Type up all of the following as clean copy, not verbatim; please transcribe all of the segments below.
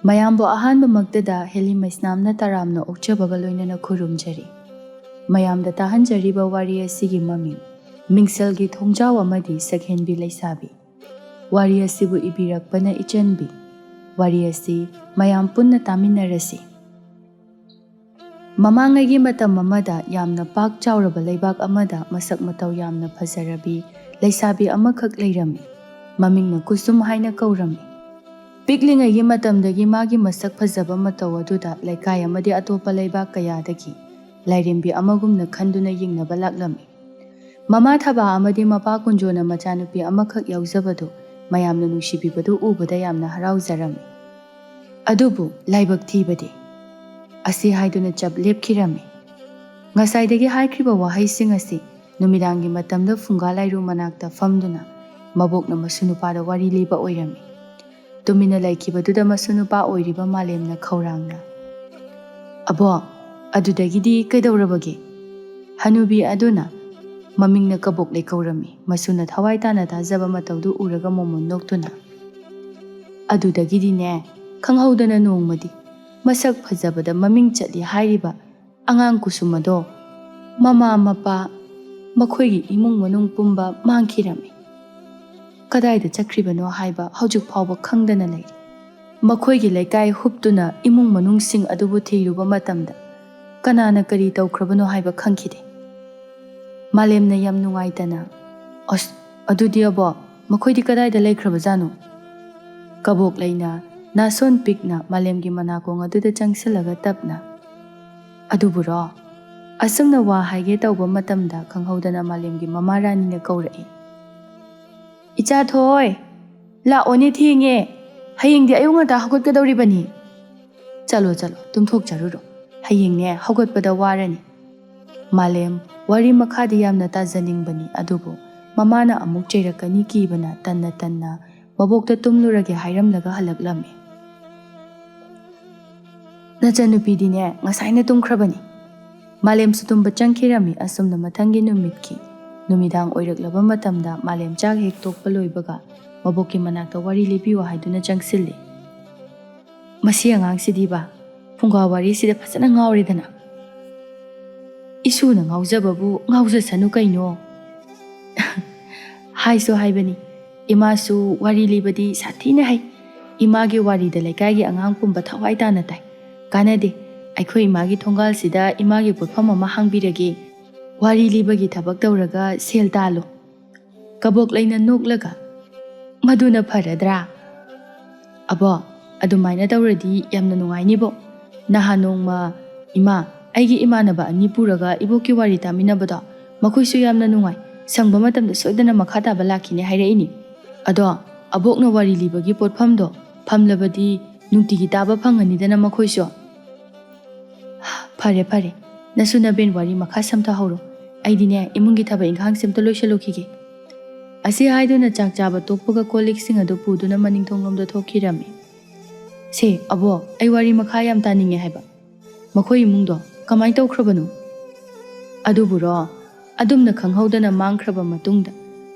ꯃꯌꯥꯝꯕꯨ ꯑꯍꯥꯟꯕꯃꯛꯇꯗ ꯍꯦꯂꯤ ꯃꯩꯁꯅꯥꯝꯅ ꯇꯔꯥꯝꯅ ꯑꯣꯛꯆꯕꯒ ꯂꯣꯏꯅꯅ ꯈꯨꯔꯨꯝꯖꯔꯤ꯫ ꯃꯌꯥꯝꯗ ꯇꯥꯍꯟꯖꯔꯤꯕ ꯋꯥꯔꯤ ꯑꯁꯤꯒꯤ ꯃꯃꯤꯡ ꯃꯤꯡꯁꯦꯜꯒꯤ ꯊꯣꯡꯖꯥꯎ ꯑꯃꯗꯤ ꯁꯛꯍꯦꯟꯕꯤ ꯂꯩꯁꯥꯕꯤ꯫ ꯋꯥꯔꯤ ꯑꯁꯤꯕꯨ ꯏꯕꯤꯔꯛꯄꯅ ꯏꯆꯟꯕꯤ꯫ ꯋꯥꯔꯤ ꯑꯁꯤ ꯃꯌꯥꯝ ꯄꯨꯟꯅ ꯇꯥꯃꯤꯟꯅꯔꯁꯤ꯫ ꯃꯃꯥꯡꯉꯩꯒꯤ ꯃꯇꯝ ꯑꯃꯗ ꯌꯥꯝꯅ ꯄꯥꯛ ꯆꯥꯎꯔꯕ ꯂꯩꯕꯥꯛ ꯑꯃꯗ ꯃꯁꯛ ꯃꯇꯧ ꯌꯥꯝꯅ ꯐꯖꯔꯕꯤ ꯂꯩꯁꯥꯕꯤ ꯑꯃꯈꯛ ꯂꯩꯔꯝꯃꯤ꯫ ꯃꯃꯤꯡꯅ ꯀꯨꯁꯨꯝ ꯍꯥꯏꯅ ꯀꯧꯔꯝꯃꯤ꯫ ꯄꯤꯛꯂꯤꯉꯩꯒꯤ ꯃꯇꯝꯗꯒꯤ ꯃꯥꯒꯤ ꯃꯁꯛ ꯐꯖꯕ ꯃꯇꯧ ꯑꯗꯨꯗ ꯂꯩꯀꯥꯏ ꯑꯃꯗꯤ ꯑꯇꯣꯞꯄ ꯂꯩꯕꯥꯛ ꯀꯌꯥꯗꯒꯤ ꯂꯥꯏꯔꯦꯝꯕꯤ ꯑꯃꯒꯨꯝꯅ ꯈꯟꯗꯨꯅ ꯌꯦꯡꯅꯕ ꯂꯥꯛꯂꯝꯃꯤ꯫ ꯃꯃꯥ ꯊꯕꯥ ꯑꯃꯗꯤ ꯃꯄꯥ ꯀꯨꯟꯖꯣꯅ ꯃꯆꯥꯅꯨꯄꯤ ꯑꯃꯈꯛ ꯌꯥꯎꯖꯕꯗꯨ ꯃꯌꯥꯝꯅ ꯅꯨꯡꯁꯤꯕꯤꯕꯗꯨ ꯎꯕꯗ ꯌꯥꯝꯅ ꯍꯔꯥꯎꯖꯔꯝꯃꯤ꯫ ꯑꯗꯨꯕꯨ ꯂꯥꯏꯕꯛ ꯊꯤꯕꯗꯤ ꯑꯁꯤ ꯍꯥꯏꯗꯨꯅ ꯆꯞ ꯂꯦꯞꯈꯤꯔꯝꯃꯤ꯫ ꯉꯁꯥꯏꯗꯒꯤ ꯍꯥꯏꯈ꯭ꯔꯤꯕ ꯋꯥꯍꯩꯁꯤꯡ ꯑꯁꯤ ꯅꯨꯃꯤꯗꯥꯡꯒꯤ ꯃꯇꯝꯗ ꯐꯨꯡꯒꯥ ꯂꯥꯏꯔꯨ ꯃꯅꯥꯛꯇ ꯐꯝꯗꯨꯅ ꯃꯕꯣꯛꯅ ꯃꯁꯨꯅꯨꯄꯥꯗ ꯋꯥꯔꯤ ꯂꯤꯕ ꯑꯣꯏꯔꯝꯃꯤ꯫ ꯇꯨꯃꯤꯟꯅ ꯂꯩꯈꯤꯕꯗꯨꯗ ꯃꯁꯨꯅꯨꯄꯥ ꯑꯣꯏꯔꯤꯕ ꯃꯥꯂꯦꯝꯅ ꯈꯧꯔꯥꯡꯅ "ꯑꯕꯣꯛ, ꯑꯗꯨꯗꯒꯤꯗꯤ ꯀꯩꯗꯧꯔꯕꯒꯦ?" ꯍꯅꯨꯕꯤ ꯑꯗꯨꯅ ꯃꯃꯤꯡꯅ ꯀꯕꯣꯛꯂꯩ ꯀꯧꯔꯝꯃꯤ꯫ ꯃꯁꯨꯅ ꯊꯋꯥꯏ ꯇꯥꯅ ꯇꯥꯖꯕ ꯃꯇꯧꯗꯨ ꯎꯔꯒ ꯃꯣꯃꯣꯟ ꯅꯣꯛꯇꯨꯅ "ꯑꯗꯨꯗꯒꯤꯗꯤꯅꯦ, ꯈꯪꯍꯧꯗꯅ ꯅꯣꯡꯃꯗꯤ ꯃꯁꯛ ꯐꯖꯕꯗ ꯃꯃꯤꯡ ꯆꯠꯂꯤ ꯍꯥꯏꯔꯤꯕ ꯑꯉꯥꯡ ꯀꯨꯁꯨꯝ ꯑꯗꯣ ꯃꯃꯥ ꯃꯄꯥ ꯃꯈꯣꯏꯒꯤ ꯏꯃꯨꯡ ꯃꯅꯨꯡ ꯄꯨꯝꯕ ꯃꯥꯡꯈꯤꯔꯝꯃꯤ꯫ ꯀꯗꯥꯏꯗ ꯆꯠꯈ꯭ꯔꯤꯕꯅꯣ ꯍꯥꯏꯕ ꯍꯧꯖꯤꯛ ꯐꯥꯎꯕ ꯈꯪꯗꯅ ꯂꯩꯔꯤ꯫ ꯃꯈꯣꯏꯒꯤ ꯂꯩꯀꯥꯏ ꯍꯨꯞꯇꯨꯅ ꯏꯃꯨꯡ ꯃꯅꯨꯡꯁꯤꯡ ꯑꯗꯨꯕꯨ ꯊꯤꯔꯨꯕ ꯃꯇꯝꯗ ꯀꯅꯥꯅ ꯀꯔꯤ ꯇꯧꯈ꯭ꯔꯕꯅꯣ ꯍꯥꯏꯕ ꯈꯪꯈꯤꯗꯦ." ꯃꯥꯂꯦꯝꯅ ꯌꯥꯝ ꯅꯨꯡꯉꯥꯏꯇꯅ "ꯑꯁ, ꯑꯗꯨꯗꯤ ꯑꯕꯣꯛ, ꯃꯈꯣꯏꯗꯤ ꯀꯗꯥꯏꯗ ꯂꯩꯈ꯭ꯔꯕꯖꯥꯠꯅꯣ?" ꯀꯕꯣꯛꯂꯩꯅ ꯅꯥꯁꯣꯟ ꯄꯤꯛꯅ ꯃꯥꯂꯦꯝꯒꯤ ꯃꯅꯥꯀꯣꯡ ꯑꯗꯨꯗ ꯆꯪꯁꯤꯜꯂꯒ ꯇꯞꯅ "ꯑꯗꯨꯕꯨꯔꯣ?" ꯑꯁꯨꯝꯅ ꯋꯥ ꯍꯥꯏꯒꯦ ꯇꯧꯕ ꯃꯇꯝꯗ ꯈꯪꯍꯧꯗꯅ ꯃꯥꯂꯦꯝꯒꯤ ꯃꯃꯥ ꯔꯥꯅꯤꯅ ꯀꯧꯔꯛꯏ꯫ "ꯏꯆꯥꯊꯣꯏ, ꯂꯥꯛꯑꯣꯅꯦ, ꯊꯦꯡꯉꯦ, ꯍꯌꯦꯡꯗꯤ ꯑꯌꯨꯛ ꯉꯟꯇꯥ ꯍꯧꯒꯠꯀꯗꯧꯔꯤꯕꯅꯤ꯫ ꯆꯠꯂꯣ ꯆꯠꯂꯣ, ꯇꯨꯝꯊꯣꯛꯆꯔꯨꯔꯣ, ꯍꯌꯦꯡꯅꯦ ꯍꯧꯒꯠꯄꯗ ꯋꯥꯔꯅꯤ." ꯃꯥꯂꯦꯝ ꯋꯥꯔꯤ ꯃꯈꯥꯗꯤ ꯌꯥꯝꯅ ꯇꯥꯖꯅꯤꯡꯕꯅꯤ, ꯑꯗꯨꯕꯨ ꯃꯃꯥꯅ ꯑꯃꯨꯛ ꯆꯩꯔꯛꯀꯅꯤ ꯀꯤꯕꯅ ꯇꯟꯅ ꯇꯟꯅ ꯃꯕꯣꯛꯇ ꯇꯨꯝꯂꯨꯔꯒꯦ ꯍꯥꯏꯔꯝꯂꯒ ꯍꯜꯂꯛꯂꯝꯃꯤ꯫ "ꯅꯆꯟꯅꯨꯄꯤꯗꯤꯅꯦ ꯉꯁꯥꯏꯅ ꯇꯨꯝꯈ꯭ꯔꯕꯅꯤ." ꯃꯥꯂꯦꯝꯁꯨ ꯇꯨꯝꯕ ꯆꯪꯈꯤꯔꯝꯃꯤ꯫ ꯑꯁꯨꯝꯅ ꯃꯊꯪꯒꯤ ꯅꯨꯃꯤꯠꯀꯤ ꯅꯨꯃꯤꯗꯥꯡ ꯑꯣꯏꯔꯛꯂꯕ ꯃꯇꯝꯗ ꯃꯥꯂꯦꯝ ꯆꯥꯛ ꯍꯦꯛ ꯇꯣꯛꯄ ꯂꯣꯏꯕꯒ ꯃꯕꯣꯛꯀꯤ ꯃꯅꯥꯛꯇ ꯋꯥꯔꯤ ꯂꯤꯕꯤꯌꯨ ꯍꯥꯏꯗꯨꯅ ꯆꯪꯁꯤꯜꯂꯤ꯫ "ꯃꯁꯤ ꯑꯉꯥꯡꯁꯤꯗꯤꯕ ꯐꯨꯡꯒꯥ ꯋꯥꯔꯤꯁꯤꯗ ꯐꯖꯅ ꯉꯥꯎꯔꯦꯗꯅ." "ꯏꯁꯨꯅ ꯉꯥꯎꯖꯕꯕꯨ ꯉꯥꯎꯖꯁꯅꯨ ꯀꯩꯅꯣ." "ꯍꯥꯏꯁꯨ ꯍꯥꯏꯕꯅꯤ, ꯏꯃꯥꯁꯨ ꯋꯥꯔꯤ ꯂꯤꯕꯗꯤ ꯁꯥꯊꯤꯅ ꯍꯩ꯫ ꯏꯃꯥꯒꯤ ꯋꯥꯔꯤꯗ ꯂꯩꯀꯥꯏꯒꯤ ꯑꯉꯥꯡ ꯄꯨꯝꯕ ꯊꯋꯥꯏ ꯇꯥꯅ ꯇꯥꯏ꯫ ꯀꯥꯟꯅꯗꯦ, ꯑꯩꯈꯣꯏ ꯏꯃꯥꯒꯤ ꯊꯣꯡꯒꯥꯜꯁꯤꯗ ꯏꯃꯥꯒꯤ ꯄꯣꯠꯐꯝ ꯑꯃ ꯍꯥꯡꯕꯤꯔꯒꯦ, ꯋꯥꯔꯤ ꯂꯤꯕꯒꯤ ꯊꯕꯛ ꯇꯧꯔꯒ ꯁꯦꯜ ꯇꯥꯜꯂꯣ." ꯀꯕꯣꯛꯂꯩꯅ ꯅꯣꯛꯂꯒ "ꯃꯗꯨꯅ ꯐꯔꯗ꯭ꯔꯥ? ꯑꯕꯣꯛ, ꯑꯗꯨꯃꯥꯏꯅ ꯇꯧꯔꯗꯤ ꯌꯥꯝꯅ ꯅꯨꯡꯉꯥꯏꯅꯤꯕꯣ꯫ ꯅꯍꯥꯟ ꯅꯣꯡꯃ ꯏꯃꯥ ꯑꯩꯒꯤ ꯏꯃꯥꯟꯅꯕ ꯑꯅꯤ ꯄꯨꯔꯒ ꯏꯕꯣꯛꯀꯤ ꯋꯥꯔꯤ ꯇꯥꯃꯤꯟꯅꯕꯗꯣ ꯃꯈꯣꯏꯁꯨ ꯌꯥꯝꯅ ꯅꯨꯡꯉꯥꯏ, ꯁꯪꯕ ꯃꯇꯝꯗ ꯁꯣꯏꯗꯅ ꯃꯈꯥ ꯇꯥꯕ ꯂꯥꯛꯈꯤꯅꯦ ꯍꯥꯏꯔꯛꯏꯅꯤ꯫ ꯑꯗꯣ ꯑꯕꯣꯛꯅ ꯋꯥꯔꯤ ꯂꯤꯕꯒꯤ ꯄꯣꯠꯐꯝꯗꯣ ꯐꯝꯂꯕꯗꯤ ꯅꯨꯡꯇꯤꯒꯤ ꯇꯥꯕ ꯐꯪꯉꯅꯤꯗꯅ ꯃꯈꯣꯏꯁꯨ." "ꯐꯔꯦ ꯐꯔꯦ, ꯅꯁꯨ ꯅꯕꯦꯟ ꯋꯥꯔꯤ ꯃꯈꯥ ꯁꯝꯊꯍꯧꯔꯣ, ꯑꯩꯗꯤꯅꯦ ꯏꯃꯨꯡꯒꯤ ꯊꯕꯛ ꯏꯪꯈꯥꯡꯁꯦ ꯑꯝꯇ ꯂꯣꯏꯁꯤꯜꯂꯨꯈꯤꯒꯦ." ꯑꯁꯤ ꯍꯥꯏꯗꯨꯅ ꯆꯥꯛ ꯆꯥꯕ ꯇꯣꯛꯄꯒ ꯀꯣꯜꯂꯤꯛꯁꯤꯡ ꯑꯗꯨ ꯄꯨꯗꯨꯅ ꯃꯅꯤꯡꯊꯣꯡꯂꯣꯝꯗ ꯊꯣꯛꯈꯤꯔꯝꯃꯤ꯫ "ꯁꯦ ꯑꯕꯣꯛ, ꯑꯩ ꯋꯥꯔꯤ ꯃꯈꯥ ꯌꯥꯝ ꯇꯥꯅꯤꯡꯉꯦ ꯍꯥꯏꯕ꯫ ꯃꯈꯣꯏ ꯏꯃꯨꯡꯗꯣ ꯀꯃꯥꯏ ꯇꯧꯈ꯭ꯔꯕꯅꯣ?" "ꯑꯗꯨꯕꯨꯔꯣ, ꯑꯗꯨꯝꯅ ꯈꯪꯍꯧꯗꯅ ꯃꯥꯡꯈ꯭ꯔꯕ ꯃꯇꯨꯡꯗ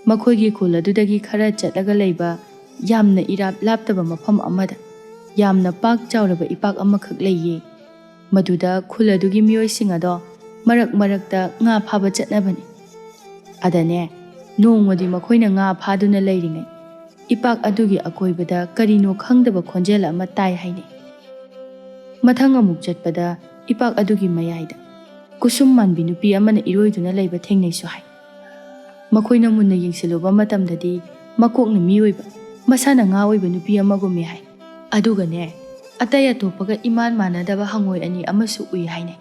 ꯃꯈꯣꯏꯒꯤ ꯈꯨꯜ ꯑꯗꯨꯗꯒꯤ ꯈꯔ ꯆꯠꯂꯒ ꯂꯩꯕ ꯌꯥꯝꯅ ꯏꯔꯥꯞ ꯂꯥꯞꯇꯕ ꯃꯐꯝ ꯑꯃꯗ ꯌꯥꯝꯅ ꯄꯥꯛ ꯆꯥꯎꯔꯕ ꯏꯄꯥꯛ ꯑꯃꯈꯛ ꯂꯩꯌꯦ꯫ ꯃꯗꯨꯗ ꯈꯨꯜ ꯑꯗꯨꯒꯤ ꯃꯤꯑꯣꯏꯁꯤꯡ ꯑꯗꯣ ꯃꯔꯛ ꯃꯔꯛꯇ ꯉꯥ ꯐꯥꯕ ꯆꯠꯅꯕꯅꯤ꯫ ꯑꯗꯅꯦ ꯅꯣꯡꯃꯗꯤ ꯃꯈꯣꯏꯅ ꯉꯥ ꯐꯥꯗꯨꯅ ꯂꯩꯔꯤꯉꯩ ꯏꯄꯥꯛ ꯑꯗꯨꯒꯤ ꯑꯀꯣꯏꯕꯗ ꯀꯔꯤꯅꯣ ꯈꯪꯗꯕ ꯈꯣꯟꯖꯦꯜ ꯑꯃ ꯇꯥꯏ ꯍꯥꯏꯅꯩ꯫ ꯃꯊꯪ ꯑꯃꯨꯛ ꯆꯠꯄꯗ ꯏꯄꯥꯛ ꯑꯗꯨꯒꯤ ꯃꯌꯥꯏꯗ ꯀꯨꯁꯨꯝ ꯃꯥꯟꯕꯤ ꯅꯨꯄꯤ ꯑꯃꯅ ꯏꯔꯣꯏꯗꯨꯅ ꯂꯩꯕ ꯊꯦꯡꯅꯩꯁꯨ ꯍꯥꯏ꯫ ꯃꯈꯣꯏꯅ ꯃꯨꯟꯅ ꯌꯦꯡꯁꯤꯜꯂꯨꯕ ꯃꯇꯝꯗꯗꯤ ꯃꯀꯣꯛꯅ ꯃꯤ ꯑꯣꯏꯕ, ꯃꯁꯥꯅ ꯉꯥ ꯑꯣꯏꯕ ꯅꯨꯄꯤ ꯑꯃꯒꯨꯝꯃꯤ ꯍꯥꯏ꯫ ꯑꯗꯨꯒꯅꯦ ꯑꯇꯩ ꯑꯇꯣꯞꯄꯒ ꯏꯃꯥꯟ ꯃꯥꯟꯅꯗꯕ ꯍꯪꯉꯣꯏ ꯑꯅꯤ ꯑꯃꯁꯨ ꯎꯏ ꯍꯥꯏꯅꯩ꯫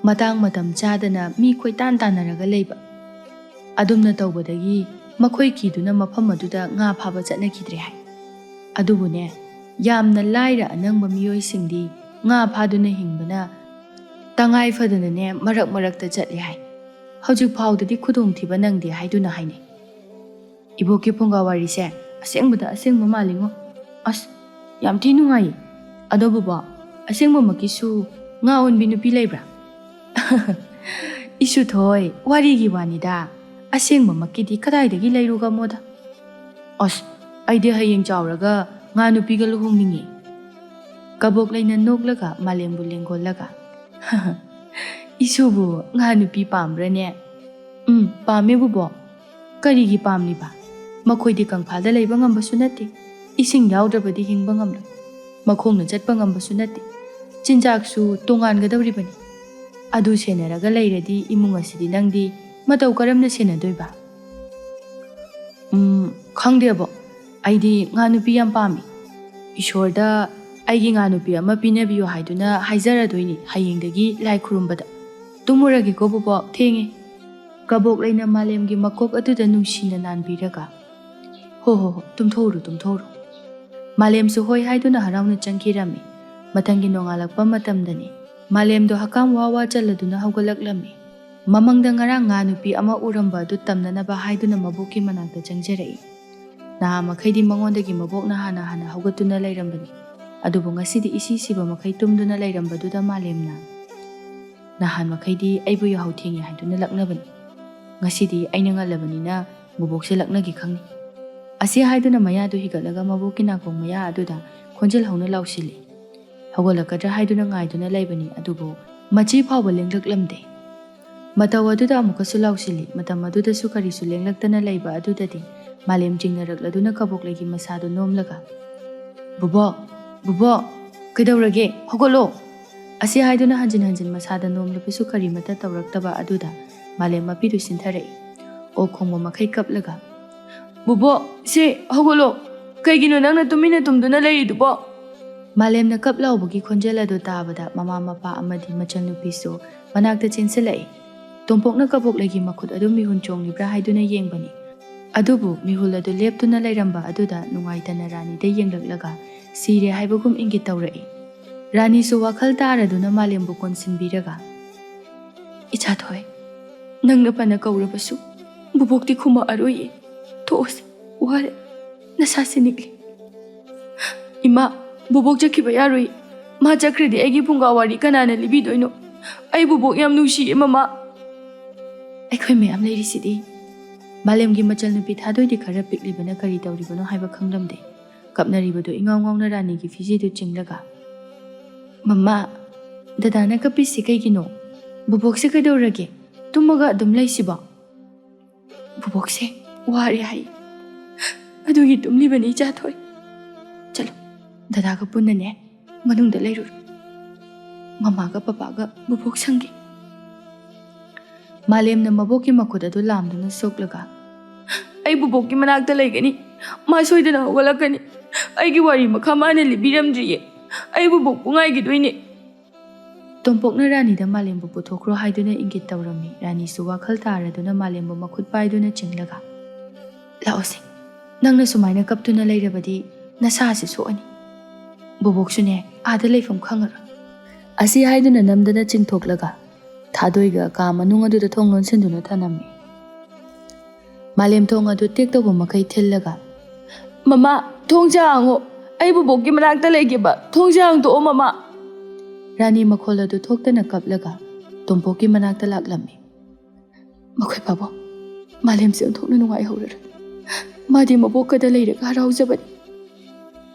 ꯃꯇꯥꯡ ꯃꯇꯝ ꯆꯥꯗꯅ ꯃꯤ ꯀꯣꯏꯇꯥꯟ ꯇꯥꯟꯅꯔꯒ ꯂꯩꯕ꯫ ꯑꯗꯨꯝꯅ ꯇꯧꯕꯗꯒꯤ ꯃꯈꯣꯏ ꯀꯤꯗꯨꯅ ꯃꯐꯝ ꯑꯗꯨꯗ ꯉꯥ ꯐꯥꯕ ꯆꯠꯅꯈꯤꯗ꯭ꯔꯦ ꯍꯥꯏ꯫ ꯑꯗꯨꯕꯨꯅꯦ ꯌꯥꯝꯅ ꯂꯥꯏꯔ ꯑꯅꯪꯕ ꯃꯤꯑꯣꯏꯁꯤꯡꯗꯤ ꯉꯥ ꯐꯥꯗꯨꯅ ꯍꯤꯡꯕꯅ ꯇꯉꯥꯏ ꯐꯗꯅꯅꯦ ꯃꯔꯛ ꯃꯔꯛꯇ ꯆꯠꯂꯤ ꯍꯥꯏ꯫ ꯍꯧꯖꯤꯛ ꯐꯥꯎꯗꯗꯤ ꯈꯨꯗꯣꯡꯊꯤꯕ ꯅꯪꯗꯦ ꯍꯥꯏꯗꯨꯅ ꯍꯥꯏꯅꯩ꯫ "ꯏꯕꯣꯛꯀꯤ ꯐꯨꯡꯒꯥ ꯋꯥꯔꯤꯁꯦ ꯑꯁꯦꯡꯕꯗ ꯑꯁꯦꯡꯕ ꯃꯥꯜꯂꯤꯉꯣ꯫ ꯑꯁ, ꯌꯥꯝ ꯊꯤ ꯅꯨꯡꯉꯥꯏꯌꯦ꯫ ꯑꯗꯨꯕꯨ ꯑꯁꯦꯡꯕꯃꯛꯀꯤꯁꯨ ꯉꯥ ꯑꯣꯟꯕꯤ ꯅꯨꯄꯤ ꯂꯩꯕ꯭ꯔꯥ?" "ꯏꯁꯨꯊꯣꯏ, ꯋꯥꯔꯤꯒꯤ ꯋꯥꯅꯤꯗ, ꯑꯁꯦꯡꯕꯃꯛꯀꯤꯗꯤ ꯀꯗꯥꯏꯗꯒꯤ ꯂꯩꯔꯨꯒꯃꯣꯗ꯫ ꯑꯁ, ꯑꯩꯗꯤ ꯍꯌꯦꯡ ꯆꯥꯎꯔꯒ ꯉꯥ ꯅꯨꯄꯤꯒ ꯂꯨꯍꯣꯡꯅꯤꯡꯉꯤ." Kabok layna noklaga malembu lenggolaga. Isubu nga nupi pambrane. Pame bubo. Karigi pamliba. Makoydi kangphalda layba ngambasu nate. Ising yaudabadi hingba ngamla. Makhongna chatpa ngambasu nate. Chinjaksu tongangadawribani. Adu senaraga layradi imung asidi nangdi matau karamna senadoiba. Khangdebo. Aidi nga nupi yam pami. Ishorda aigi nga nupi ama pinabiyo haiduna haizaradoini hayengdagi lai khurumbada. Tumuragi ko bubo thengi. Kabok layna malemgi makok aduda nungsina nanbiraga. Ho, tumthoru. Malemsu hoi haiduna harauna changkirami. Matangi nongalakpa matamdani. Malemdo hakam wawa chaladuna haugalaklammi. Mamangda ngarang nga nupi ama uramba adu tamnanaba haiduna mabuki manakta changjarai. Na makhaidi mangondagi mabok na hana haugatuna layrambani. Adubo ngasidi isi siba makhay tumduna layrambaduda malemna. Nahan makhaidi aibu yahau thengi haiduna laknabani. Ngasidi aina ngalabanina bubokse laknagi khangni. Asi haiduna mayadu higalaga mabuki nakong maya aduda khonjel hauna lausili. Haugalakadra haiduna ngaiduna laybani adubo machi phawba lenglaklamde. Mataw aduda amukasu lausili matam aduda su karisu lenglaktana layba adudadi malem jingnarakladuna kabok laygi masado nomlaga. Bubo, kaidawrage hogolo. Asi haiduna hanjin masada nomlabisu karimata tawraktaba aduda malem mapidu sintharai. O khongma makhay kaplaga. Bubo, se hogolo. Kaigino nangna tumina tumduna layridubo. Malemna kaplaubagi khonjela do tabada mama mapa amadi machanupisu manakta chensilai. Tumpokna kabok lagi makhut adu mihun chonglibra haiduna yengbani. Adubu mihul adu leptuna layramba aduda nungaitana rani da yenglaklaga sire haibagum ingit tawrai. Rani su wakhal taraduna malembu konsinbiraga. Icha thoi, nangna pana kaurabasu bubokti khuma aroye. Toos, ware, nasasi nikli. Ima, bubok jakiba yaroi. Ma jakredi egi punga wari kanana libidoino. Ay bubok yam nushi mama. Aikoy mayam layrisidi. Malemgi machal nupi thadoidi khara piklibana kari tawribano haiba khanglamde. Kapnaribado ingaw-ngawna ranigi fijidu chinglaga. Mama, dadana kapisi kaygino. Bubokse kaidawrage. Tumaga adum laysiba. Bubokse wari hai. Adugi tumlibani icha thoi. Chalo, dadaga punnane manungda layrur. Mamaga papaga bubok sangi. Malemna maboki makhudadu lamduna soklaga. Ay buboki manakta laygani. Masoydana hawalakani. Aygi wari makhamana libiramdriye. Ay bubok pungai doine. Tompokna rani da malembu puthokro haiduna ingit tawrami. Rani su wakhal taraduna malembu makhut paiduna chinglaga. Laose, nangna sumaina kaptuna layrabadi nasasi soani. Buboksune aada layfam khangara. Asi haiduna namdana chingthoklaga. Thadoiga ka manung aduda thonglon sinduna thanami. Malem thong adu tektobo makai thillaga. Mama, thongjango. Ay buboki manakta laygiba. Thongjang to mama. Rani makhol adu thoktana kaplaga. Tompoki manakta laklami. Makoy babo. Malem se thokna nungai hawrara. Madi mabokada layraga haraujabani.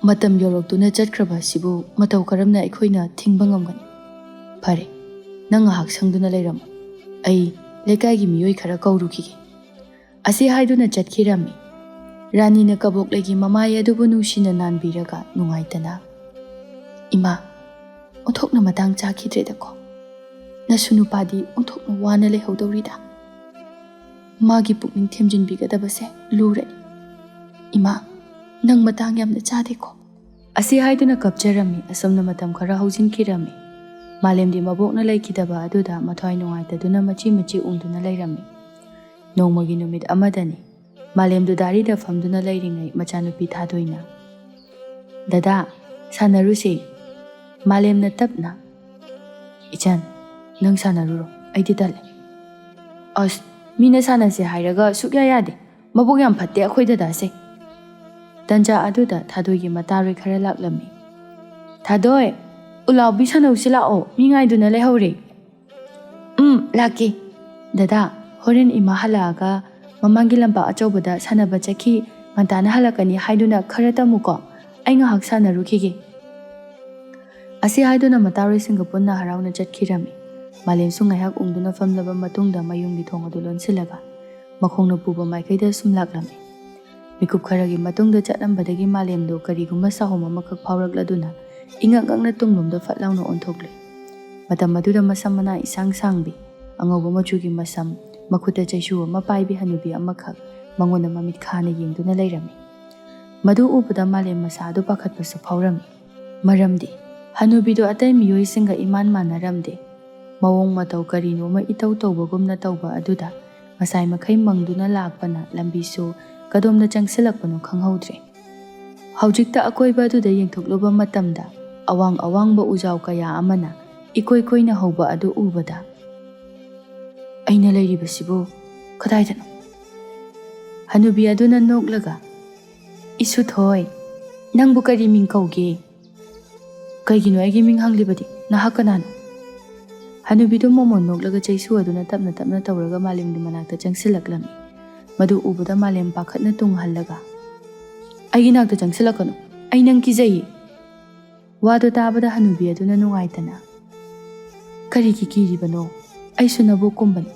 Matam yorokduna chatkraba sibu mataw karamna aikoina thingba ngamgani. Phare, nang ngahak sangduna layram. Ai lekaigi miyoi khara kaurukige. Asi haiduna chatkirami. Rani na kabok lagi mamaya adubu nushina nanbiraga nungaitana. Ima, onthokna matang chakidredako. Nasunu padi onthokna wana lehawdawrida. Magi pukning themjinbigadabase lurani. Ima, nang matang yamna chadeko. Asi haiduna kapjarami asamna matam khara haujinkirami. Malemdi mabokna laykidaba aduda mathwai nungaitaduna machi ungduna layrami. Nongmagi numit amadani. Malemdu darida famduna layringai machanupi thadoina. Dada, sanaruse. Malemna tapna. Ichan, nang sanaruro. Aidi tale. As, mina sanase hairaga sukya yade. Mabok yam phatte akhoi dadase. Tanja aduda thadoigi mataroi khara laklami. Thadoi, ulaubi sanausi lao mingaiduna lehawre. Laki. Dada, horen ima halaga mamangi lamba achobada sanaba chaki ngantana halakani haiduna khara tamuko ai ngahak sanarukige. ꯑꯁꯤ ꯍꯥꯏꯗꯨꯅ ꯃꯇꯥꯔꯣꯏꯁꯤꯡꯒ ꯄꯨꯟꯅ ꯍꯔꯥꯎꯅ ꯆꯠꯈꯤꯔꯝꯃꯤ꯫ ꯃꯥꯂꯦꯝꯁꯨ ꯉꯥꯏꯍꯥꯛ ꯎꯪꯗꯨꯅ ꯐꯝꯂꯕ ꯃꯇꯨꯡꯗ ꯃꯌꯨꯝꯒꯤ ꯊꯣꯡ ꯑꯗꯨ ꯂꯣꯟꯁꯤꯜꯂꯒ ꯃꯈꯣꯡꯅ ꯄꯨꯕ ꯃꯥꯏꯀꯩꯗ ꯁꯨꯝ ꯂꯥꯛꯂꯝꯃꯤ꯫ ꯃꯤꯀꯨꯞ ꯈꯔꯒꯤ ꯃꯇꯨꯡꯗ ꯆꯠꯂꯝꯕꯗꯒꯤ ꯃꯥꯂꯦꯝꯗꯨ ꯀꯔꯤꯒꯨꯝꯕ ꯁꯥꯍꯨꯝ ꯑꯃꯈꯛ ꯐꯥꯎꯔꯛꯂꯗꯨꯅ ꯏꯉꯛ ꯉꯛꯅ ꯇꯨꯡꯂꯣꯝꯗ ꯐꯠ ꯂꯥꯎꯅ ꯑꯣꯟꯊꯣꯛꯂꯦ꯫ ꯃꯇꯝ ꯑꯗꯨꯗ ꯃꯁꯝ ꯃꯅꯥ ꯏꯁꯥꯡ ꯁꯥꯡꯕꯤ, ꯑꯉꯧꯕ ꯃꯆꯨꯒꯤ ꯃꯁꯝ, ꯃꯈꯨꯠꯇ ꯆꯩꯁꯨ ꯑꯃ ꯄꯥꯏꯕꯤ ꯍꯅꯨꯕꯤ ꯑꯃꯈꯛ ꯃꯉꯣꯟꯗ ꯃꯃꯤꯠ ꯈꯥꯅ ꯌꯦꯡꯗꯨꯅ ꯂꯩꯔꯝꯃꯤ꯫ ꯃꯗꯨ ꯎꯕꯗ ꯃꯥꯂꯦꯝ ꯃꯁꯥ ꯑꯗꯨ ꯄꯥꯈꯠꯄꯁꯨ ꯐꯥꯎꯔꯝꯃꯤ꯫ ꯃꯔꯝꯗꯤ ꯍꯅꯨꯕꯤꯗꯨ ꯑꯇꯩ ꯃꯤꯑꯣꯏꯁꯤꯡꯒ ꯏꯃꯥꯟ ꯃꯥꯟꯅꯔꯝꯗꯦ꯫ ꯃꯑꯣꯡ ꯃꯇꯧ ꯀꯔꯤꯅꯣꯃ ꯏꯇꯧ ꯇꯧꯕꯒꯨꯝꯅ ꯇꯧꯕ ꯑꯗꯨꯗ ꯉꯁꯥꯏ ꯃꯈꯩ ꯃꯪꯗꯨꯅ ꯂꯥꯛꯄꯅ ꯂꯝꯕꯤꯁꯨ ꯀꯗꯣꯝꯗ ꯆꯪꯁꯤꯜꯂꯛꯄꯅꯣ ꯈꯪꯍꯧꯗ꯭ꯔꯦ꯫ ꯍꯧꯖꯤꯛꯇ ꯑꯀꯣꯏꯕ ꯑꯗꯨꯗ ꯌꯦꯡꯊꯣꯛꯂꯨꯕ ꯃꯇꯝꯗ ꯑꯋꯥꯡ ꯑꯋꯥꯡꯕ ꯎꯖꯥꯎ ꯀꯌꯥ ꯑꯃꯅ ꯏꯀꯣꯏ ꯀꯣꯏꯅ ꯍꯧꯕ ꯑꯗꯨ ꯎꯕꯗ ꯑꯩꯅ ꯂꯩꯔꯤꯕꯁꯤꯕꯨ ꯀꯗꯥꯏꯗꯅꯣ? ꯍꯅꯨꯕꯤ ꯑꯗꯨꯅ ꯅꯣꯛꯂꯒ, ꯏꯁꯨꯊꯣꯏ, ꯅꯪꯕꯨ ꯀꯔꯤ ꯃꯤꯡ ꯀꯧꯒꯦ? ꯀꯩꯒꯤꯅꯣ ꯑꯩꯒꯤ ꯃꯤꯡ ꯍꯪꯂꯤꯕꯗꯤ? ꯅꯍꯥꯛ ꯀꯅꯥꯅꯣ? ꯍꯅꯨꯕꯤꯗꯨ ꯃꯣꯃꯣꯟ ꯅꯣꯛꯂꯒ ꯆꯩꯁꯨ ꯑꯗꯨꯅ ꯇꯞꯅ ꯇꯞꯅ ꯇꯧꯔꯒ ꯃꯥꯂꯦꯝꯒꯤ ꯃꯅꯥꯛꯇ ꯆꯪꯁꯤꯜꯂꯛꯂꯝꯃꯤ꯫ ꯃꯗꯨ ꯎꯕꯗ ꯃꯥꯂꯦꯝ ꯄꯥꯈꯠꯅ ꯇꯨꯡꯍꯜꯂꯒ, ꯑꯩꯒꯤ ꯅꯥꯛꯇ ꯆꯪꯁꯤꯜꯂꯛꯀꯅꯨ, ꯑꯩ ꯅꯪ ꯀꯤꯖꯩꯌꯦ꯫ ꯋꯥꯗꯨ ꯇꯥꯕꯗ ꯍꯅꯨꯕꯤ ꯑꯗꯨꯅ ꯅꯨꯡꯉꯥꯏꯇꯅ, ꯀꯔꯤꯒꯤ ꯀꯤꯔꯤꯕꯅꯣ? ꯑꯩꯁꯨ ꯅꯕꯣꯛꯀꯨꯝꯕꯅꯤ꯫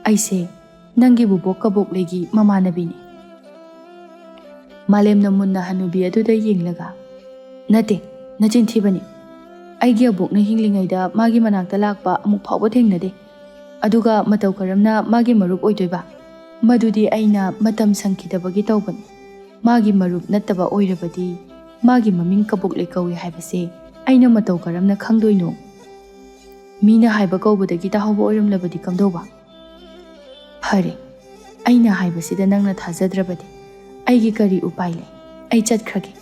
ꯑꯩꯁꯦ ꯅꯪꯒꯤ ꯕꯨꯕꯣꯛ ꯀꯕꯣꯛꯂꯩꯒꯤ ꯃꯃꯥꯟꯅꯕꯤꯅꯤ꯫ ꯃꯥꯂꯦꯝꯅ ꯃꯨꯟꯅ ꯍꯅꯨꯕꯤ ꯑꯗꯨꯗ ꯌꯦꯡꯂꯒ, ꯅꯠꯇꯦ, ꯅꯆꯤꯟ ꯊꯤꯕꯅꯤ꯫ ꯑꯩꯒꯤ ꯑꯕꯣꯛꯅ ꯍꯤꯡꯂꯤꯉꯩꯗ ꯃꯥꯒꯤ ꯃꯅꯥꯛꯇ ꯂꯥꯛꯄ ꯑꯃꯨꯛ ꯐꯥꯎꯕ ꯊꯦꯡꯅꯗꯦ꯫ ꯑꯗꯨꯒ ꯃꯇꯧ ꯀꯔꯝꯅ ꯃꯥꯒꯤ ꯃꯔꯨꯞ ꯑꯣꯏꯗꯣꯏꯕ? ꯃꯗꯨꯗꯤ ꯑꯩꯅ ꯃꯇꯝ ꯁꯪꯈꯤꯗꯕꯒꯤ ꯇꯧꯕꯅꯤ꯫ ꯃꯥꯒꯤ ꯃꯔꯨꯞ ꯅꯠꯇꯕ ꯑꯣꯏꯔꯕꯗꯤ ꯃꯥꯒꯤ ꯃꯃꯤꯡ ꯀꯕꯣꯛꯂꯩ ꯀꯧꯏ ꯍꯥꯏꯕꯁꯦ ꯑꯩꯅ ꯃꯇꯧ ꯀꯔꯝꯅ ꯈꯪꯗꯣꯏꯅꯣ? ꯃꯤꯅ ꯍꯥꯏꯕ ꯀꯧꯕꯗꯒꯤ ꯇꯥꯍꯧꯕ ꯑꯣꯏꯔꯝꯂꯕꯗꯤ ꯀꯝꯗꯧꯕ? ꯐꯔꯦ, ꯑꯩꯅ ꯍꯥꯏꯕꯁꯤꯗ ꯅꯪꯅ ꯊꯥꯖꯗ꯭ꯔꯕꯗꯤ ꯑꯩꯒꯤ ꯀꯔꯤ ꯎꯄꯥꯏ ꯂꯩ? ꯑꯩ ꯆꯠꯈ꯭ꯔꯒꯦ꯫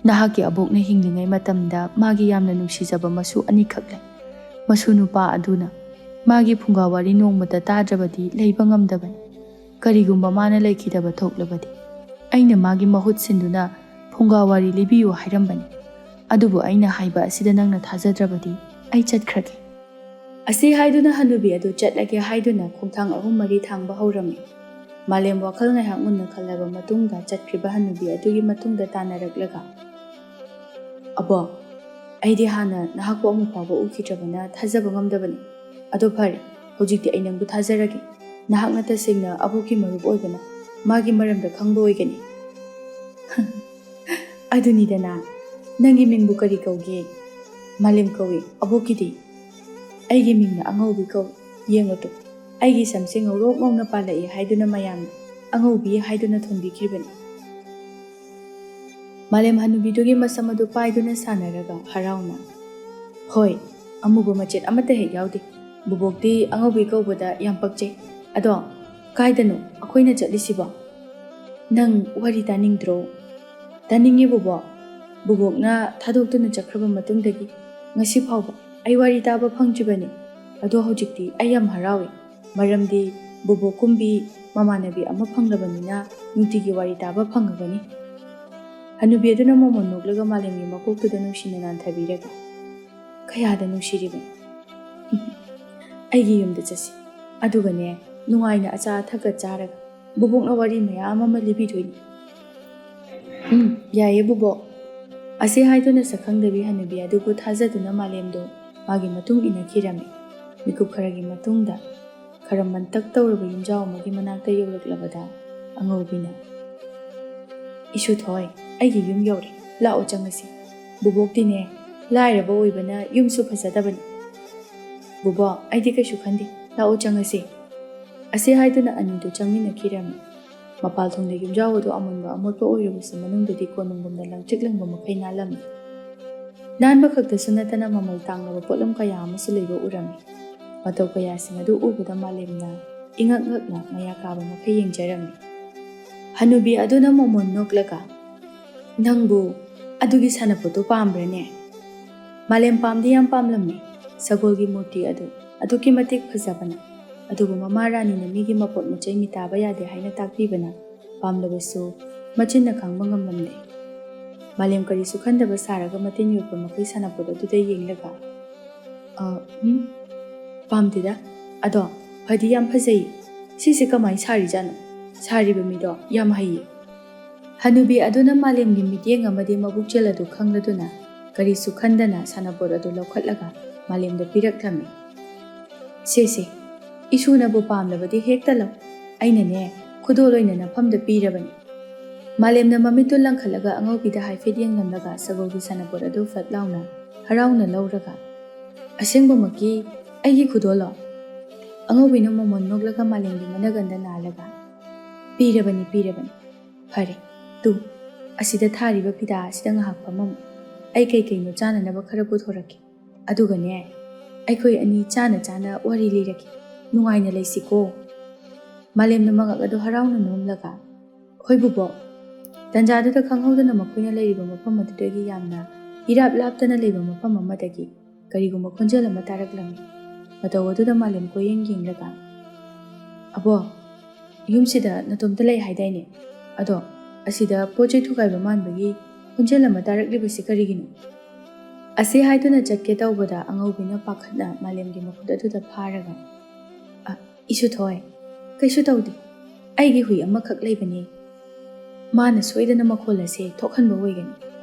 ꯅꯍꯥꯛꯀꯤ ꯑꯕꯣꯛꯅ ꯍꯤꯡꯂꯤꯉꯩ ꯃꯇꯝꯗ ꯃꯥꯒꯤ ꯌꯥꯝꯅ ꯅꯨꯡꯁꯤꯖꯕ ꯃꯁꯨ ꯑꯅꯤꯈꯛ ꯂꯩ꯫ ꯃꯁꯨ ꯅꯨꯄꯥ ꯑꯗꯨꯅ ꯃꯥꯒꯤ ꯐꯨꯡꯒꯥ ꯋꯥꯔꯤ ꯅꯣꯡꯃꯇ ꯇꯥꯗ꯭ꯔꯕꯗꯤ ꯂꯩꯕ ꯉꯝꯗꯕꯅꯤ꯫ ꯀꯔꯤꯒꯨꯝꯕ ꯃꯥꯅ ꯂꯩꯈꯤꯗꯕ ꯊꯣꯛꯂꯕꯗꯤ ꯑꯩꯅ ꯃꯥꯒꯤ ꯃꯍꯨꯠ ꯁꯤꯟꯗꯨꯅ ꯐꯨꯡꯒꯥ ꯋꯥꯔꯤ ꯂꯤꯕꯤꯌꯨ ꯍꯥꯏꯔꯝꯕꯅꯤ꯫ ꯑꯗꯨꯕꯨ ꯑꯩꯅ ꯍꯥꯏꯕ ꯑꯁꯤꯗ ꯅꯪꯅ ꯊꯥꯖꯗ꯭ꯔꯕꯗꯤ ꯑꯩ ꯆꯠꯈ꯭ꯔꯒꯦ꯫ ꯑꯁꯤ ꯍꯥꯏꯗꯨꯅ ꯍꯅꯨꯕꯤ ꯑꯗꯨ ꯆꯠꯂꯒꯦ ꯍꯥꯏꯗꯨꯅ ꯈꯣꯡꯊꯥꯡ 3-4 ꯊꯥꯡꯕ ꯍꯧꯔꯝꯃꯤ꯫ ꯃꯥꯂꯦꯝ ꯋꯥꯈꯜ ꯉꯥꯏꯍꯥꯛ ꯃꯨꯟꯅ ꯈꯜꯂꯕ ꯃꯇꯨꯡꯗ ꯆꯠꯈ꯭ꯔꯤꯕ ꯍꯅꯨꯕꯤ ꯑꯗꯨꯒꯤ ꯃꯇꯨꯡꯗ ꯇꯥꯟꯅꯔꯛꯂꯒ, ꯑꯕꯣ, ꯑꯩꯗꯤ ꯍꯥꯟꯅ ꯅꯍꯥꯛꯄꯨ ꯑꯃꯨꯛ ꯐꯥꯎꯕ ꯎꯈꯤꯗ꯭ꯔꯕꯅ ꯊꯥꯖꯕ ꯉꯝꯗꯕꯅꯤ꯫ ꯑꯗꯣ ꯐꯔꯦ, ꯍꯧꯖꯤꯛꯇꯤ ꯑꯩ ꯅꯪꯕꯨ ꯊꯥꯖꯔꯒꯦ꯫ ꯅꯍꯥꯛꯅ ꯇꯁꯦꯡꯅ ꯑꯕꯣꯛꯀꯤ ꯃꯔꯨꯞ ꯑꯣꯏꯕꯅ ꯃꯥꯒꯤ ꯃꯔꯝꯗ ꯈꯪꯕ ꯑꯣꯏꯒꯅꯤ꯫ ꯑꯗꯨꯅꯤꯗꯅ, ꯅꯪꯒꯤ ꯃꯤꯡꯕꯨ ꯀꯔꯤ ꯀꯧꯒꯦ? ꯃꯥꯂꯦꯝ ꯀꯧꯏ꯫ ꯑꯕꯣꯛꯀꯤꯗꯤ? ꯑꯩꯒꯤ ꯃꯤꯡꯅ ꯑꯉꯧꯕꯤ ꯀꯧꯏ꯫ ꯌꯦꯡꯉꯨꯇꯨ, ꯑꯩꯒꯤ ꯁꯝꯁꯦ ꯉꯧꯔꯣꯛ ꯉꯧꯅ ꯄꯥꯜꯂꯛꯏ ꯍꯥꯏꯗꯨꯅ ꯃꯌꯥꯝꯅ ꯑꯉꯧꯕꯤ ꯍꯥꯏꯗꯨꯅ ꯊꯣꯟꯕꯤꯈ꯭ꯔꯤꯕꯅꯤ꯫ ꯃꯥꯂꯦꯝ ꯍꯅꯨꯕꯤꯗꯨꯒꯤ ꯃꯁꯝ ꯑꯗꯨ ꯄꯥꯏꯗꯨꯅ ꯁꯥꯟꯅꯔꯒ ꯍꯔꯥꯎꯅ, ꯍꯣꯏ, ꯑꯃꯨꯕ ꯃꯆꯦꯠ ꯑꯃꯠꯇ ꯍꯦꯛ ꯌꯥꯎꯗꯦ꯫ ꯕꯨꯕꯣꯛꯇꯤ ꯑꯉꯧꯕꯤ ꯀꯧꯕꯗ ꯌꯥꯝ ꯄꯛꯆꯩ꯫ ꯑꯗꯣ ꯀꯥꯏꯗꯅꯣ ꯑꯩꯈꯣꯏꯅ ꯆꯠꯂꯤꯁꯤꯕꯣ? ꯅꯪ ꯋꯥꯔꯤ ꯇꯥꯅꯤꯡꯗ꯭ꯔꯣ? ꯇꯥꯅꯤꯡꯉꯤ ꯕꯨꯕꯣꯛ꯫ ꯕꯨꯕꯣꯛꯅ ꯊꯥꯗꯣꯛꯇꯨꯅ ꯆꯠꯈ꯭ꯔꯕ ꯃꯇꯨꯡꯗꯒꯤ ꯉꯁꯤ ꯐꯥꯎꯕ ꯑꯩ ꯋꯥꯔꯤ ꯇꯥꯕ ꯐꯪꯗ꯭ꯔꯤꯕꯅꯤ꯫ ꯑꯗꯣ ꯍꯧꯖꯤꯛꯇꯤ ꯑꯩ ꯌꯥꯝ ꯍꯔꯥꯎꯏ, ꯃꯔꯝꯗꯤ ꯕꯨꯕꯣꯛ ꯀꯨꯝꯕꯤ ꯃꯃꯥꯟꯅꯕꯤ ꯑꯃ ꯐꯪꯂꯕꯅꯤꯅ ꯅꯨꯡꯇꯤꯒꯤ ꯋꯥꯔꯤ ꯇꯥꯕ ꯐꯪꯉꯒꯅꯤ꯫ ꯍꯅꯨꯕꯤ ꯑꯗꯨꯅ ꯃꯣꯃꯣꯟ ꯅꯣꯛꯂꯒ ꯃꯥꯂꯦꯝꯒꯤ ꯃꯀꯣꯛꯇꯨꯗ ꯅꯨꯡꯁꯤꯅ ꯅꯥꯟꯊꯕꯤꯔꯒ, ꯀꯌꯥꯗ ꯅꯨꯡꯁꯤꯔꯤꯕꯅꯤ꯫ ꯑꯩꯒꯤ ꯌꯨꯝꯗ ꯆꯠꯁꯤ, ꯑꯗꯨꯒꯅꯦ ꯅꯨꯡꯉꯥꯏꯅ ꯑꯆꯥ ꯑꯊꯛꯀ ꯆꯥꯔꯒ ꯕꯨꯕꯣꯛꯅ ꯋꯥꯔꯤ ꯃꯌꯥꯝ ꯑꯃ ꯂꯤꯕꯤꯗꯣꯏꯅꯤ꯫ ꯌꯥꯏꯌꯦ ꯕꯨꯕꯣꯛ꯫ ꯑꯁꯤ ꯍꯥꯏꯗꯨꯅ ꯁꯛꯈꯪꯗꯕꯤ ꯍꯅꯨꯕꯤ ꯑꯗꯨꯕꯨ ꯊꯥꯖꯗꯨꯅ ꯃꯥꯂꯦꯝꯗꯣ ꯃꯥꯒꯤ ꯃꯇꯨꯡ ꯏꯟꯅꯈꯤꯔꯝꯃꯤ꯫ ꯃꯤꯀꯨꯞ ꯈꯔꯒꯤ ꯃꯇꯨꯡꯗ ꯈꯔ ꯃꯟꯇꯛ ꯇꯧꯔꯕ ꯌꯨꯝꯖꯥꯎ ꯑꯃꯒꯤ ꯃꯅꯥꯛꯇ ꯌꯧꯔꯛꯂꯕꯗ ꯑꯉꯧꯕꯤꯅ, ꯏꯁꯨꯊꯣꯏ, ꯑꯩꯒꯤ ꯌꯨꯝ ꯌꯧꯔꯦ, ꯂꯥꯛꯑꯣ ꯆꯪꯉꯁꯤ꯫ ꯕꯨꯕꯣꯛꯇꯤꯅꯦ ꯂꯥꯏꯔꯕ ꯑꯣꯏꯕꯅ ꯌꯨꯝꯁꯨ ꯐꯖꯗꯕꯅꯤ꯫ ꯕꯨꯕꯣꯛ, ꯑꯩꯗꯤ ꯀꯩꯁꯨ ꯈꯟꯗꯦ, ꯂꯥꯛꯑꯣ ꯆꯪꯉꯁꯤ꯫ ꯑꯁꯤ ꯍꯥꯏꯗꯨꯅ ꯑꯅꯤꯗꯨ ꯆꯪꯃꯤꯟꯅꯈꯤꯔꯝꯃꯤ꯫ ꯃꯄꯥꯜꯊꯣꯡꯗ ꯌꯨꯝꯖꯥꯎ ꯑꯗꯨ ꯑꯃꯟꯕ ꯑꯃꯣꯠꯄ ꯑꯣꯏꯔꯕꯁꯨ ꯃꯅꯨꯡꯗꯗꯤ ꯀꯣꯅꯨꯡꯒꯨꯝꯅ ꯂꯪꯇ꯭ꯔꯤꯛ ꯂꯪꯕ ꯃꯈꯩ ꯅꯥꯜꯂꯝꯃꯤ꯫ ꯅꯥꯟꯕ ꯈꯛꯇꯁꯨ ꯅꯠꯇꯅ ꯃꯃꯜ ꯇꯥꯡꯂꯕ ꯄꯣꯠꯂꯝ ꯀꯌꯥ ꯑꯃꯁꯨ ꯂꯩꯕ ꯎꯔꯝꯃꯤ꯫ ꯃꯇꯧ ꯀꯌꯥꯁꯤꯡ ꯑꯗꯨ ꯎꯕꯗ ꯃꯥꯂꯦꯝꯅ ꯏꯉꯛ ꯉꯛꯅ ꯃꯌꯥ ꯀꯥꯕ ꯃꯈꯩ ꯌꯦꯡꯖꯔꯝꯃꯤ꯫ ꯍꯅꯨꯕꯤ ꯑꯗꯨꯅ ꯃꯣꯃꯣꯟ ꯅꯣꯛꯂꯒ, ꯅꯪꯕꯨ ꯑꯗꯨꯒꯤ ꯁꯥꯟꯅꯄꯣꯠꯇꯣ ꯄꯥꯝꯕ꯭ꯔꯅꯦ? ꯃꯥꯂꯦꯝ ꯄꯥꯝꯗꯤ ꯌꯥꯝ ꯄꯥꯝꯂꯝꯃꯤ꯫ ꯁꯒꯣꯜꯒꯤ ꯃꯨꯔꯇꯤ ꯑꯗꯨ ꯑꯗꯨꯛꯀꯤ ꯃꯇꯤꯛ ꯐꯖꯕꯅ, ꯑꯗꯨꯕꯨ ꯃꯃꯥ ꯔꯥꯅꯤꯅ ꯃꯤꯒꯤ ꯃꯄꯣꯠ ꯃꯆꯩ ꯃꯤꯇꯥꯕ ꯌꯥꯗꯦ ꯍꯥꯏꯅ ꯇꯥꯛꯄꯤꯕꯅ ꯄꯥꯝꯂꯕꯁꯨ ꯃꯆꯤꯟꯅ ꯈꯥꯡꯕ ꯉꯝꯂꯝꯗꯦ꯫ ꯃꯥꯂꯦꯝ ꯀꯔꯤꯁꯨ ꯈꯟꯗꯕ ꯁꯥꯔꯒ ꯃꯇꯤꯟ ꯌꯣꯠꯄ ꯃꯈꯩ ꯁꯥꯟꯅꯄꯣꯠ ꯑꯗꯨꯗ ꯌꯦꯡꯂꯒ, ꯄꯥꯝꯗꯦꯗ, ꯑꯗꯣ ꯐꯗꯤ ꯌꯥꯝ ꯐꯖꯩ꯫ ꯁꯤꯁꯦ ꯀꯃꯥꯏꯅ ꯁꯥꯔꯤꯖꯥꯠꯅꯣ? ꯁꯥꯔꯤꯕ ꯃꯤꯗꯣ ꯌꯥꯝ ꯍꯩꯌꯦ꯫ ꯍꯅꯨꯕꯤ ꯑꯗꯨꯅ ꯃꯥꯂꯦꯝꯒꯤ ꯃꯤꯠꯌꯦꯡ ꯑꯃꯗꯤ ꯃꯕꯨꯛꯆꯦꯜ ꯑꯗꯨ ꯈꯪꯂꯗꯨꯅ ꯀꯔꯤꯁꯨ ꯈꯟꯗꯅ ꯁꯥꯟꯅꯄꯣꯠ ꯑꯗꯨ ꯂꯧꯈꯠꯂꯒ ꯃꯥꯂꯦꯝꯗ ꯄꯤꯔꯛꯂꯝꯃꯤ꯫ ꯁꯦ ꯏꯁꯨꯅꯕꯨ ꯄꯥꯝꯂꯕꯗꯤ ꯍꯦꯛꯇ ꯂꯧ, ꯑꯩꯅꯅꯦ ꯈꯨꯗꯣꯜ ꯑꯣꯏꯅ ꯅꯐꯝꯗ ꯄꯤꯔꯕꯅꯤ꯫ ꯃꯥꯂꯦꯝꯅ ꯃꯃꯤꯠꯇꯨ ꯂꯪꯈꯠꯂꯒ ꯑꯉꯧꯕꯤꯗ ꯍꯥꯏꯐꯦꯠ ꯌꯦꯡꯂꯝꯂꯒ ꯁꯒꯣꯜꯒꯤ ꯁꯥꯟꯅꯄꯣꯠ ꯑꯗꯨ ꯐꯠ ꯂꯥꯎꯅ ꯍꯔꯥꯎꯅ ꯂꯧꯔꯒ ꯑꯁꯦꯡꯕꯃꯛꯀꯤ ꯑꯩꯒꯤ ꯈꯨꯗꯣꯜꯂꯣ? ꯑꯉꯧꯕꯤꯅ ꯃꯣꯃꯣꯟ ꯅꯣꯛꯂꯒ ꯃꯥꯂꯦꯝꯒꯤ ꯃꯅꯒꯟꯗ ꯅꯥꯜꯂꯒ ꯄꯤꯔꯕꯅꯤ ꯄꯤꯔꯕꯅꯤ꯫ ꯐꯔꯦ ꯇꯨ ꯑꯁꯤꯗ ꯊꯥꯔꯤꯕ ꯐꯤꯗꯥ ꯑꯁꯤꯗ ꯉꯥꯏꯍꯥꯛ ꯐꯝꯃꯝꯃꯨ, ꯑꯩ ꯀꯩꯀꯩꯅꯣ ꯆꯥꯅꯅꯕ ꯈꯔ ꯄꯨꯊꯣꯔꯛꯀꯦ, ꯑꯗꯨꯒꯅꯦ ꯑꯩꯈꯣꯏ ꯑꯅꯤ ꯆꯥꯅ ꯆꯥꯅ ꯋꯥꯔꯤ ꯂꯤꯔꯛꯀꯦ, ꯅꯨꯡꯉꯥꯏꯅ ꯂꯩꯁꯤꯀꯣ꯫ ꯃꯥꯂꯦꯝꯅ ꯃꯉꯛ ꯑꯗꯨ ꯍꯔꯥꯎꯅ ꯅꯣꯝꯂꯒ ꯍꯣꯏ ꯕꯨꯕꯣꯛ꯫ ꯇꯟꯖꯥꯗꯨꯗ ꯈꯪꯍꯧꯗꯅ ꯃꯈꯣꯏꯅ ꯂꯩꯔꯤꯕ ꯃꯐꯝ ꯑꯗꯨꯗꯒꯤ ꯌꯥꯝꯅ ꯏꯔꯥꯞ ꯂꯥꯞꯇꯅ ꯂꯩꯕ ꯃꯐꯝ ꯑꯃꯗꯒꯤ ꯀꯔꯤꯒꯨꯝꯕ ꯈꯣꯟꯖꯦꯜ ꯑꯃ ꯇꯥꯔꯛꯂꯝꯃꯤ꯫ ꯃꯇꯧ ꯑꯗꯨꯗ ꯃꯥꯂꯦꯝ ꯀꯣꯏꯌꯦꯡ ꯌꯦꯡꯂꯒ ꯑꯕꯣ, ꯌꯨꯝꯁꯤꯗ ꯅꯇꯣꯝꯇ ꯂꯩ ꯍꯥꯏꯗꯥꯏꯅꯦ? ꯑꯗꯣ ꯑꯁꯤꯗ ꯄꯣꯠ ꯆꯩ ꯊꯨꯒꯥꯏꯕ ꯃꯥꯟꯕꯒꯤ ꯈꯣꯟꯖꯦꯜ ꯑꯃ ꯇꯥꯔꯛꯂꯤꯕꯁꯤ ꯀꯔꯤꯒꯤꯅꯣ? ꯑꯁꯤ ꯍꯥꯏꯗꯨꯅ ꯆꯠꯀꯦ ꯇꯧꯕꯗ ꯑꯉꯧꯕꯤꯅ ꯄꯥꯈꯠꯅ ꯃꯥꯂꯦꯝꯒꯤ ꯃꯈꯨꯠ ꯑꯗꯨꯗ ꯐꯥꯔꯒ ꯏꯁꯨꯊꯣꯏ, ꯀꯩꯁꯨ ꯇꯧꯗꯦ, ꯑꯩꯒꯤ ꯍꯨꯏ ꯑꯃꯈꯛ ꯂꯩꯕꯅꯦ, ꯃꯥꯅ ꯁꯣꯏꯗꯅ ꯃꯈꯣꯜ ꯑꯁꯦ ꯊꯣꯛꯍꯟꯕ ꯑꯣꯏꯒꯅꯤ,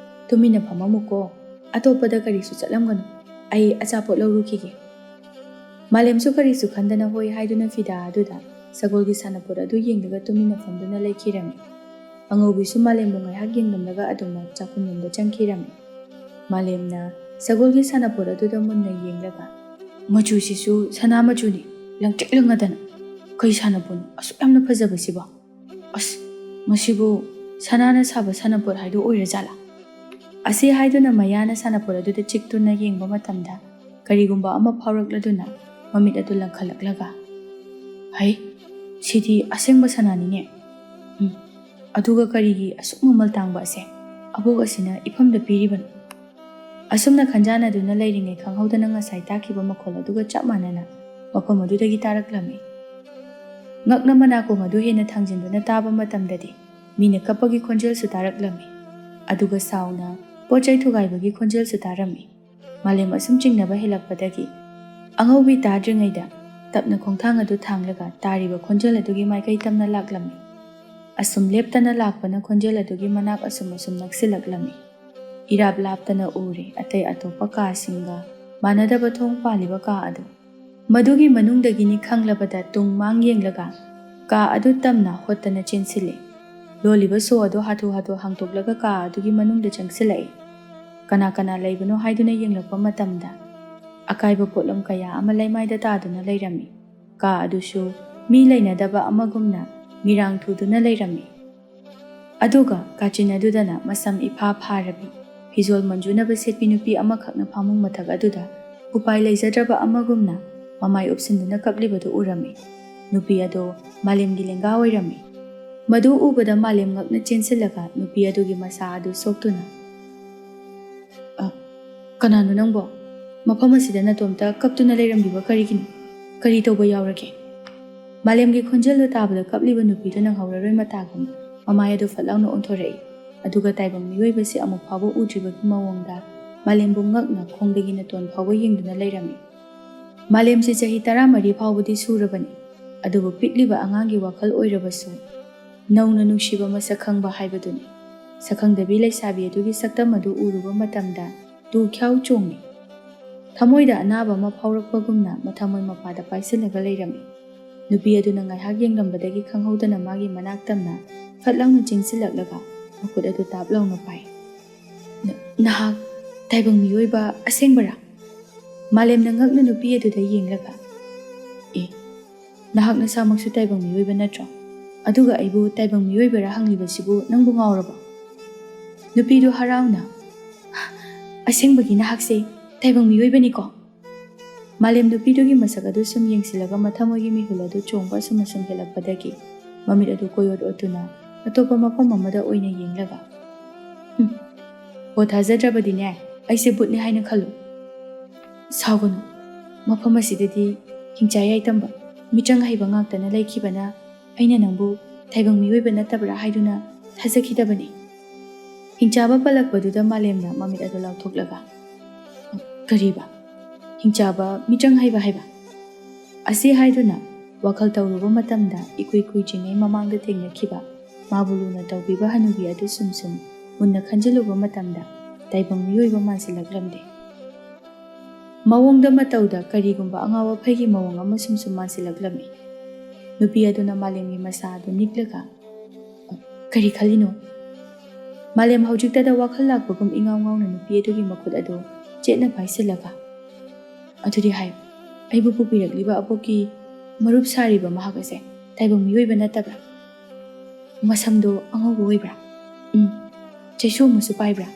ꯇꯨꯃꯤꯟꯅ ꯐꯝꯃꯝꯃꯨꯀꯣ, ꯑꯇꯣꯞꯄꯗ ꯀꯔꯤꯁꯨ ꯆꯠꯂꯝꯒꯅꯨ, ꯑꯩ ꯑꯆꯥꯄꯣꯠ ꯂꯧꯔꯨꯈꯤꯒꯦ꯫ ꯃꯥꯂꯦꯝꯁꯨ ꯀꯔꯤꯁꯨ ꯈꯟꯗꯅ ꯍꯣꯏ ꯍꯥꯏꯗꯨꯅ ꯐꯤꯗꯥ ꯑꯗꯨꯗ ꯁꯒꯣꯜꯒꯤ ꯁꯥꯟꯅꯄꯣꯠ ꯑꯗꯨ ꯌꯦꯡꯂꯒ ꯇꯨꯃꯤꯟꯅ ꯐꯝꯗꯨꯅ ꯂꯩꯈꯤꯔꯝꯃꯤ꯫ ꯑꯉꯧꯕꯤꯁꯨ ꯃꯥꯂꯦꯝꯕꯨ ꯉꯥꯏꯍꯥꯛ ꯌꯦꯡꯂꯝꯂꯒ ꯑꯗꯨꯃꯛ ꯆꯥꯛꯈꯨꯝꯂꯣꯝꯗ ꯆꯪꯈꯤꯔꯝꯃꯤ꯫ ꯃꯥꯂꯦꯝꯅ ꯁꯒꯣꯜꯒꯤ ꯁꯥꯟꯅꯄꯣꯠ ꯑꯗꯨꯗ ꯃꯨꯟꯅ ꯌꯦꯡꯂꯒ ꯃꯆꯨꯁꯤꯁꯨ ꯁꯅꯥ ꯃꯆꯨꯅꯤ, ꯂꯪꯇ꯭ꯔꯤꯛ ꯂꯪꯉꯗꯅ, ꯀꯩ ꯁꯥꯟꯅꯄꯣꯠꯅꯣ ꯑꯁꯨꯛ ꯌꯥꯝꯅ ꯐꯖꯕꯁꯤꯕꯣ? ꯑꯁ ꯃꯁꯤꯕꯨ ꯁꯅꯥꯅ ꯁꯥꯕ ꯁꯥꯟꯅꯄꯣꯠ ꯍꯥꯏꯗꯨ ꯑꯣꯏꯔꯖꯥꯠꯂꯥ? ꯑꯁꯤ ꯍꯥꯏꯗꯨꯅ ꯃꯌꯥꯅ ꯁꯥꯟꯅꯄꯣꯠ ꯑꯗꯨꯗ ꯆꯤꯛꯇꯨꯅ ꯌꯦꯡꯕ ꯃꯇꯝꯗ ꯀꯔꯤꯒꯨꯝꯕ ꯑꯃ ꯐꯥꯎꯔꯛꯂꯗꯨꯅ ꯃꯃꯤꯠ ꯑꯗꯨ ꯂꯪꯈꯠꯂꯛꯂꯒ ꯍꯩ, ꯁꯤꯗꯤ ꯑꯁꯦꯡꯕ ꯁꯅꯥꯅꯤꯅꯦ, ꯑꯗꯨꯒ ꯀꯔꯤꯒꯤ ꯑꯁꯨꯛ ꯃꯃꯜ ꯇꯥꯡꯕ ꯑꯁꯦ ꯑꯕꯣꯛ ꯑꯁꯤꯅ ꯏꯐꯝꯗ ꯄꯤꯔꯤꯕꯅꯣ? ꯑꯁꯨꯝꯅ ꯈꯟꯖꯥꯟꯅꯗꯨꯅ ꯂꯩꯔꯤꯉꯩ ꯈꯪꯍꯧꯗꯅ ꯉꯁꯥꯏ ꯇꯥꯈꯤꯕ ꯃꯈꯣꯜ ꯑꯗꯨꯒ ꯆꯞ ꯃꯥꯟꯅꯅ ꯃꯐꯝ ꯑꯗꯨꯗꯒꯤ ꯇꯥꯔꯛꯂꯝꯃꯤ꯫ ꯉꯛꯅ ꯃꯅꯥꯀꯣꯡ ꯑꯗꯨ ꯍꯦꯟꯅ ꯊꯥꯡꯖꯤꯟꯗꯨꯅ ꯇꯥꯕ ꯃꯇꯝꯗꯗꯤ ꯃꯤꯅ ꯀꯞꯄꯒꯤ ꯈꯣꯟꯖꯦꯜꯁꯨ ꯇꯥꯔꯛꯂꯝꯃꯤ, ꯑꯗꯨꯒ ꯁꯥꯎꯅ ꯄꯣꯠ ꯆꯩ ꯊꯨꯒꯥꯏꯕꯒꯤ ꯈꯣꯟꯖꯦꯜꯁꯨ ꯇꯥꯔꯝꯃꯤ꯫ ꯃꯥꯂꯦꯝ ꯑꯁꯨꯝ ꯆꯤꯡꯅꯕ ꯍꯦꯜꯂꯛꯄꯗꯒꯤ ꯑꯉꯧꯕꯤ ꯇꯥꯗ꯭ꯔꯤꯉꯩꯗ ꯇꯞꯅ ꯈꯣꯡꯊꯥꯡ ꯑꯗꯨ ꯊꯥꯡꯂꯒ ꯇꯥꯔꯤꯕ ꯈꯣꯟꯖꯦꯜ ꯑꯗꯨꯒꯤ ꯃꯥꯏꯀꯩ ꯇꯝꯅ ꯂꯥꯛꯂꯝꯃꯤ꯫ ꯑꯁꯨꯝ ꯂꯦꯞꯇꯅ ꯂꯥꯛꯄꯅ ꯈꯣꯟꯖꯦꯜ ꯑꯗꯨꯒꯤ ꯃꯅꯥꯛ ꯑꯁꯨꯝ ꯅꯛꯁꯤꯜꯂꯛꯂꯝꯃꯤ꯫ ꯏꯔꯥꯞ ꯂꯥꯞꯇꯅ ꯎꯔꯦ ꯑꯇꯩ ꯑꯇꯣꯞꯄ ꯀꯥꯁꯤꯡꯒ ꯃꯥꯟꯅꯗꯕ ꯊꯣꯡ ꯄꯥꯜꯂꯤꯕ ꯀꯥ ꯑꯗꯨ꯫ ꯃꯗꯨꯒꯤ ꯃꯅꯨꯡꯗꯒꯤꯅꯤ ꯈꯪꯂꯕꯗ ꯇꯨꯡ ꯃꯥꯡ ꯌꯦꯡꯂꯒ ꯀꯥ ꯑꯗꯨ ꯇꯝꯅ ꯍꯣꯠꯇꯅ ꯆꯦꯟꯁꯤꯜꯂꯦ꯫ ꯂꯣꯜꯂꯤꯕ ꯁꯣ ꯑꯗꯨ ꯍꯥꯊꯨ ꯍꯥꯊꯨ ꯍꯥꯡꯇꯣꯛꯂꯒ ꯀꯥ ꯑꯗꯨꯒꯤ ꯃꯅꯨꯡꯗ ꯆꯪꯁꯤꯜꯂꯛꯏ꯫ ꯀꯅꯥ ꯀꯅꯥ ꯂꯩꯕꯅꯣ ꯍꯥꯏꯗꯨꯅ ꯌꯦꯡꯂꯛꯄ ꯃꯇꯝꯗ ꯑꯀꯥꯏꯕ ꯄꯣꯠꯂꯝ ꯀꯌా ꯑꯃ ꯂꯩꯃꯥꯏꯗ ꯇꯥꯗꯨꯅ ꯂꯩꯔꯝꯃꯤ꯫ ꯀꯥ ꯑꯗꯨꯁꯨ ꯃꯤ ꯂꯩꯅꯗꯕ ꯑꯃꯒꯨꯝꯅ ꯃꯤꯔꯥꯡ ꯊꯨꯗꯨꯅ ꯂꯩꯔꯝꯃꯤ꯫ ꯑꯗꯨꯒ ꯀꯥꯆꯤꯟ ꯑꯗꯨꯗꯅ ꯃꯁꯝ ꯏꯐꯥ ꯐꯥꯔꯕꯤ ꯐꯤꯖꯣꯜ ꯃꯟꯖꯨꯅꯕ ꯁꯦꯠꯄꯤ ꯅꯨꯄꯤ ꯑꯃꯈꯛꯅ ꯐꯃꯨꯡ ꯃꯊꯛ ꯑꯗꯨꯗ ꯎꯄꯥꯏ ꯂꯩꯖꯗ꯭ꯔꯕ ꯑꯃꯒꯨꯝꯅ ꯃꯃꯥꯏ ꯎꯞꯁꯤꯟꯗꯨꯅ ꯀꯞꯂꯤꯕꯗꯨ ꯎꯔꯝꯃꯤ꯫ ꯅꯨꯄꯤ ꯑꯗꯣ ꯃꯥꯂꯦꯝꯒꯤ ꯂꯦꯡꯒꯥ ꯑꯣꯏꯔꯝꯃꯤ꯫ ꯃꯗꯨ ꯎꯕꯗ ꯃꯥꯂꯦꯝ ꯉꯛꯅ ꯆꯦꯟꯁꯤꯜꯂꯒ ꯅꯨꯄꯤ ꯑꯗꯨꯒꯤ ꯃꯁꯥ ꯑꯗꯨ ꯁꯣꯛꯇꯨꯅ ꯀꯅꯥꯅꯣ ꯅꯪꯕꯣ? ꯃꯐꯝ ꯑꯁꯤꯗ ꯅꯇꯣꯝꯇ ꯀꯞꯇꯨꯅ ꯂꯩꯔꯝꯂꯤꯕ ꯀꯔꯤꯒꯤꯅꯣ? ꯀꯔꯤ ꯇꯧꯕ ꯌꯥꯎꯔꯒꯦ? ꯃꯥꯂꯦꯝꯒꯤ ꯈꯣꯟꯖꯦꯜꯗꯨ ꯇꯥꯕꯗ ꯀꯞꯂꯤꯕ ꯅꯨꯄꯤꯗꯨ ꯅꯪꯍꯧꯔꯔꯣꯏ ꯃꯇꯥꯒꯨꯝ ꯃꯃꯥꯏ ꯑꯗꯨ ꯐꯠ ꯂꯥꯎꯅ ꯑꯣꯟꯊꯣꯔꯛꯏ꯫ ꯑꯗꯨꯒ ꯇꯥꯏꯕꯪ ꯃꯤꯑꯣꯏꯕꯁꯤ ꯑꯃꯨꯛ ꯐꯥꯎꯕ ꯎꯗ꯭ꯔꯤꯕꯒꯤ ꯃꯑꯣꯡꯗ ꯃꯥꯂꯦꯝꯕꯨ ꯉꯛꯅ ꯈꯣꯡꯗꯒꯤ ꯅꯇꯣꯟ ꯐꯥꯎꯕ ꯌꯦꯡꯗꯨꯅ ꯂꯩꯔꯝꯃꯤ꯫ ꯃꯥꯂꯦꯝꯁꯤ ꯆꯍꯤ 14 ꯐꯥꯎꯕꯗꯤ ꯁꯨꯔꯕꯅꯤ, ꯑꯗꯨꯕꯨ ꯄꯤꯛꯂꯤꯕ ꯑꯉꯥꯡꯒꯤ ꯋꯥꯈꯜ ꯑꯣꯏꯔꯕꯁꯨ ꯅꯧꯅ ꯅꯨꯡꯁꯤꯕ ꯃꯁꯛ ꯈꯪꯕ ꯍꯥꯏꯕꯗꯨꯅꯤ꯫ ꯁꯛꯈꯪꯗꯕꯤ ꯂꯩꯁꯥꯕꯤ ꯑꯗꯨꯒꯤ ꯁꯛꯇꯝ ꯑꯗꯨ ꯎꯔꯨꯕ ꯃꯇꯝꯗ ꯇꯨ ꯈ꯭ꯌꯥꯎ ꯆꯣꯡꯉꯤ꯫ ꯊꯃꯣꯏꯗ ꯑꯅꯥꯕ ꯑꯃ ꯐꯥꯎꯔꯛꯄꯒꯨꯝꯅ ꯃꯊꯃꯣꯏ ꯃꯄꯥꯗ ꯄꯥꯏꯁꯤꯜꯂꯒ ꯂꯩꯔꯝꯃꯤ꯫ ꯅꯨꯄꯤ ꯑꯗꯨꯅ ꯉꯥꯏꯍꯥꯛ ꯌꯦꯡꯂꯝꯕꯗꯒꯤ ꯈꯪꯍꯧꯗꯅ ꯃꯥꯒꯤ ꯃꯅꯥꯛ ꯇꯝꯅ ꯐꯠ ꯂꯥꯎꯅ ꯆꯦꯟꯁꯤꯜꯂꯛꯂꯒ ꯃꯈꯨꯠ ꯑꯗꯨ ꯇꯥꯞ ꯂꯥꯎꯅ ꯄꯥꯏ꯫ ꯅꯍꯥꯛ ꯇꯥꯏꯕꯪ ꯃꯤꯑꯣꯏꯕ ꯑꯁꯦꯡꯕꯔꯥ? ꯃꯥꯂꯦꯝꯅ ꯉꯛꯅ ꯅꯨꯄꯤ ꯑꯗꯨꯗ ꯌꯦꯡꯂꯒ ꯅꯍꯥꯛ ꯅꯁꯥꯃꯛꯁꯨ ꯇꯥꯏꯕꯪ ꯃꯤꯑꯣꯏꯕ ꯅꯠꯇ꯭ꯔꯣ? ꯑꯗꯨꯒ ꯑꯩꯕꯨ ꯇꯥꯏꯕꯪ ꯃꯤꯑꯣꯏꯕꯔꯥ ꯍꯪꯂꯤꯕꯁꯤꯕꯨ ꯅꯪꯕꯨ ꯉꯥꯎꯔꯕꯣ? ꯅꯨꯄꯤꯗꯨ ꯍꯔꯥꯎꯅ ꯑꯁꯦꯡꯕꯒꯤ ꯅꯍꯥꯛꯁꯦ ꯇꯥꯏꯕꯪ ꯃꯤꯑꯣꯏꯕꯅꯤꯀꯣ? ꯃꯥꯂꯦꯝ ꯅꯨꯄꯤꯗꯨꯒꯤ ꯃꯁꯛ ꯑꯗꯨ ꯁꯨꯝ ꯌꯦꯡꯁꯤꯜꯂꯒ ꯃꯊꯃꯣꯏꯒꯤ ꯃꯤꯍꯨꯜ ꯑꯗꯨ ꯆꯣꯡꯕ ꯑꯁꯨꯝ ꯍꯦꯜꯂꯛꯄꯗꯒꯤ ꯃꯃꯤꯠ ꯑꯗꯨ ꯀꯣꯏꯑꯣꯠ ꯑꯣꯠꯇꯨꯅ ꯑꯇꯣꯞꯄ ꯃꯐꯝ ꯑꯃꯗ ꯑꯣꯏꯅ ꯌꯦꯡꯂꯒ ꯊꯥꯖꯗ꯭ꯔꯕꯗꯤꯅꯦ ꯑꯩꯁꯦ ꯕꯨꯠꯅꯤ ꯍꯥꯏꯅ ꯈꯜꯂꯨ꯫ ꯁꯥꯎꯒꯅꯨ, ꯃꯐꯝ ꯑꯁꯤꯗꯗꯤ ꯍꯤꯡꯆꯥ ꯌꯥꯏꯇꯝꯕ ꯃꯤꯆꯪ ꯍꯩꯕ ꯉꯥꯛꯇꯅ ꯂꯩꯈꯤꯕꯅ ꯑꯩꯅ ꯅꯪꯕꯨ ꯇꯥꯏꯕꯪ ꯃꯤꯑꯣꯏꯕ ꯅꯠꯇꯕ꯭ꯔꯥ ꯍꯥꯏꯗꯨꯅ ꯊꯥꯖꯈꯤꯗꯕꯅꯤ꯫ ꯍꯤꯡꯆꯥꯕ ꯄꯜꯂꯛꯄꯗꯨꯗ ꯃꯥꯂꯦꯝꯅ ꯃꯃꯤꯠ ꯑꯗꯨ ꯂꯥꯎꯊꯣꯛꯂꯒ ꯀꯔꯤꯕ? ꯍꯤꯡꯆꯥꯕ ꯃꯤꯆꯪ ꯍꯩꯕ ꯍꯥꯏꯕ? ꯑꯁꯤ ꯍꯥꯏꯗꯨꯅ ꯋꯥꯈꯜ ꯇꯧꯔꯨꯕ ꯃꯇꯝꯗ ꯏꯀꯨꯏ ꯀꯨꯏꯗ꯭ꯔꯤꯉꯩ ꯃꯃꯥꯡꯗ ꯊꯦꯡꯅꯈꯤꯕ ꯃꯥꯕꯨ ꯂꯨꯅ ꯇꯧꯕꯤꯕ ꯍꯅꯨꯕꯤ ꯑꯗꯨ ꯁꯨꯝ ꯃꯨꯟꯅ ꯈꯟꯖꯤꯜꯂꯨꯕ ꯃꯇꯝꯗ ꯇꯥꯏꯕꯪ ꯃꯤꯑꯣꯏꯕ ꯃꯥꯟꯁꯤꯜꯂꯛꯂꯝꯗꯦ꯫ ꯃꯑꯣꯡꯗ ꯃꯇꯧꯗ ꯀꯔꯤꯒꯨꯝꯕ ꯑꯉꯥꯎ ꯑꯐꯩꯒꯤ ꯃꯑꯣꯡ ꯑꯃ ꯁꯨꯝ ꯃꯥꯟꯁꯤꯜꯂꯛꯂꯝꯃꯤ꯫ ꯅꯨꯄꯤ ꯑꯗꯨꯅ ꯃꯥꯂꯦꯝꯒꯤ ꯃꯁꯥ ꯑꯗꯨ ꯅꯤꯛꯂꯒ "ꯀꯔꯤ ꯈꯜꯂꯤꯅꯣ?" ꯃꯥꯂꯦꯝ ꯍꯧꯖꯤꯛꯇꯗ ꯋꯥꯈꯜ ꯂꯥꯛꯄꯒꯨꯝ ꯏꯉꯥꯎ ꯉꯥꯎꯅ ꯅꯨꯄꯤ ꯑꯗꯨꯒꯤ ꯃꯈꯨꯠ ꯑꯗꯨ ꯆꯦꯠꯅ ꯄꯥꯏꯁꯤꯜꯂꯒ "ꯑꯗꯨꯗꯤ ꯍꯥꯏꯌꯨ, ꯑꯩꯕꯨ ꯄꯨꯕꯤꯔꯛꯂꯤꯕ ꯑꯕꯣꯛꯀꯤ ꯃꯔꯨꯞ ꯁꯥꯔꯤꯕ ꯃꯍꯥꯛ ꯑꯁꯦ ꯇꯥꯏꯕꯪ ꯃꯤꯑꯣꯏꯕ ꯅꯠꯇꯕ꯭ꯔꯥ? ꯃꯁꯝꯗꯣ ꯑꯉꯧꯕ ꯑꯣꯏꯕ꯭ꯔꯥ? ꯆꯩꯁꯨ ꯑꯃꯁꯨ ꯄꯥꯏꯕ꯭ꯔꯥ?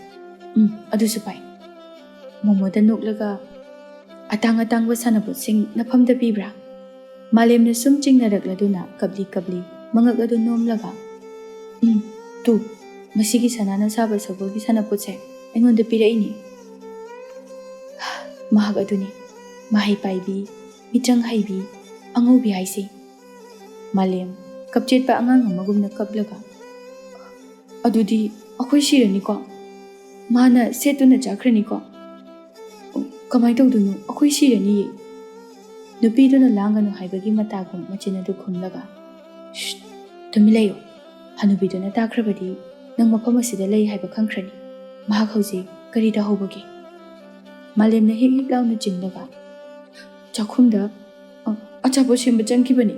ꯑꯗꯨꯁꯨ ꯄꯥꯏ." ꯃꯣꯃꯣꯗ ꯅꯣꯛꯂꯒ "ꯑꯇꯥꯡ ꯑꯇꯥꯡꯕ ꯁꯥꯟꯅꯄꯣꯠꯁꯤꯡ ꯅꯐꯝꯗ ꯄꯤꯕ꯭ꯔꯥ?" ꯃꯥꯂꯦꯝꯅ ꯁꯨꯝ ꯆꯤꯡꯅꯔꯛꯂꯗꯨꯅ ꯀꯞꯂꯤ ꯀꯞꯂꯤ ꯃꯉꯛ ꯑꯗꯨ ꯅꯣꯝꯂꯒ "ꯇꯨ, ꯃꯁꯤꯒꯤ ꯁꯅꯥꯅ ꯁꯥꯕ ꯁꯒꯣꯜꯒꯤ ꯁꯥꯟꯅꯄꯣꯠꯁꯦ ꯑꯩꯉꯣꯟꯗ ꯄꯤꯔꯛꯏꯅꯤ꯫ ꯃꯍꯥꯛ ꯑꯗꯨꯅꯤ ꯃꯍꯩ ꯄꯥꯏꯕꯤ, ꯃꯤꯇ꯭ꯔꯪ ꯍꯩꯕꯤ, ꯑꯉꯧꯕꯤ ꯍꯥꯏꯁꯤ." ꯃꯥꯂꯦꯝ ꯀꯞꯆꯦꯠꯄ ꯑꯉꯥꯡ ꯑꯃꯒꯨꯝꯅ ꯀꯞꯂꯒ "ꯑꯗꯨꯗꯤ ꯑꯩꯈꯣꯏ ꯁꯤꯔꯅꯤꯀꯣ? ꯃꯥꯅ ꯁꯦꯠꯇꯨꯅ ꯆꯠꯈ꯭ꯔꯅꯤꯀꯣ? ꯀꯃꯥꯏ ꯇꯧꯗꯣꯏꯅꯣ? ꯑꯩꯈꯣই ꯁꯤꯔꯅꯤꯌꯦ." ꯅꯨꯄꯤꯗꯨꯅ ꯂꯥꯡꯒꯅꯨ ꯍꯥꯏꯕꯒꯤ ꯃꯇꯥꯒꯨꯝ ꯃꯆꯤꯟ ꯑꯗꯨ ꯈꯨꯝꯂꯒ "ꯇꯨꯃꯤꯟ ꯂꯩꯌꯨ. ꯍꯅꯨꯕꯤꯗꯨꯅ ꯇꯥꯈ꯭ꯔꯕꯗꯤ ꯅꯪ ꯃꯐꯝ ꯑꯁꯤꯗ ꯂꯩ ꯍꯥꯏꯕ ꯈꯪꯈ꯭ꯔꯅꯤ. ꯃꯍꯥꯛ ꯍꯧꯖꯤꯛ ꯀꯔꯤ ꯇꯧꯍꯧꯕꯒꯦ?" ꯃꯥꯂꯦꯝꯅ ꯍꯤꯛ ꯍꯤꯛ ꯂꯥꯎꯅ ꯆꯤꯡꯂꯒ "ꯆꯥꯛꯈꯨꯝꯗ ꯑꯆꯥꯄꯣꯠ ꯁꯦꯝꯕ ꯆꯪꯈꯤꯕꯅꯤ."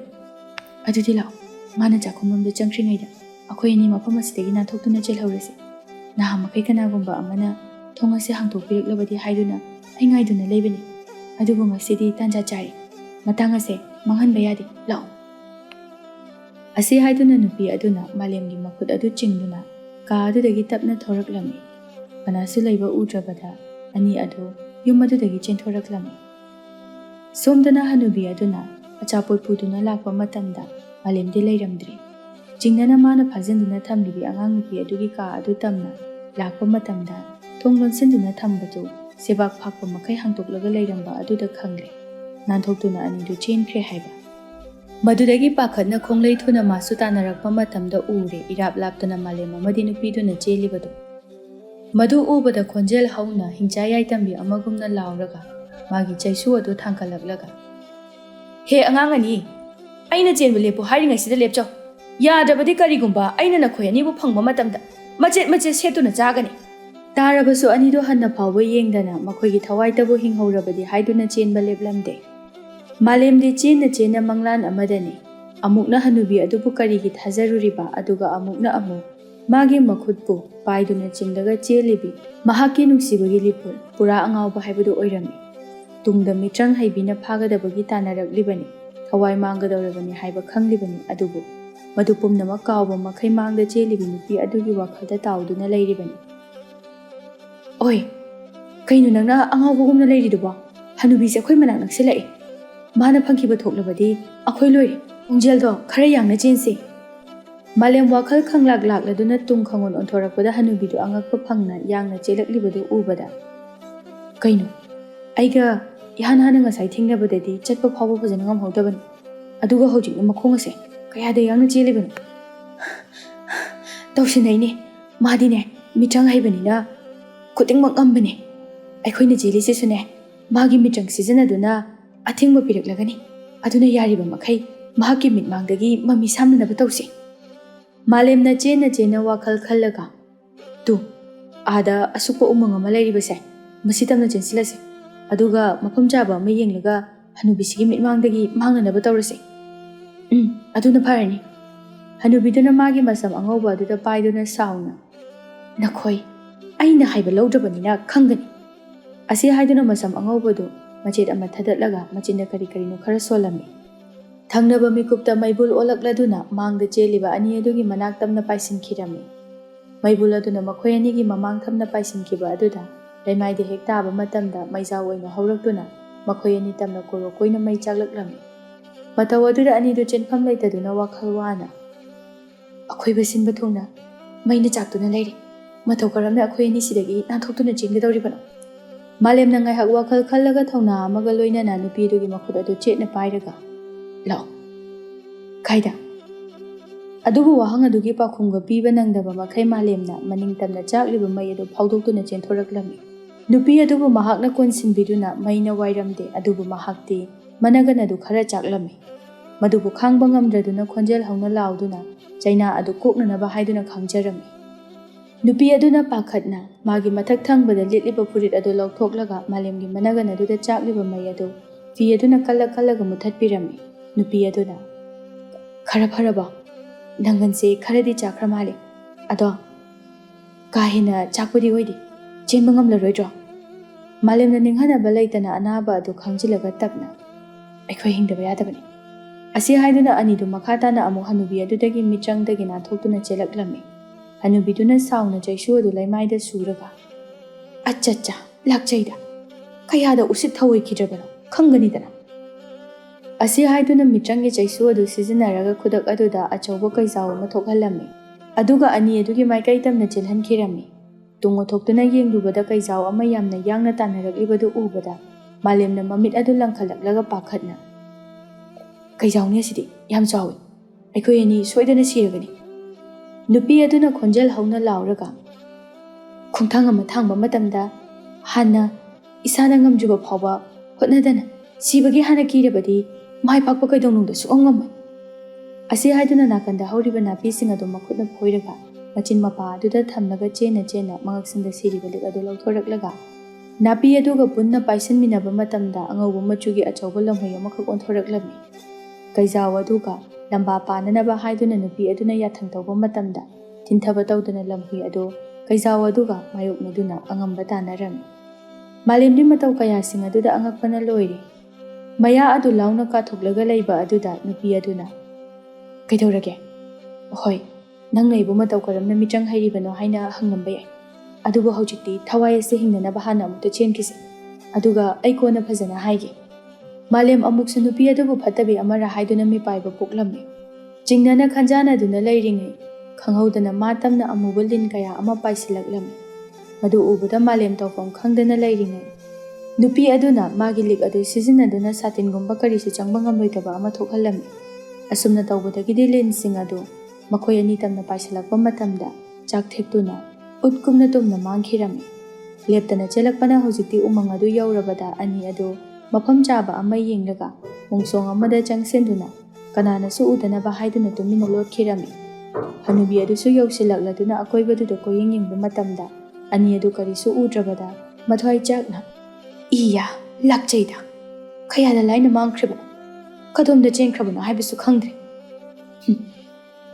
"ꯑꯗꯨꯗꯤ ꯂꯥꯛꯑꯣ, ꯃꯥꯅ ꯆꯥꯛꯈꯨꯝꯂꯣꯝꯗ ꯆꯪꯈ꯭ꯔꯤꯉꯩꯗ ꯑꯩꯈꯣꯏ ꯑꯅꯤ ꯃꯐꯝ ꯑꯁꯤꯗꯒꯤ ꯅꯥꯟꯊꯣꯛꯇꯨꯅ ꯆꯦꯜꯍꯧꯔꯁꯤ. ꯅꯍꯥꯟ ꯃꯈꯩ ꯀꯅꯥꯒꯨꯝꯕ ꯑꯃꯅ ꯊꯣꯡ ꯑꯁꯤ ꯍꯥꯡꯗꯣꯛꯄꯤꯔꯛꯂꯕꯗꯤ ꯍꯥꯏꯗꯨꯅ ꯑꯩ ꯉꯥꯏꯗꯨꯅ ꯂꯩꯕꯅꯤ. ꯑꯗꯨꯕꯨ ꯉꯁꯤꯗꯤ ꯇꯥꯟꯖꯥ ꯆꯥꯔꯦ. ꯃꯇꯥꯡ ꯑꯁꯦ ꯃꯥꯡꯍꯟꯕ ꯌꯥꯗꯦ. ꯂꯥꯛꯑꯣ." ꯑꯁꯤ ꯍꯥꯏꯗꯨꯅ ꯅꯨꯄꯤ ꯑꯗꯨꯅ ꯃꯥꯂꯦꯝꯒꯤ ꯃꯈꯨꯠ ꯑꯗꯨ ꯆꯤꯡꯗꯨꯅ ꯀꯥ ꯑꯗꯨꯗꯒꯤ ꯇꯞꯅ ꯊꯣꯔꯛꯂꯝꯃꯤ꯫ ꯀꯅꯥꯁꯨ ꯂꯩꯕ ꯎꯗ꯭ꯔꯕꯗ ꯑꯅꯤ ꯑꯗꯨ ꯌꯨꯝ ꯑꯗꯨꯗꯒꯤ ꯆꯦꯟꯊꯣꯔꯛꯂꯝꯃꯤ꯫ ꯁꯣꯝꯗꯅ ꯍꯅꯨꯕꯤ ꯑꯗꯨꯅ ꯑꯆꯥꯄꯣꯠ ꯄꯨꯗꯨꯅ ꯂꯥꯛꯄ ꯃꯇꯝꯗ ꯃꯥꯂꯦꯝꯗꯤ ꯂꯩꯔꯝꯗ꯭ꯔꯦ꯫ ꯆꯤꯡꯅꯅ ꯃꯥꯅ ꯐꯥꯖꯤꯟꯗꯨꯅ ꯊꯝꯂꯤꯕꯤ ꯑꯉꯥꯡ ꯅꯨꯄꯤ ꯑꯗꯨꯒꯤ ꯀꯥ ꯑꯗꯨ ꯇꯝꯅ ꯂꯥꯛꯄ ꯃꯇꯝꯗ ꯊꯣꯡ ꯂꯣꯟꯁꯤꯟꯗꯨꯅ ꯊꯝꯕꯗꯨ ꯁꯦꯕꯥꯛ ꯐꯥꯛꯄ ꯃꯈꯩ ꯍꯥꯡꯇꯣꯛꯂꯒ ꯂꯩꯔꯝꯕ ꯑꯗꯨꯗ ꯈꯪꯂꯦ ꯅꯥꯟꯊꯣꯛꯇꯨꯅ ꯑꯅꯤꯗꯨ ꯆꯦꯟꯈ꯭ꯔꯦ ꯍꯥꯏꯕ꯫ ꯃꯗꯨꯗꯒꯤ ꯄꯥꯈꯠꯅ ꯈꯣꯡꯂꯩ ꯊꯨꯅ ꯃꯥꯁꯨ ꯇꯥꯟꯅꯔꯛꯄ ꯃꯇꯝꯗ ꯎꯔꯦ ꯏꯔꯥꯞ ꯂꯥꯞꯇꯨꯅ ꯃꯥꯂꯦꯝ ꯑꯃꯗꯤ ꯅꯨꯄꯤꯗꯨꯅ ꯆꯦꯜꯂꯤꯕꯗꯨ꯫ ꯃꯗꯨ ꯎꯕꯗ ꯈꯣꯟꯖꯦꯜ ꯍꯧꯅ ꯍꯤꯡꯆꯥ ꯌꯥꯏꯇꯝꯕꯤ ꯑꯃꯒꯨꯝꯅ ꯂꯥꯎꯔꯒ ꯃꯥꯒꯤ ꯆꯩꯁꯨ ꯑꯗꯨ ꯊꯥꯡꯀꯠꯂꯛꯂꯒ "ꯍꯦ ꯑꯉꯥꯡ ꯑꯅꯤ, ꯑꯩꯅ ꯆꯦꯟꯕ ꯂꯦꯞꯄꯨ ꯍꯥꯏꯔꯤꯉꯩꯁꯤꯗ ꯂꯦꯞꯆꯧ. ꯌꯥꯗ꯭ꯔꯕꯗꯤ ꯀꯔꯤꯒꯨꯝꯕ ꯑꯩꯅ ꯅꯈꯣꯏ ꯑꯅꯤꯕꯨ ꯐꯪꯕ ꯃꯇꯝꯗ ꯃꯆꯦꯠ ꯃꯆꯦꯠ ꯁꯦꯠꯇꯨꯅ ꯆꯥꯒꯅꯤ." ꯇꯥꯔꯕꯁꯨ ꯑꯅꯤꯗꯨ ꯍꯟꯅ ꯐꯥꯎꯕ ꯌꯦꯡꯗꯅ ꯃꯈꯣꯏꯒꯤ ꯊꯋꯥꯏꯇꯕꯨ ꯍꯤꯡꯍꯧꯔꯕꯗꯤ ꯍꯥꯏꯗꯨꯅ ꯆꯦꯟꯕ ꯂꯦꯞꯂꯝꯗꯦ꯫ ꯃꯥꯂꯦꯝꯗꯤ ꯆꯦꯟꯅ ꯆꯦꯟꯅ ꯃꯪꯂꯥꯟ ꯑꯃꯗꯅꯤ꯫ ꯑꯃꯨꯛꯅ ꯍꯅꯨꯕꯤ ꯑꯗꯨꯕꯨ ꯀꯔꯤꯒꯤ ꯊꯥꯖꯔꯨꯔꯤꯕ ꯑꯗꯨꯒ ꯑꯃꯨꯛꯅ ꯑꯃꯨꯛ ꯃꯥꯒꯤ ꯃꯈꯨꯠꯄꯨ ꯄꯥꯏꯗꯨꯅ ꯆꯤꯡꯂꯒ ꯆꯦꯜꯂꯤꯕꯤ ꯃꯍꯥꯛꯀꯤ ꯅꯨꯡꯁꯤꯕꯒꯤ ꯂꯤꯄꯨꯟ ꯄꯨꯔꯥ ꯑꯉꯥꯎꯕ ꯍꯥꯏꯕꯗꯨ ꯑꯣꯏꯔꯝꯃꯤ꯫ ꯇꯨꯡꯗ ꯃꯤꯇ꯭ꯔꯪ ꯍꯩꯕꯤꯅ ꯐꯥꯒꯗꯕꯒꯤ ꯇꯥꯟꯅꯔꯛꯂꯤꯕꯅꯤ, ꯊꯋꯥꯏ ꯃꯥꯡꯒꯗꯧꯔꯕꯅꯤ ꯍꯥꯏꯕ ꯈꯪꯂꯤꯕꯅꯤ, ꯑꯗꯨꯕꯨ ꯃꯗꯨ ꯄꯨꯝꯅꯃꯛ កាꯎꯕ ꯃꯈꯩ ꯃꯥꯡꯗ ꯆꯦꯜꯂꯤꯕꯤ ꯅꯨꯄꯤ ꯑꯗꯨꯒꯤ ꯋꯥꯈꯜꯗ ꯇꯥꯎꯗꯨꯅ ꯂꯩꯔꯤꯕꯅꯤ꯫ "ꯑꯣꯏ, ꯀꯩꯅꯣ ꯅꯪꯅ ꯑꯉꯥꯎꯕꯒꯨꯝꯅ ꯂꯩꯔꯤꯗꯨꯕꯣ? ꯍꯅꯨꯕꯤꯁꯦ ꯑꯩꯈꯣꯏ ꯃꯅꯥꯛ ꯅꯛꯁꯤꯜꯂꯛꯏ. ꯃꯥꯅ ꯐꯪꯈꯤꯕ ꯊꯣꯛꯂꯕꯗꯤ ꯑꯩꯈꯣꯏ ꯂꯣꯏꯔꯦ. ꯈꯣꯡꯖꯦꯜꯗꯣ ꯈꯔ ꯌꯥꯡꯅ ꯆꯦꯟꯁꯤ." ꯃꯥꯂꯦꯝ ꯋꯥꯈꯜ ꯈꯪꯂꯥꯛ ꯂꯥꯛꯂꯗꯨꯅ ꯇꯨꯡ ꯈꯪꯑꯣꯟ ꯑꯣꯟꯊꯣꯔꯛꯄꯗ ꯍꯅꯨꯕꯤꯗꯨ ꯑꯉꯛꯄ ꯐꯪꯅ ꯌꯥꯡꯅ ꯆꯦꯜꯂꯛꯂꯤꯕꯗꯨ ꯎꯕꯗ "ꯀꯩꯅꯣ, ꯑꯩꯒ ꯏꯍꯥꯟ ꯍꯥꯟꯅ ꯉꯁꯥꯏ ꯊꯦꯡꯅꯕꯗꯗꯤ ꯆꯠꯄ ꯐꯥꯎꯕ ꯐꯖꯅ ꯉꯝꯍꯧꯗꯕꯅꯤ. ꯑꯗꯨꯒ ꯍꯧꯖꯤꯛꯅ ꯃꯈꯣꯡ ꯑꯁꯦ ꯀꯌꯥꯗ ꯌꯥꯡꯅ ꯆꯦꯜꯂꯤꯕꯅꯣ? ꯇꯧꯁꯤꯟꯅꯩꯅꯦ. ꯃꯥꯗꯤꯅꯦ ꯃꯤꯇ꯭ꯔꯪ ꯍꯩꯕꯅꯤꯅ ꯈꯨꯗꯤꯡꯃꯛ ꯉꯝꯕꯅꯦ. ꯑꯩꯈꯣꯏꯅ ꯆꯦꯜꯂꯤꯁꯤꯁꯨꯅꯦ ꯃꯥꯒꯤ ꯃꯤꯇ꯭ꯔꯪ ꯁꯤꯖꯤꯟꯅꯗꯨꯅ ꯑꯊꯤꯡꯕ ꯄꯤꯔꯛꯂꯒꯅꯤ. ꯑꯗꯨꯅ ꯌꯥꯔꯤꯕ ꯃꯈꯩ ꯃꯍꯥꯛꯀꯤ ꯃꯤꯠꯃꯥꯡꯗꯒꯤ ꯃꯃꯤ ꯁꯥꯝꯅꯅꯕ ꯇꯧꯁꯤ." ꯃꯥꯂꯦꯝꯅ ꯆꯦꯟꯅ ꯆꯦꯟꯅ ꯋꯥꯈꯜ ꯈꯜꯂꯒ "ꯇꯨ, ꯑꯥꯗ ꯑꯁꯨꯛꯄ ꯎꯃꯪ ꯑꯃ ꯂꯩꯔꯤꯕꯁꯦ, ꯃꯁꯤ ꯇꯝꯅ ꯆꯦꯟꯁꯤꯜꯂꯁꯤ. ꯑꯗꯨꯒ ꯃꯐꯝ ꯆꯥꯕ ꯑꯃ ꯌꯦꯡꯂꯒ ꯍꯅꯨꯕꯤꯁꯤꯒꯤ ꯃꯤꯠꯃꯥꯡꯗꯒꯤ ꯃꯥꯡꯅꯅꯕ ꯇꯧꯔꯁꯤ." "ꯑꯗꯨꯅ ꯐꯔꯅꯤ." ꯍꯅꯨꯕꯤꯗꯨꯅ ꯃꯥꯒꯤ ꯃꯁꯝ ꯑꯉꯧꯕ ꯑꯗꯨꯗ ꯄꯥꯏꯗꯨꯅ ꯁꯥꯎꯅ "ꯅꯈꯣꯏ ꯑꯩꯅ ꯍꯥꯏꯕ ꯂꯧꯗ꯭ꯔꯕꯅꯤꯅ ꯈꯪꯒꯅꯤ." ꯑꯁꯤ ꯍꯥꯏꯗꯨꯅ ꯃꯁꯝ ꯑꯉꯧꯕꯗꯨ ꯃꯆꯦꯠ ꯑꯃ ꯊꯗꯠꯂꯒ ꯃꯆꯤꯟꯗ ꯀꯔꯤ ꯀꯔꯤꯅꯣ ꯈꯔ ꯁꯣꯜꯂꯝꯃꯤ꯫ ꯊꯪꯅꯕ ꯃꯤꯀꯨꯞꯇ ꯃꯩꯕꯨꯜ ꯑꯣꯜꯂꯛꯂꯗꯨꯅ ꯃꯥꯡꯗ ꯆꯦꯜꯂꯤꯕ ꯑꯅꯤ ꯑꯗꯨꯒꯤ ꯃꯅꯥꯛ ꯇꯝꯅ ꯄꯥꯏꯁꯤꯟꯈꯤꯔꯝꯃꯤ꯫ ꯃꯩꯕꯨꯜ ꯑꯗꯨꯅ ꯃꯈꯣꯏ ꯑꯅꯤꯒꯤ ꯃꯃꯥꯡ ꯊꯝꯅ ꯄꯥꯏꯁꯤꯟꯈꯤꯕ ꯑꯗꯨꯗ ꯂꯩꯃꯥꯏꯗ ꯍꯦꯛ ꯇꯥꯕ ꯃꯇꯝꯗ ꯃꯩꯖꯥꯎ ꯑꯣꯏꯅ ꯍꯧꯔꯛꯇꯨꯅ ꯃꯈꯣꯏ ꯑꯅꯤ ꯇꯝꯅ ꯀꯣꯔꯣꯛ ꯃꯩ ꯆꯥꯛꯂꯛꯂꯝꯃꯤ꯫ ꯃꯇꯧ ꯑꯗꯨꯗ ꯑꯅꯤꯗꯨ ꯆꯦꯟꯐꯝ ꯂꯩꯇꯗꯨꯅ ꯋꯥꯈꯜ ꯋꯥꯅ "ꯑꯩꯈꯣꯏꯕ ꯁꯤꯟꯕ ꯊꯨꯡꯅ ꯃꯩꯅ ꯆꯥꯛꯇꯨꯅ ꯂꯩꯔꯤ. ꯃꯇꯧ ꯀꯔꯝꯅ ꯑꯩꯈꯣꯏ ꯑꯅꯤ ꯁꯤꯗꯒꯤ ꯅꯥꯟꯊꯣꯛꯇꯨꯅ ꯆꯦꯟꯒꯗꯧꯔꯤꯕꯅꯣ?" ꯃꯥꯂꯦꯝꯅ ꯉꯥꯏꯍꯥꯛ ꯋꯥꯈꯜ ꯈꯜꯂꯒ ꯊꯧꯅꯥ ꯑꯃꯒ ꯂꯣꯏꯅꯅ ꯅꯨꯄꯤꯗꯨꯒꯤ ꯃꯈꯨꯠ ꯑꯗꯨ ꯆꯦꯠꯅ ꯄꯥꯏꯔꯒ "ꯂꯥꯛꯑꯣ." "ꯀꯥꯏꯗ?" ꯑꯗꯨꯕꯨ ꯋꯥꯍꯪ ꯑꯗꯨꯒꯤ ꯄꯥꯎꯈꯨꯝꯒ ꯄꯤꯕ ꯅꯪꯗꯕ ꯃꯈꯩ ꯃꯥꯂꯦꯝꯅ ꯃꯅꯤꯡꯇꯝꯅ ꯆꯥꯛꯂꯤꯕ ꯃꯩ ꯑꯗꯨ ꯐꯥꯎꯗꯣꯛꯇꯨꯅ ꯆꯦꯟꯊꯣꯔꯛꯂꯝꯃꯤ꯫ ꯅꯨꯄꯤ ꯑꯗꯨꯕꯨ ꯃꯍꯥꯛꯅ ꯀꯣꯟꯁꯤꯟꯕꯤꯗꯨꯅ ꯃꯩꯅ ꯋꯥꯏꯔꯝꯗꯦ, ꯑꯗꯨꯕꯨ ꯃꯍꯥꯛꯇꯤ ꯃꯅꯒꯟ ꯑꯗꯨ ꯈꯔ ꯆꯥꯛꯂꯝꯃꯤ꯫ ꯃꯗꯨꯕꯨ ꯈꯥꯡꯕ ꯉꯝꯗ꯭ꯔꯗꯨꯅ ꯈꯣꯟꯖꯦꯜ ꯍꯧꯅ ꯂꯥꯎꯗꯨꯅ ꯆꯩꯅꯥ ꯑꯗꯨ ꯀꯣꯛꯅꯅꯕ ꯍꯥꯏꯗꯨꯅ ꯈꯥꯡꯖꯔꯝꯃꯤ꯫ नुपी अदुना पाखतना मागी मथक थंगबदा लिटलिबा फुरिट अदु लौथोक्लगा मालेमगी मनगन अदुदा चाक्लिबा मई अदु फी अदुना कल्ला कल्लागा मुथत्पिरम्मी नुपी अदुना खरा फरबा नंगनसे खरदी चाख्रा माले अदो काहेना चाकपुदी ओइदि चेनबा ngamlaroidro मालेमना निंगहनाबा लैतना अनाबा अदु खंजिलगा तपना अखोय हिंदबा यादबनी असी हाइदुना अनिदु मखाताना अमु हनुबी अदुदगी मित्रंगदगी नाथोक्तुना चेलक्लम्मी हनुबीदुना साउना जैसु अदु लैमाइदा सुरगा अच्चा लाक्चैदा कयादा उसित थवैखिद्रबनो खंगनिदना असी हाइदुना मित्रंगी जैसु अदु सिजिनारगा खुदक अदुदा अचौबा कैजाव अमा थोकहलम्मी अदुगा अनि अदुगी माइकೈ तमना चेलहनखिरम्मी तुंगो थोक्तुना येंगलुबदा कैजाव अमा यामना यांगना तानरक्लिबदु उबदा मालेमना ममित अदु लंखलक्लगा पाखतना कैजावने सिदि याम चावे अखोय अनि सोइदना सिरगनी नुपी अदुना खोंजल हौना लाउरगा खोंथांग अमा थांबा मतमदा हाना इसाना ngamजुबा फावबा होटनदना सिबगी हाना किरबदी माइ पाकपा कैदोंनुंदा सुअंगमय असी हाइदुना नाकंदा हौरिबा नापीसिंग अदु मखुतना फोइरगा मचिन मपा अदुदा थमलगा चेना मंगक्सिंदा सिरिबा लिग अदु लौथोरक्लगा नापी अदुगा पुन्ना पाइसनमिनबा मतमदा अंगौबा मचुगी अचौबा लमहोय अमखक ओंथोरक्लमी कैजाव अदुगा लंबा पाननबा हाइदुना नुपी अदुना याथंग तौबा मतमदा थिंथबा तौदना लमहोय अदु कैजाव अदुगा मायोक्नदुना अंगंबा तानरमी मालेमदि मतौ कयासिंग अदुदा अंगकपना लोइरे मया अदु लाउना काथोक्लगा लैबा अदुदा नुपी अदुना कैदौरगे होय नंग नैबु मतौ करमना मित्रंग हैरिबनो हाइना हंगंबा याय अदुबो हौजिक्ति थवाय असे हिंगनबा हाना अमुक्ता चेनकिसे अदुगा ऐ कोना फजना हाइगे मालेम अमुक्सु नुपी अदुबु फत्तबे अमरा हाइदुना मिपाइबा पोक्लम्मे चिंगनना खंजानादुना लैरिङै खंहौदना मातमना अमुबा लिन कया अमा पाइसिलक्लम्मे मदु उबदा मालेम तौफम खंदना लैरिङै नुपी अदुना मागी लिग अदु सिजिनदुना सातिनगुम्बा करिसु Chamba ngamloitaba ama thokhallammi asumna tawbadagidi linsing adu मखोय अनि तमना पाइसलक्पा मतमदा चाक थेक्तुना उत्कुमना तुमना मांखिरम्मी लेप्तना चेलक्पना हौजिक्ति उमंग अदु यौरबदा अनि अदु मफम चाबा अमा येंगलगा मोंगसोंग अमदा चंगसेंदुना कनानासु उदनबा हाइदुना तुमिना लोटखिरम्मी हनुबी अदुसु यौसिलक्लदुना अकोइबदुदा कोयिंग येंगबा मतमदा अनि अदु करिसु उद्रबदा मथ्वाइ चाकना इया लाक्चैदा खयादा लाइना मांख्रिबनो कदोमदा चेंख्रबनो हाइबसु खंद्रे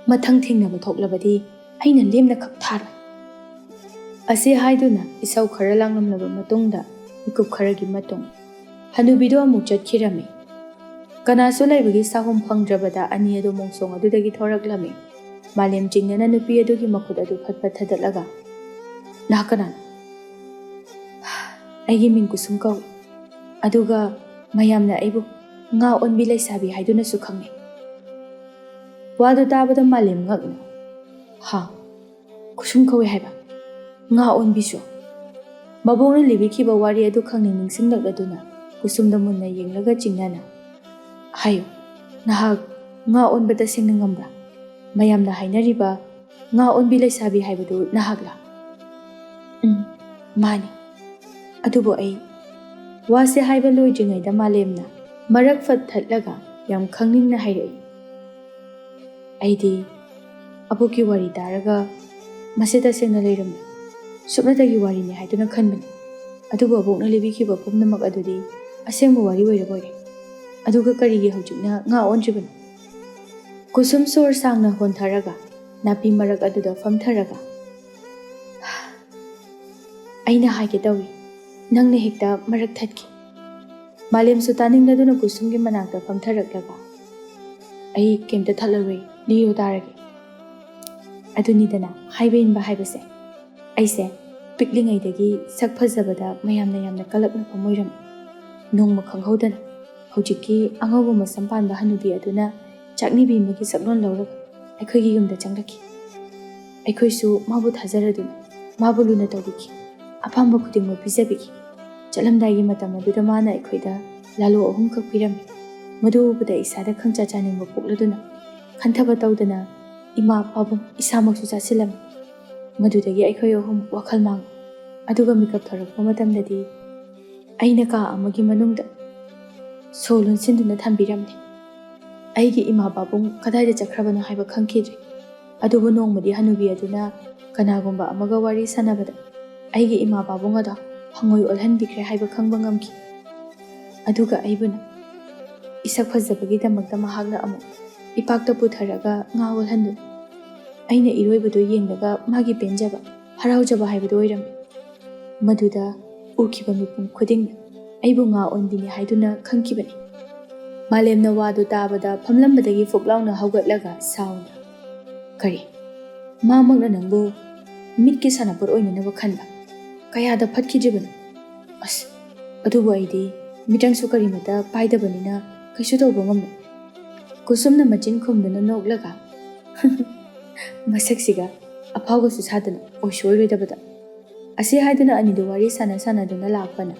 मथंग थिंगनबा थोक्लबदी अइना लेमना खक थारoi असे हाइदुना इसौ खरा लांगलमलबा मतुंगदा मिकुप खरगी मतुंग हनुबीदो अमुक चटखिरम्मी कनासु लैबगी साहुम फंगद्रबदा अनि अदु मोंगसोंग अदुदगी थोरक्लम्मी मालेम चिंगनना नुपी अदुगी मखुद अदु फटफट थदलगा नाकनान अइगी मिंग कुसुम कौई अदुगा मयामना अइबु nga onbi laisabi haiduna su khangne wadu tabada malem ngakna ha kusum khawi haiba nga onbi su mabongna libiki ba wari adu khangni ningsing lakaduna kusum da munna yenglaga chingnana hayo nahak nga onbata singna ngambra mayamna hainariba nga onbi laisabi haibadu nahakla mani adubo ai wase haiba loijingai da malemna मरक फत थटलगा याम खंगनिंगना हाइरई आइदी अबुकी वारी तारगा मसे तसेंगना लेरम सुबनतगी वारीने हाइदुना खनबनी अदुबो अबोकना लेबिखिबा पुमनमक अदुदी असेंबो वारी ओइरबोरे अदुगा करिगे हौजिकना nga onjibनो कुसुम सोर सांगना होनथरगा नापी मरक अदुदा फमथरगा अइना हाइगे तौई नंगने हेक्ता मरक थटकी मालेम सुतानिंगदुना कुसुमगी मनाक्ता फमथरक्लगा अई केमता थलरवे लियो तारगे अदुनिदना हाइबेनबा हाइबसे अइसे पिकलिंगैदगी सक फजबदा मयामना यामना कलपना फमोइरम नोंगमा खंगहौदना हौजिकी अंगौबा मसंपानबा हनुबी अदुना चाकनिबी मगी सकलोन लौरग अखोइगी युमदा चंगलकी अखोइसु माबु थाजरदुना माबु लुना तौबिकी अपाम्बा खुदिंगमा पिजबिकी चलमदागी मतम अदुदा माना अखोइदा लालो अहुम खक पिरम्मी मदुबदा इसादा खंगचा चानिंगबा पोक्लदुना खंथबा तौदना इमा पाबुम इसामक्सु चासिलम मदुदगी अखोइ अहुम वखल मांग अदुगा मिकप थरक्पा मतमददी अइना का अमगी मनुंगदा सोलुन सिंदुना थंबिरम्ने अइगी इमा पाबुम कदाइदा चख्रबनो हाइबा खंखिद्रे अदुबु नोंगमदी हनुबी अदुना ꯀꯅꯥꯒꯨꯝꯕ ꯑꯃꯒ ꯋꯥꯔꯤ ꯁꯥꯟꯅꯕꯗ ꯑꯩꯒꯤ ꯏꯃꯥ ꯄꯥꯕꯨꯡ ꯑꯗꯣ ꯍꯪꯉꯣꯏ ꯑꯣꯜꯍꯟꯕꯤꯈ꯭ꯔꯦ ꯍꯥꯏꯕ ꯈꯪꯕ ꯉꯝꯈꯤ꯫ ꯑꯗꯨꯒ ꯑꯩꯕꯨꯅ ꯏꯁꯛ ꯐꯖꯕꯒꯤꯗꯃꯛꯇ ꯃꯍꯥꯛꯅ ꯑꯃꯨꯛ ꯏꯄꯥꯛꯇ ꯄꯨꯊꯔꯒ ꯉꯥ ꯑꯣꯜꯍꯟꯗꯨꯅ ꯑꯩꯅ ꯏꯔꯣꯏꯕꯗꯨ ꯌꯦꯡꯂꯒ ꯃꯥꯒꯤ ꯄꯦꯟꯖꯕ ꯍꯔꯥꯎꯖꯕ ꯍꯥꯏꯕꯗꯨ ꯑꯣꯏꯔꯝꯃꯤ꯫ ꯃꯗꯨꯗ ꯎꯈꯤꯕ ꯃꯤꯄꯨꯝ ꯈꯨꯗꯤꯡꯅ ꯑꯩꯕꯨ ꯉꯥ ꯑꯣꯟꯕꯤꯅꯤ ꯍꯥꯏꯗꯨꯅ ꯈꯪꯈꯤꯕꯅꯤ꯫ ꯃꯥꯂꯦꯝꯅ ꯋꯥꯗꯨ ꯇꯥꯕꯗ ꯐꯝꯂꯝꯕꯗꯒꯤ ꯐꯨꯛ ꯂꯥꯎꯅ ꯍꯧꯒꯠꯂꯒ ꯁꯥꯎꯅ "ꯀꯔꯤ? ꯃꯥꯃꯛꯅ ꯅꯪꯕꯨ ꯃꯤꯠꯀꯤ ꯁꯥꯟꯅꯄꯣꯠ ꯑꯣꯏꯅꯅꯕ ꯈꯟꯕ? ꯀꯌꯥꯗ ꯐꯠꯈꯤꯗ꯭ꯔꯤꯕꯅꯣ? ꯑꯁ, ꯑꯗꯨꯕꯨ ꯑꯩꯗꯤ ꯃꯤꯇꯪꯁꯨ ꯀꯔꯤꯃꯠꯇ ꯄꯥꯏꯗꯕꯅꯤꯅ ꯀꯩꯁꯨ ꯇꯧꯕ ꯉꯝꯂꯣꯏ." ꯀꯨꯁꯨꯝꯅ ꯃꯆꯤꯟ ꯈꯨꯝꯗꯨꯅ ꯅꯣꯛꯂꯒ ꯃꯁꯛꯁꯤꯒ ꯑꯐꯥꯎꯕꯁꯨ ꯁꯥꯗꯅ ꯑꯣꯏꯁꯨ ꯑꯣꯏꯔꯣꯏꯗꯕꯗ ꯑꯁꯤ ꯍꯥꯏꯗꯨꯅ ꯑꯅꯤꯗꯨ ꯋꯥꯔꯤ ꯁꯥꯟꯅꯗꯨꯅ ꯂꯥꯛꯄꯅ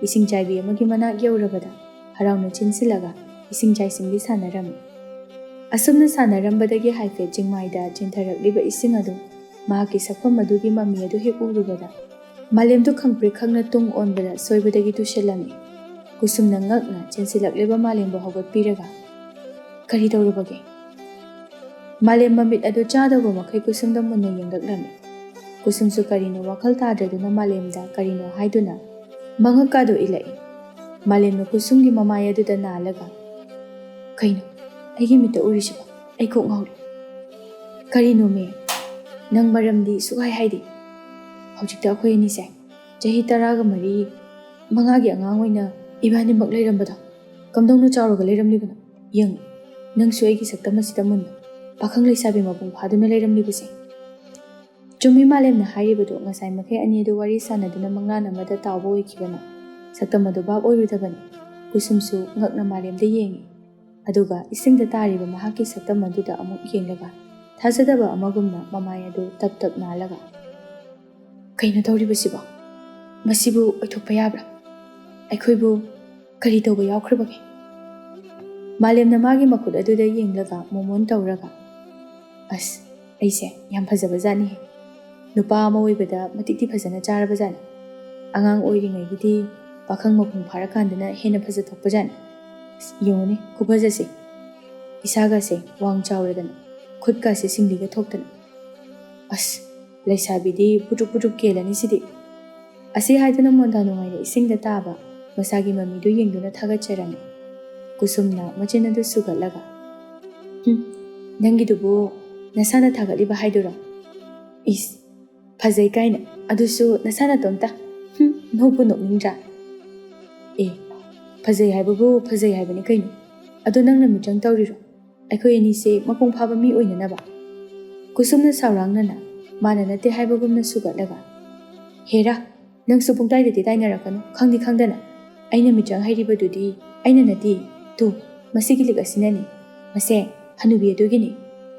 ꯏꯁꯤꯡ ꯆꯥꯏꯕꯤ ꯑꯃꯒꯤ ꯃꯅꯥꯛ ꯌꯧꯔꯕꯗ ꯍꯔꯥꯎꯅ ꯆꯤꯟꯁꯤꯜꯂꯒ ꯏꯁꯤꯡ ꯆꯥꯏꯁꯤꯟꯕꯤ ꯁꯥꯟꯅꯔꯝꯃꯤ꯫ ꯑꯁꯨꯝꯅ ꯁꯥꯟꯅꯔꯝꯕꯗꯒꯤ ꯍꯥꯏꯐꯦꯠ ꯆꯤꯡꯃꯥꯏꯗ ꯆꯦꯟꯊꯔꯛꯂꯤꯕ ꯏꯁꯤꯡ ꯑꯗꯨ ꯃꯍꯥꯛꯀꯤ ꯁꯛꯐꯝ ꯑꯗꯨꯒꯤ ꯃꯃꯤ ꯑꯗꯨ ꯍꯦꯛ ꯎꯔꯨꯕꯗ ꯃꯥꯂꯦꯝꯗꯨ ꯈꯪꯄ꯭ꯔꯦꯛ ꯈꯪꯅ ꯇꯨꯡ ꯑꯣꯟꯕꯗ ꯁꯣꯏꯕꯗꯒꯤ ꯇꯨꯁꯤꯜꯂꯝꯃꯤ꯫ ꯀꯨꯁꯨꯝꯅ ꯉꯛꯅ ꯆꯦꯟꯁꯤꯜꯂꯛꯂꯤꯕ ꯃꯥꯂꯦꯝꯕꯨ ꯍꯧꯒꯠꯄꯤꯔꯒ "ꯀꯔꯤ ꯇꯧꯔꯕꯒꯦ?" ꯃꯥꯂꯦꯝ ꯃꯃꯤꯠ ꯑꯗꯨ ꯆꯥꯗꯧꯕ ꯃꯈꯩ ꯀꯨꯁꯨꯝꯗ ꯃꯨꯟꯅ ꯌꯦꯡꯂꯛꯂꯝꯃꯤ꯫ ꯀꯨꯁꯨꯝꯁꯨ ꯀꯔꯤꯅꯣ ꯋꯥꯈꯜ ꯇꯥꯗ꯭ꯔꯗꯨꯅ ꯃꯥꯂꯦꯝꯗ ꯀꯔꯤꯅꯣ ꯍꯥꯏꯗꯨꯅ ꯃꯉꯛꯀꯥꯗꯨ ꯏꯜꯂꯛꯏ꯫ ꯃꯥꯂꯦꯝꯅ ꯀꯨꯁꯨꯝꯒꯤ ꯃꯃꯥꯏ ꯑꯗꯨꯗ ꯅꯥꯜꯂꯒ "ꯀꯩꯅꯣ ꯑꯩꯒꯤ ꯃꯤꯠꯇ ꯎꯔꯤꯁꯤꯕꯣ? ꯑꯩ ꯀꯣꯛ ꯉꯥꯎꯔꯦ꯫ ꯀꯔꯤꯅꯣꯃꯦ ꯅꯪ ꯃꯔꯝꯗꯤ ꯁꯨꯛꯍꯥꯏ ꯍꯥꯏꯗꯦ? ꯍꯧꯖꯤꯛꯇ ꯑꯩꯈꯣꯏ ꯑꯅꯤꯁꯦ ꯆꯍꯤ 13 5ꯒꯤ ꯑꯉꯥꯡ ꯑꯣꯏꯅ ꯏꯕꯥꯅꯤꯃꯛ ꯂꯩꯔꯝꯕꯗꯣ ꯀꯝꯗꯧꯅ ꯆꯥꯎꯔꯒ ꯂꯩꯔꯝꯂꯤꯕꯅꯣ? ꯌꯦꯡꯉꯨ, ꯅꯪꯁꯨ ꯑꯩꯒꯤ ꯁꯛꯇꯝ ꯑꯁꯤꯗ ꯃꯨꯟꯅ ꯄꯥꯈꯪ ꯂꯩꯁꯥꯕꯤ ꯃꯄꯨꯡ ꯐꯥꯗꯨꯅ ꯂꯩꯔꯝꯂꯤꯕꯁꯦ." ꯆꯨꯝꯃꯤ ꯃꯥꯂꯦꯝꯅ ꯍꯥꯏꯔꯤꯕꯗꯨ ꯉꯁꯥꯏ ꯃꯈꯩ ꯑꯅꯤ ꯑꯗꯨ ꯋꯥꯔꯤ ꯁꯥꯟꯅꯗꯨꯅ ꯃꯪꯂꯥꯟ ꯑꯃꯗ ꯇꯥꯎꯕ ꯑꯣꯏꯈꯤꯕꯅ ꯁꯛꯇꯝ ꯑꯗꯨ ꯚꯥꯞ ꯑꯣꯏꯔꯨꯗꯕꯅꯤ꯫ ꯀꯨꯁꯨꯝꯁꯨ ꯉꯛꯅ ꯃꯥꯂꯦꯝꯗ ꯌꯦꯡꯉꯤ, ꯑꯗꯨꯒ ꯏꯁꯤꯡꯗ ꯇꯥꯔꯤꯕ ꯃꯍꯥꯛꯀꯤ ꯁꯛꯇꯝ ꯑꯗꯨꯗ ꯑꯃꯨꯛ ꯌꯦꯡꯂꯒ ꯊꯥꯖꯗꯕ ꯑꯃꯒꯨꯝꯅ ꯃꯃꯥꯏ ꯑꯗꯨ ꯇꯞ ꯇꯞ ꯅꯥꯜꯂꯒ "ꯀꯩꯅꯣ ꯇꯧꯔꯤꯕꯁꯤꯕꯣ? ꯃꯁꯤꯕꯨ ꯑꯣꯏꯊꯣꯛꯄ ꯌꯥꯕ꯭ꯔꯥ? ꯑꯩꯈꯣꯏꯕꯨ ꯀꯔꯤ ꯇꯧꯕ ꯌꯥꯎꯈ꯭ꯔꯕꯒꯦ?" ꯃꯥꯂꯦꯝꯅ ꯃꯥꯒꯤ ꯃꯈꯨꯠ ꯑꯗꯨꯗ ꯌꯦꯡꯂꯒ ꯃꯣꯃꯣꯟ ꯇꯧꯔꯒ "ꯑꯁ, ꯑꯩꯁꯦ ꯌꯥꯝ ꯐꯖꯕ ꯖꯥꯠꯅꯤꯍꯦ꯫ ꯅꯨꯄꯥ ꯑꯃ ꯑꯣꯏꯕꯗ ꯃꯇꯤꯛꯇꯤ ꯐꯖꯅ ꯆꯥꯔꯕ ꯖꯥꯠꯅꯤ꯫ ꯑꯉꯥꯡ ꯑꯣꯏꯔꯤꯉꯩꯒꯤꯗꯤ ꯄꯥꯈꯪ ꯃꯄꯨꯡ ꯐꯥꯔꯀꯥꯟꯗꯅ ꯍꯦꯟꯅ ꯐꯖꯊꯣꯛꯄ ꯖꯥꯠꯅꯤ꯫ ꯌꯦꯡꯉꯨꯅꯦ ꯈꯨꯐꯖꯁꯦ, ꯏꯁꯥꯒꯁꯦ ꯋꯥꯡ ꯆꯥꯎꯔꯗꯅ ꯈꯨꯠꯀꯥꯁꯦ ꯁꯤꯡꯂꯤꯒ ꯊꯣꯛꯇꯅ꯫ ꯑꯁ, ꯂꯩꯁꯥꯕꯤꯗꯤ ꯄꯨꯇ꯭ꯔꯨꯞ ꯄꯨꯇ꯭ꯔꯨꯞ ꯀꯦꯜꯂꯅꯤ ꯁꯤꯗꯤ." ꯑꯁꯤ ꯍꯥꯏꯗꯨꯅ ꯃꯣꯟꯗꯥ ꯅꯨꯡꯉꯥꯏꯅ ꯏꯁꯤꯡꯗ ꯇꯥꯕ ꯃꯁꯥꯒꯤ ꯃꯃꯤꯗꯨ ꯌꯦꯡꯗꯨꯅ ꯊꯥꯒꯠꯆꯔꯝꯃꯤ꯫ ꯀꯨꯁꯨꯝꯅ ꯃꯆꯤꯟ ꯑꯗꯨ ꯁꯨꯒꯠꯂꯒ "ꯅꯪꯒꯤꯗꯨꯕꯨ ꯅꯁꯥꯅ ꯊꯥꯒꯠꯂꯤꯕ ꯍꯥꯏꯗꯨꯔꯣ? ꯏꯁ, ꯐꯖꯩ ꯀꯥꯏꯅ, ꯑꯗꯨꯁꯨ ꯅꯁꯥ ꯅꯇꯣꯝꯇ? ꯅꯣꯛꯄꯨ ꯅꯣꯛꯅꯤꯡꯗ꯭ꯔꯥ? ꯑꯦ, ꯐꯖꯩ ꯍꯥꯏꯕꯕꯨ ꯐꯖꯩ ꯍꯥꯏꯕꯅꯤ ꯀꯩꯅꯣ, ꯑꯗꯣ ꯅꯪꯅ ꯃꯤꯇ꯭ꯔꯪ ꯇꯧꯔꯤꯔꯣ ꯑꯩꯈꯣꯏ ꯑꯅꯤꯁꯦ ꯃꯄꯨꯡ ꯐꯥꯕ ꯃꯤ ꯑꯣꯏꯅꯅꯕ?" ꯀꯨꯁꯨꯝꯅ ꯁꯥꯎꯔꯥꯡꯅꯅ ꯃꯥꯅ ꯅꯠꯇꯦ ꯍꯥꯏꯕꯒꯨꯝꯅ ꯁꯨꯒꯠꯂꯒ "ꯍꯦꯔꯥ, ꯅꯪꯁꯨ ꯄꯨꯡꯇꯥꯏꯗꯗꯤ ꯇꯥꯏꯅꯔꯛꯀꯅꯨ, ꯈꯪꯗꯤ ꯈꯪꯗꯅ꯫ ꯑꯩꯅ ꯃꯤꯇ꯭ꯔꯪ ꯍꯩꯔꯤꯕꯗꯨꯗꯤ ꯑꯩꯅ ꯅꯠꯇꯦ, ꯇꯨ ꯃꯁꯤꯒꯤ ꯂꯤꯛ ꯑꯁꯤꯅꯅꯤ, ꯃꯁꯦ ꯍꯅꯨꯕꯤ ꯑꯗꯨꯒꯤꯅꯤ꯫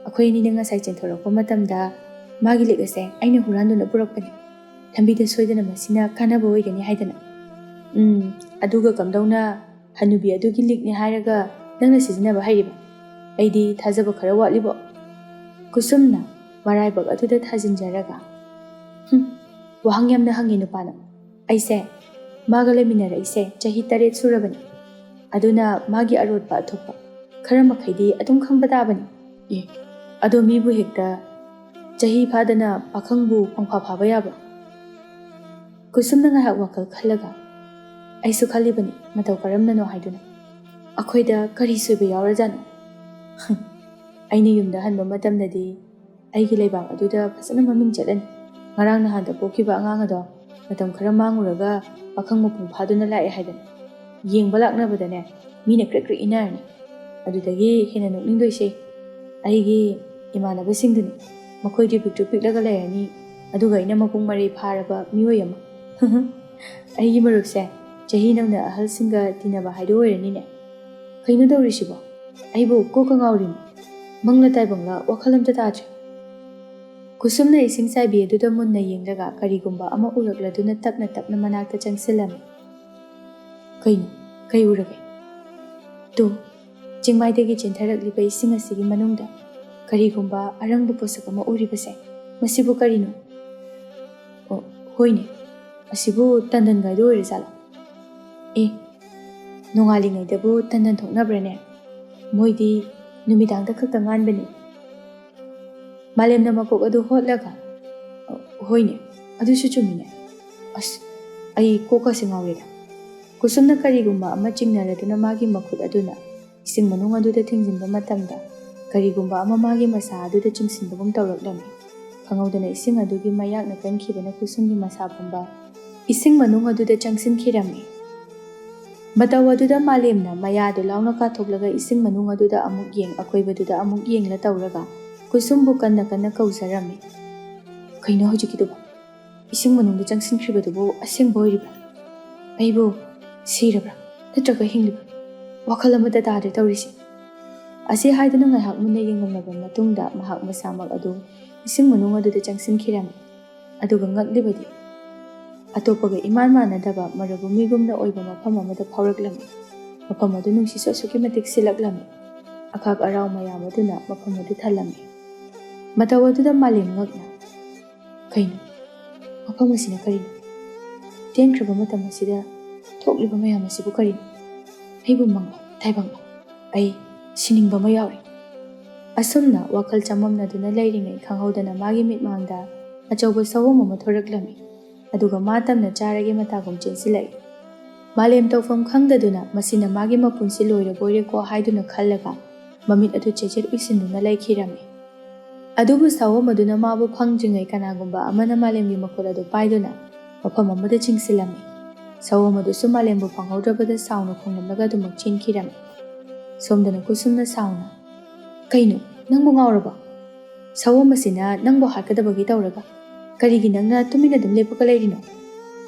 ꯑꯩꯈꯣꯏ ꯑꯅꯤꯅ ꯉꯁꯥꯏ ꯆꯦꯟꯊꯣꯔꯛꯄ ꯃꯇꯝꯗ ꯃꯥꯒꯤ ꯂꯤꯛ ꯑꯁꯦ ꯑꯩꯅ ꯍꯨꯔꯥꯟꯗꯨꯅ ꯄꯨꯔꯛꯄꯅꯤ, ꯂꯝꯕꯤꯗ ꯁꯣꯏꯗꯅ ꯃꯁꯤꯅ ꯀꯥꯟꯅꯕ ꯑꯣꯏꯒꯅꯤ ꯍꯥꯏꯗꯅ꯫ ꯑꯗꯨꯒ ꯀꯝꯗꯧꯅ ꯍꯅꯨꯕꯤ ꯑꯗꯨꯒꯤ ꯂꯤꯛꯅꯤ ꯍꯥꯏꯔꯒ ꯅꯪꯅ ꯁꯤꯖꯤꯟꯅꯕ ꯍꯩꯔꯤꯕ? ꯑꯩꯗꯤ ꯊꯥꯖꯕ ꯈꯔ ꯋꯥꯠꯂꯤꯕꯣ?" ꯀꯨꯁꯨꯝꯅ ꯃꯔꯥꯏꯕꯛ ꯑꯗꯨꯗ ꯊꯥꯖꯤꯟꯖꯔꯒ "ꯋꯥꯍꯪ ꯌꯥꯝꯅ ꯍꯪꯉꯤ ꯅꯨꯄꯥꯅ꯫ ꯑꯩꯁꯦ ꯃꯥꯒ ꯂꯩꯃꯤꯟꯅꯔꯛꯏꯁꯦ ꯆꯍꯤ 7 ꯁꯨꯔꯕꯅꯤ, ꯑꯗꯨꯅ ꯃꯥꯒꯤ ꯑꯔꯣꯠꯄ ꯑꯊꯣꯛꯄ ꯈꯔ ꯃꯈꯩꯗꯤ ꯑꯗꯨꯝ ꯈꯪꯕ ꯇꯥꯕꯅꯤ꯫ ꯑꯦ, ꯑꯗꯣ ꯃꯤꯕꯨ ꯍꯦꯛꯇ ꯆꯍꯤ ꯐꯥꯗꯅ ꯄꯥꯈꯪꯕꯨ ꯄꯪꯐꯥ ꯐꯥꯕ ꯌꯥꯕ꯭ꯔꯣ?" ꯀꯨꯁꯨꯝꯅ ꯉꯥꯏꯍꯥꯛ ꯋꯥꯈꯜ ꯈꯜꯂꯒ "ꯑꯩꯁꯨ ꯈꯜꯂꯤꯕꯅꯤ ꯃꯇꯧ ꯀꯔꯝꯅꯅꯣ ꯍꯥꯏꯗꯨꯅ, ꯑꯩꯈꯣꯏꯗ ꯀꯔꯤ ꯁꯣꯏꯕ ꯌꯥꯎꯔꯖꯥꯠꯅꯣ? ꯑꯩꯅ ꯌꯨꯝꯗ ꯍꯟꯕ ꯃꯇꯝꯗꯗꯤ ꯑꯩꯒꯤ ꯂꯩꯕꯥꯛ ꯑꯗꯨꯗ ꯐꯖꯅ ꯃꯃꯤꯡ ꯆꯠꯂꯅꯤ꯫ ꯉꯔꯥꯡ ꯅꯍꯥꯟꯗ ꯄꯣꯛꯈꯤꯕ ꯑꯉꯥꯡ ꯑꯗꯣ ꯃꯇꯝ ꯈꯔ ꯃꯥꯡꯉꯨꯔꯒ ꯄꯥꯈꯪ ꯃꯄꯨꯡ ꯐꯥꯗꯨꯅ ꯂꯥꯛꯑꯦ ꯍꯥꯏꯗꯅ ꯌꯦꯡꯕ ꯂꯥꯛꯅꯕꯗꯅꯦ ꯃꯤꯅ ꯀ꯭ꯔꯤꯛ ꯀ꯭ꯔꯤꯛ ꯏꯅꯔꯅꯤ꯫ ꯑꯗꯨꯗꯒꯤ ꯍꯦꯟꯅ ꯅꯣꯛꯅꯤꯡꯗꯣꯏꯁꯦ ꯑꯩꯒꯤ ꯏꯃꯥꯟꯅꯕꯁꯤꯡꯗꯨꯅꯤ꯫ ꯃꯈꯣꯏꯗꯤ ꯄꯤꯛꯇ꯭ꯔꯨ ꯄꯤꯛꯂꯒ ꯂꯩꯔꯅꯤ, ꯑꯗꯨꯒ ꯑꯩꯅ ꯃꯄꯨꯡ ꯃꯔꯩ ꯐꯥꯔꯕ ꯃꯤꯑꯣꯏ ꯑꯃ꯫ ꯑꯩꯒꯤ ꯃꯔꯨꯞꯁꯦ ꯆꯍꯤ ꯅꯧꯅ ꯑꯍꯜꯁꯤꯡꯒ ꯇꯤꯟꯅꯕ ꯍꯥꯏꯗꯣ ꯑꯣꯏꯔꯅꯤꯅꯦ꯫ ꯀꯩꯅꯣ ꯇꯧꯔꯤꯁꯤꯕꯣ? ꯑꯩꯕꯨ ꯀꯣꯛꯀ ꯉꯥꯎꯔꯤꯅꯤ, ꯃꯪꯂ ꯇꯥꯏꯕꯪꯂ ꯋꯥꯈꯜ ꯑꯝꯇ ꯇꯥꯗ꯭ꯔꯦ." ꯀꯨꯁꯨꯝꯅ ꯏꯁꯤꯡ ꯆꯥꯏꯕꯤ ꯑꯗꯨꯗ ꯃꯨꯟꯅ ꯌꯦꯡꯂꯒ ꯀꯔꯤꯒꯨꯝꯕ ꯑꯃ ꯎꯔꯛꯂꯗꯨꯅ ꯇꯞꯅ ꯇꯞꯅ ꯃꯅꯥꯛꯇ ꯆꯪꯁꯤꯜꯂꯝꯃꯤ꯫ "ꯀꯩꯅꯣ? ꯀꯩ ꯎꯔꯒꯦ?" "ꯇꯨ, ꯆꯤꯡꯃꯥꯏꯗꯒꯤ ꯆꯦꯟꯊꯔꯛꯂꯤꯕ ꯏꯁꯤꯡ ꯑꯁꯤꯒꯤ ꯃꯅꯨꯡꯗ ꯀꯔꯤꯒꯨꯝꯕ ꯑꯔꯪꯕ ꯄꯣꯠꯁꯛ ꯑꯃ ꯎꯔꯤꯕꯁꯦ, ꯃꯁꯤꯕꯨ ꯀꯔꯤꯅꯣ?" "ꯑꯣ, ꯍꯣꯏꯅꯦ, ꯑꯁꯤꯕꯨ ꯇꯟꯗꯟꯒꯥꯏꯗꯣ ꯑꯣꯏꯔꯖꯥꯠꯂꯣ?" "ꯑꯦ, ꯅꯣꯡꯉꯥꯜꯂꯤꯉꯩꯗꯕꯨ ꯇꯟꯗꯟ ꯊꯣꯛꯅꯕ꯭ꯔꯅꯦ? ꯃꯣꯏꯗꯤ ꯅꯨꯃꯤꯗꯥꯡꯗ ꯈꯛꯇ ꯉꯥꯟꯕꯅꯤ." ꯃꯥꯂꯦꯝꯅ ꯃꯀꯣꯛ ꯑꯗꯨ ꯍꯣꯠꯂꯒ ꯍꯣꯏꯅꯦ, ꯑꯗꯨꯁꯨ ꯆꯨꯝꯃꯤꯅꯦ. ꯑꯁ, ꯑꯩ ꯀꯣꯛꯀꯁꯦ ꯉꯥꯎꯔꯦꯗ. ꯀꯨꯁꯨꯝꯅ ꯀꯔꯤꯒꯨꯝꯕ ꯑꯃ ꯆꯤꯡꯅꯔꯗꯨꯅ ꯃꯥꯒꯤ ꯃꯈꯨꯠ ꯑꯗꯨꯅ ꯏꯁꯤꯡ ꯃꯅꯨꯡ ꯑꯗꯨꯗ ꯊꯤꯡꯖꯤꯟꯕ ꯃꯇꯝꯗ ꯀꯔꯤꯒꯨꯝꯕ ꯑꯃ ꯃꯥꯒꯤ ꯃꯁꯥ ꯑꯗꯨꯗ ꯆꯤꯡꯁꯤꯟꯕꯒꯨꯝ ꯇꯧꯔꯛꯂꯝꯃꯤ. ꯈꯪꯍꯧꯗꯅ ꯏꯁꯤꯡ ꯑꯗꯨꯒꯤ ꯃꯌꯥꯛꯅ ꯀꯟꯈꯤꯕꯅ ꯀꯨꯁꯨꯝꯒꯤ ꯃꯁꯥ ꯄꯨꯝꯕ ꯏꯁꯤꯡ ꯃꯅꯨꯡ ꯑꯗꯨꯗ ꯆꯪꯁꯤꯟꯈꯤꯔꯝꯃꯤ. ꯃꯇꯧ ꯑꯗꯨꯗ ꯃꯥꯂꯦꯝꯅ ꯃꯌꯥꯗꯨ ꯂꯥꯎꯅ ꯀꯥꯊꯣꯛꯂꯒ ꯏꯁꯤꯡ ꯃꯅꯨꯡ ꯑꯗꯨꯗ ꯑꯃꯨꯛ ꯌꯦꯡ ꯑꯀꯣꯏꯕꯗꯨꯗ ꯑꯃꯨꯛ ꯌꯦꯡꯂ ꯇꯧꯔꯒ ꯀꯨꯁꯨꯝꯕꯨ ꯀꯟꯅ ꯀꯟꯅ ꯀꯧꯖꯔꯝꯃꯤ. ꯀꯩꯅꯣ ꯍꯧꯖꯤꯛꯀꯤꯗꯨꯕꯨ? ꯏꯁꯤꯡ ꯃꯅꯨꯡꯗ ꯆꯪꯁꯤꯟꯈ꯭ꯔꯤꯕꯗꯨꯕꯨ ꯑꯁꯦꯡꯕ ꯑꯣꯏꯔꯤꯕ꯭ꯔꯥ? ꯑꯩꯕꯨ ꯁꯤꯔꯕ꯭ꯔꯥ ꯅꯠꯇ꯭ꯔꯒ ꯍꯤꯡꯂꯤꯕ꯭ꯔꯥ? ꯋꯥꯈꯜ ꯑꯃꯠꯇ ꯇꯥꯗ꯭ꯔꯦ ꯇꯧꯔꯤꯁꯤ. ꯑꯁꯤ ꯍꯥꯏꯗꯨꯅ ꯉꯥꯏꯍꯥꯛ ꯃꯨꯟꯅ ꯌꯦꯡꯉꯝꯂꯕ ꯃꯇꯨꯡꯗ ꯃꯍꯥꯛ ꯃꯁꯥꯃꯛ ꯑꯗꯨ ꯏꯁꯤꯡ ꯃꯅꯨꯡ ꯑꯗꯨꯗ ꯆꯪꯁꯤꯟꯈꯤꯔꯝꯃꯤ. ꯑꯗꯨꯒ ꯉꯛꯂꯤꯕꯗꯤ ꯑꯇꯣꯞꯄꯒ ꯏꯃꯥꯟ ꯃꯥꯟꯅꯗꯕ ꯃꯔꯨꯚꯨꯃꯤꯒꯨꯝꯅ ꯑꯣꯏꯕ ꯃꯐꯝ ꯑꯃꯗ ꯐꯥꯎꯔꯛꯂꯝꯃꯤ. ꯃꯐꯝ ꯑꯗꯨ ꯅꯨꯡꯁꯤꯠꯁꯨ ꯑꯁꯨꯛꯀꯤ ꯃꯇꯤꯛ ꯁꯤꯠꯂꯛꯂꯝꯃꯤ. ꯑꯈꯥꯛ ꯑꯔꯥꯎ ꯃꯌꯥꯝ ꯑꯗꯨꯅ ꯃꯐꯝ ꯑꯗꯨ ꯊꯜꯂꯝꯃꯤ. ꯃꯇꯧ ꯑꯗꯨꯗ ꯃꯥꯂꯦꯝ ꯉꯛꯅ, ꯀꯩꯅꯣ? ꯃꯐꯝ ꯑꯁꯤꯅ ꯀꯔꯤꯅꯣ? ꯇꯦꯟꯈ꯭ꯔꯕ ꯃꯇꯝ ꯑꯁꯤꯗ ꯊꯣꯛꯂꯤꯕ ꯃꯌꯥꯝ ꯑꯁꯤꯕꯨ ꯀꯔꯤꯅꯣ? ꯑꯩꯕꯨ ꯃꯪꯂꯥ ꯇꯥꯏꯕꯪꯂꯥ? ꯑꯩ ꯁꯤꯅꯤꯡꯕ ꯑꯃ ꯌꯥꯎꯔꯤ. ꯑꯁꯨꯝꯅ ꯋꯥꯈꯜ ꯆꯃꯝꯅꯗꯨꯅ ꯂꯩꯔꯤꯉꯩ ꯈꯪꯍꯧꯗꯅ ꯃꯥꯒꯤ ꯃꯤꯠꯃꯥꯡꯗ ꯑꯆꯧꯕ ꯁꯑꯣꯝ ꯑꯃ ꯊꯣꯔꯛꯂꯝꯃꯤ. ꯑꯗꯨꯒ ꯃꯥꯇꯝꯅ ꯆꯥꯔꯒꯤ ꯃꯇꯥꯒꯨꯝ ꯆꯦꯟꯁꯤꯜꯂꯛꯏ. ꯃꯥꯂꯦꯝ ꯇꯧꯐꯝ ꯈꯪꯗꯗꯨꯅ ꯃꯁꯤꯅ ꯃꯥꯒꯤ ꯃꯄꯨꯟꯁꯤ ꯂꯣꯏꯔꯕꯣꯏꯔꯦꯀꯣ ꯍꯥꯏꯗꯨꯅ ꯈꯜꯂꯒ ꯃꯃꯤꯠ ꯑꯗꯨ ꯆꯦꯆꯦꯠ ꯎꯏꯁꯤꯟꯗꯨꯅ ꯂꯩꯈꯤꯔꯝꯃꯤ. ꯑꯗꯨꯕꯨ ꯁꯑꯣꯝ ꯑꯗꯨꯅ ꯃꯥꯕꯨ ꯐꯪꯗ꯭ꯔꯤꯉꯩ ꯀꯅꯥꯒꯨꯝꯕ ꯑꯃꯅ ꯃꯥꯂꯦꯝꯒꯤ ꯃꯈꯨꯠ ꯑꯗꯨ ꯄꯥꯏꯗꯨꯅ ꯃꯐꯝ ꯑꯃꯗ ꯆꯤꯡꯁꯤꯜꯂꯝꯃꯤ. ꯁꯑꯣꯝ ꯑꯗꯨꯁꯨ ꯃꯥꯂꯦꯝꯕꯨ ꯐꯪꯍꯧꯗ꯭ꯔꯕꯗ ꯁꯥꯎꯅ ꯈꯣꯡꯂꯝꯂꯒ ꯑꯗꯨꯃꯛ ꯆꯦꯟꯈꯤꯔꯝꯃꯤ. ꯁꯣꯝꯗꯅ ꯀꯨꯁꯨꯝꯅ ꯁꯥꯎꯅ, ꯀꯩꯅꯣ ꯅꯪꯕꯨ ꯉꯥꯎꯔꯕꯣ? ꯁꯑꯣꯝ ꯑꯁꯤꯅ ꯅꯪꯕꯨ ꯍꯥꯠꯀꯗꯕꯒꯤ ꯇꯧꯔꯒ ꯀꯔꯤꯒꯤ ꯅꯪꯅ ꯇꯨꯃꯤꯟꯅ ꯑꯗꯨꯝ ꯂꯦꯞꯄꯒ ꯂꯩꯔꯤꯅꯣ?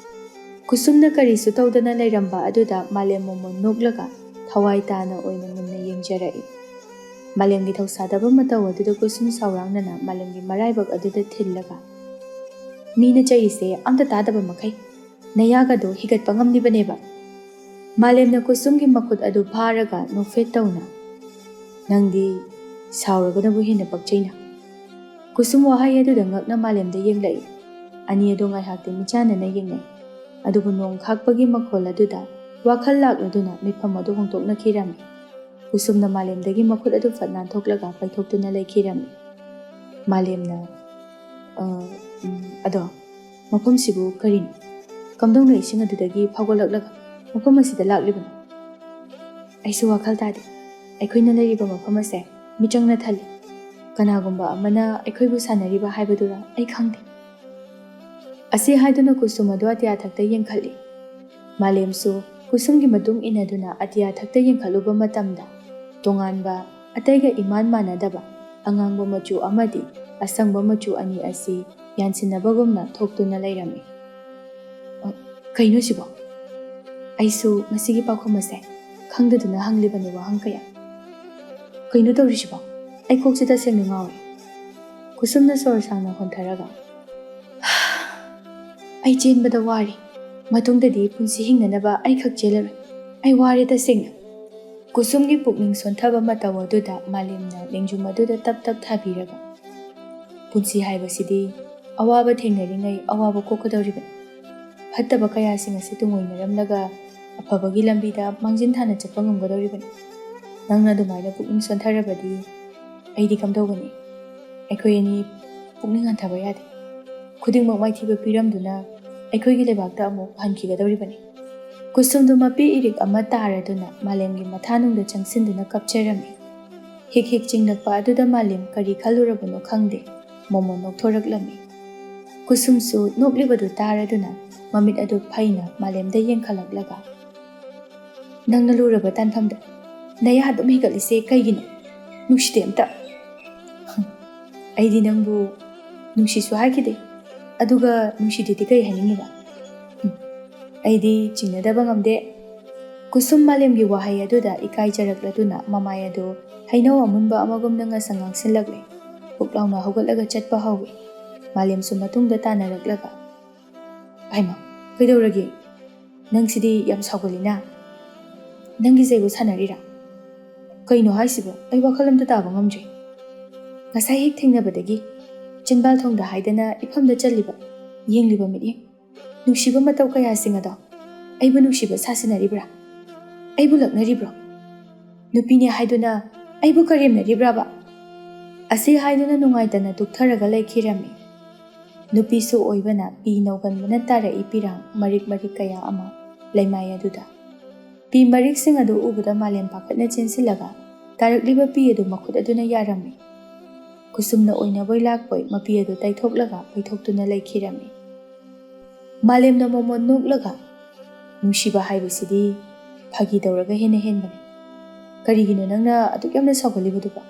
ꯀꯨꯁꯨꯝꯅ ꯀꯔꯤꯁꯨ ꯇꯧꯗꯅ ꯂꯩꯔꯝꯕ ꯑꯗꯨꯗ ꯃꯥꯂꯦꯝ ꯃꯣꯃꯣꯟ ꯅꯣꯛꯂꯒ ꯊꯋꯥꯏ ꯇꯥꯅ ꯑꯣꯏꯅ ꯃꯨꯟꯅ ꯌꯦꯡꯖꯔꯛꯏ. ꯃꯥꯂꯦꯝꯒꯤ ꯊꯧꯁꯥꯗꯕ ꯃꯇꯧ ꯑꯗꯨꯗ ꯀꯨꯁꯨꯝ ꯁꯥꯎꯔꯥꯡꯅꯅ ꯃꯥꯂꯦꯝꯒꯤ ꯃꯔꯥꯏꯕꯛ ꯑꯗꯨꯗ ꯊꯤꯜꯂꯒ, ꯃꯤꯅ ꯆꯩꯔꯤꯁꯦ ꯑꯝꯇ ꯇꯥꯗꯕ ꯃꯈꯩ ꯅꯌꯥꯒꯗꯣ ꯍꯤꯒꯠꯄ ꯉꯝꯂꯤꯕꯅꯦꯕ. ꯃꯥꯂꯦꯝꯅ ꯀꯨꯁꯨꯝꯒꯤ ꯃꯈꯨꯠ ꯑꯗꯨ ꯐꯥꯔꯒ ꯅꯣꯛꯐꯦꯠ ꯇꯧꯅ, ꯅꯪꯗꯤ ꯁꯥꯎꯔꯒꯅꯕꯨ ꯍꯦꯟꯅ ꯄꯛꯆꯩꯅ. ꯀꯨꯁꯨꯝ ꯋꯥꯍꯩ ꯑꯗꯨꯗ ꯉꯛꯅ ꯃꯥꯂꯦꯝꯗ ꯌꯦꯡꯂꯛꯏ. ꯑꯅꯤ ꯑꯗꯨ ꯉꯥꯏꯍꯥꯛꯇꯤ ꯃꯤꯆꯥꯟꯅꯅ ꯌꯦꯡꯅꯩ. ꯑꯗꯨꯕꯨ ꯅꯣꯡ ꯈꯥꯛꯄꯒꯤ ꯃꯈꯣꯜ ꯑꯗꯨꯗ ꯋꯥꯈꯜ ꯂꯥꯛꯂꯗꯨꯅ ꯃꯤꯠꯐꯝ ꯑꯗꯨ ꯍꯣꯡꯗꯣꯛꯅꯈꯤꯔꯝꯃꯤ. ꯀꯨꯁꯨꯝꯅ ꯃꯥꯂꯦꯝꯗꯒꯤ ꯃꯈꯨꯠ ꯑꯗꯨ ꯐꯠ ꯅꯥꯟꯊꯣꯛꯂꯒ ꯄꯩꯊꯣꯛꯇꯨꯅ ꯂꯩꯈꯤꯔꯝꯃꯤ. ꯃꯥꯂꯦꯝꯅ, ꯑꯗꯣ ꯃꯐꯝꯁꯤꯕꯨ ꯀꯔꯤꯅꯣ? ꯀꯝꯗꯧꯅ ꯏꯁꯤꯡ ꯑꯗꯨꯗꯒꯤ ꯐꯥꯎꯒꯠꯂꯛꯂꯒ ꯃꯐꯝ ꯑꯁꯤꯗ ꯂꯥꯛꯂꯤꯕꯅꯣ? ꯑꯩꯁꯨ ꯋꯥꯈꯜ ꯇꯥꯗꯦ. ꯑꯩꯈꯣꯏꯅ ꯂꯩꯔꯤꯕ ꯃꯐꯝ ꯑꯁꯦ ꯃꯤꯆꯪꯅ ꯊꯜꯂꯤ. ꯀꯅꯥꯒꯨꯝꯕ ꯑꯃꯅ ꯑꯩꯈꯣꯏꯕꯨ ꯁꯥꯟꯅꯔꯤꯕ ꯍꯥꯏꯕꯗꯨꯔ ꯑꯩ ꯈꯪꯗꯦ. ꯑꯁꯤ ꯍꯥꯏꯗꯨꯅ ꯀꯨꯁꯨꯝ ꯑꯗꯨ ꯑꯇꯤꯌꯥꯊꯛꯇ ꯌꯦꯡꯈꯠꯂꯤ. ꯃꯥꯂꯦꯝꯁꯨ ꯀꯨꯁꯨꯝꯒꯤ ꯃꯇꯨꯡ ꯏꯟꯅꯗꯨꯅ ꯑꯇꯤꯌꯥꯊꯛꯇ ꯌꯦꯡꯈꯠꯂꯨꯕ ꯃꯇꯝꯗ ꯇꯣꯉꯥꯟꯕ ꯑꯇꯩꯒ ꯏꯃꯥꯟ ꯃꯥꯟꯅꯗꯕ ꯑꯉꯥꯡꯕ ꯃꯆꯨ ꯑꯃꯗꯤ ꯑꯁꯪꯕ ꯃꯆꯨ ꯑꯅꯤ ꯑꯁꯤ ꯌꯥꯟꯁꯤꯟꯅꯕꯒꯨꯝꯅ ꯊꯣꯛꯇꯨꯅ ꯂꯩꯔꯝꯃꯤ. ꯀꯩꯅꯣ ꯁꯤꯕꯣ? ꯑꯩꯁꯨ ꯃꯁꯤꯒꯤ ꯄꯥꯎꯈꯨꯝ ꯑꯁꯦ ꯈꯪꯗꯗꯨꯅ ꯍꯪꯂꯤꯕꯅꯤ ꯋꯥꯍꯪ ꯀꯌꯥ. ꯀꯩꯅꯣ ꯇꯧꯔꯤꯁꯤꯕꯣ? ꯑꯩ ꯀꯣꯛꯁꯤ ꯇꯁꯦꯡꯅ ꯉꯥꯎꯔꯦ. ꯀꯨꯁꯨꯝꯅ ꯁꯣꯔ ꯁꯥꯡꯅ ꯍꯣꯟꯊꯔꯒ, ꯑꯩ ꯆꯦꯟꯕꯗ ꯋꯥꯔꯤ. ꯃꯇꯨꯡꯗꯗꯤ ꯄꯨꯟꯁꯤ ꯍꯤꯡꯅꯅꯕ ꯑꯩ ꯈꯛ ꯆꯦꯜꯂꯔꯣꯏ. ꯑꯩ ꯋꯥꯔꯦ ꯇꯁꯦꯡꯅ. ꯀꯨꯁꯨꯝꯒꯤ ꯄꯨꯛꯅꯤꯡ ꯁꯣꯟꯊꯕ ꯃꯇꯧ ꯑꯗꯨꯗ ꯃꯥꯂꯦꯝꯅ ꯂꯦꯡꯖꯨꯝ ꯑꯗꯨꯗ ꯇꯞ ꯇꯞ ꯊꯥꯕꯤꯔꯒ, ꯄꯨꯟꯁꯤ ꯍꯥꯏꯕꯁꯤꯗꯤ ꯑꯋꯥꯕ ꯊꯦꯡꯅꯔꯤꯉꯩ ꯑꯋꯥꯕ ꯀꯣꯛꯀꯗꯧꯔꯤꯕꯅꯤ. ꯐꯠꯇꯕ ꯀꯌꯥꯁꯤꯡ ꯑꯁꯤ ꯇꯨꯡꯑꯣꯏꯅꯔꯝꯂꯒ ꯑꯐꯕꯒꯤ ꯂꯝꯕꯤꯗ ꯃꯥꯡꯖꯤꯟ ꯊꯥꯅ ꯆꯠꯄ ꯉꯝꯒꯗꯧꯔꯤꯕꯅꯤ. ꯅꯪꯅ ꯑꯗꯨꯃꯥꯏꯅ ꯄꯨꯛꯅꯤꯡ ꯁꯣꯟꯊꯔꯕꯗꯤ ꯑꯩꯗꯤ ꯀꯝꯗꯧꯒꯅꯤ? ꯑꯩꯈꯣꯏ ꯑꯅꯤ ꯄꯨꯛꯅꯤꯡ ꯍꯟꯊꯕ ꯌꯥꯗꯦ. ꯈꯨꯗꯤꯡꯃꯛ ꯃꯥꯏꯊꯤꯕ ꯄꯤꯔꯝꯗꯨꯅ ꯑꯩꯈꯣꯏꯒꯤ ꯂꯩꯕꯥꯛꯇ ꯑꯃꯨꯛ ꯍꯟꯈꯤꯒꯗꯧꯔꯤꯕꯅꯤ. ꯀꯨꯁꯨꯝꯗꯨ ꯃꯄꯤ ꯏꯔꯤꯛ ꯑꯃ ꯇꯥꯔꯗꯨꯅ ꯃꯥꯂꯦꯝꯒꯤ ꯃꯊꯥꯅꯨꯡꯗ ꯆꯪꯁꯤꯟꯗꯨꯅ ꯀꯞꯆꯔꯝꯃꯤ. ꯍꯤꯛ ꯍꯤꯛ ꯆꯤꯡꯂꯛꯄ ꯑꯗꯨꯗ ꯃꯥꯂꯦꯝ ꯀꯔꯤ ꯈꯜꯂꯨꯔꯕꯅꯣ ꯈꯪꯗꯦ ꯃꯣꯃꯣꯟ ꯅꯣꯛꯊꯣꯔꯛꯂꯝꯃꯤ. ꯀꯨꯁꯨꯝꯁꯨ ꯅꯣꯛꯂꯤꯕꯗꯨ ꯇꯥꯔꯗꯨꯅ ꯃꯃꯤꯠ ꯑꯗꯨ ꯐꯩꯅ ꯃꯥꯂꯦꯝꯗ ꯌꯦꯡꯈꯠꯂꯛꯂꯒ, ꯅꯪꯅ ꯂꯨꯔꯕ ꯇꯥꯟꯐꯝꯗ ꯅꯌꯥ ꯑꯗꯨꯝ ꯍꯤꯒꯠꯂꯤꯁꯦ ꯀꯩꯒꯤꯅꯣ? ꯅꯨꯡꯁꯤꯗꯦ ꯑꯝꯇ. ꯑꯩꯗꯤ ꯅꯪꯕꯨ ꯅꯨꯡꯁꯤꯁꯨ ꯍꯥꯏꯈꯤꯗꯦ. ꯑꯗꯨꯒ ꯅꯨꯡꯁꯤꯗꯦꯗꯤ ꯀꯩ ꯍꯥꯏꯅꯤꯡꯉꯤꯕ? ꯑꯩꯗꯤ ꯆꯤꯡꯅꯗꯕ ꯉꯝꯗꯦ. ꯀꯨꯁꯨꯝ ꯃꯥꯂꯦꯝꯒꯤ ꯋꯥꯍꯩ ꯑꯗꯨꯗ ꯏꯀꯥꯏꯖꯔꯛꯂꯗꯨꯅ ꯃꯃꯥꯏ ꯑꯗꯨ ꯍꯩꯅꯧ ꯑꯃꯨꯟꯕ ꯑꯃꯒꯨꯝꯅ ꯉꯁꯪ ꯉꯥꯡꯁꯤꯜꯂꯛꯂꯦ. ꯄꯨꯛ ꯂꯥꯎꯅ ꯍꯧꯒꯠꯂꯒ ꯆꯠꯄ ꯍꯧꯏ. ꯃꯥꯂꯦꯝꯁꯨ ꯃꯇꯨꯡꯗ ꯇꯥꯅꯔꯛꯂꯒ, ꯍꯩꯃꯥ, ꯀꯩꯗꯧꯔꯒꯦ? ꯅꯪꯁꯤꯗꯤ ꯌꯥꯝ ꯁꯥꯎꯒꯠꯂꯤꯅ. ꯅꯪꯒꯤꯁꯦ ꯑꯩꯕꯨ ꯁꯥꯟꯅꯔꯤꯔꯥ? ꯀꯩꯅꯣ ꯍꯥꯏꯁꯤꯕꯣ? ꯑꯩ ꯋꯥꯈꯜ ꯑꯝꯇ ꯇꯥꯕ ꯉꯝꯗ꯭ꯔꯦ. ꯉꯁꯥꯏ ꯍꯦꯛ ꯊꯦꯡꯅꯕꯗꯒꯤ ꯆꯤꯟꯕꯥꯜ ꯊꯣꯡꯗ ꯍꯥꯏꯗꯅ ꯏꯐꯝꯗ ꯆꯠꯂꯤꯕ ꯌꯦꯡꯂꯤꯕ ꯃꯤꯠꯌꯦꯡ ꯅꯨꯡꯁꯤꯕ ꯃꯇꯧ ꯀꯌꯥꯁꯤꯡ ꯑꯗꯣ ꯑꯩꯕꯨ ꯅꯨꯡꯁꯤꯕ ꯁꯥꯁꯤꯟꯅꯔꯤꯕ꯭ꯔꯥ? ꯑꯩꯕꯨ ꯂꯛꯅꯔꯤꯕ꯭ꯔꯣ? ꯅꯨꯄꯤꯅꯦ ꯍꯥꯏꯗꯨꯅ ꯑꯩꯕꯨ ꯀꯔꯦꯝꯅꯔꯤꯕ꯭ꯔꯥꯕ? ꯑꯁꯤ ꯍꯥꯏꯗꯨꯅ ꯅꯨꯡꯉꯥꯏꯇꯅ ꯇꯨꯛꯊꯔꯒ ꯂꯩꯈꯤꯔꯝꯃꯤ. ꯅꯨꯄꯤꯁꯨ ꯑꯣꯏꯕꯅ ꯄꯤ ꯅꯧꯒꯟꯕꯅ ꯇꯥꯔꯛꯏ ꯄꯤꯔꯥꯡ ꯃꯔꯤꯛ ꯃꯔꯤꯛ ꯀꯌꯥ ꯑꯃ ꯂꯩꯃꯥꯏ ꯑꯗꯨꯗ꯫ ꯄꯤ ꯃꯔꯤꯛꯁꯤꯡ ꯑꯗꯨ ꯎꯕꯗ ꯃꯥꯂꯦꯝ ꯄꯥꯈꯠꯅ ꯆꯦꯟꯁꯤꯜꯂꯒ ꯇꯥꯔꯛꯂꯤꯕ ꯄꯤ ꯑꯗꯨ ꯃꯈꯨꯠ ꯑꯗꯨꯅ ꯌꯥꯔꯝꯃꯤ꯫ ꯀꯨꯁꯨꯝꯅ ꯑꯣꯏꯅꯕꯣꯏ ꯂꯥꯛꯄꯣꯏ ꯃꯄꯤ ꯑꯗꯨ ꯇꯩꯊꯣꯛꯂꯒ ꯄꯩꯊꯣꯛꯇꯨꯅ ꯂꯩꯈꯤꯔꯝꯃꯤ꯫ ꯃꯥꯂꯦꯝꯅ ꯃꯣꯃꯣꯟ ꯅꯣꯛꯂꯒ ꯅꯨꯡꯁꯤꯕ ꯍꯥꯏꯕꯁꯤꯗꯤ ꯐꯥꯒꯤ ꯇꯧꯔꯒ ꯍꯦꯟꯅ ꯍꯦꯟꯕꯅꯤ꯫ ꯀꯔꯤꯒꯤꯅꯣ ꯅꯪꯅ ꯑꯗꯨꯛ ꯌꯥꯝꯅ ꯁꯥꯎꯒꯠꯂꯤꯕꯗꯨꯕꯣ?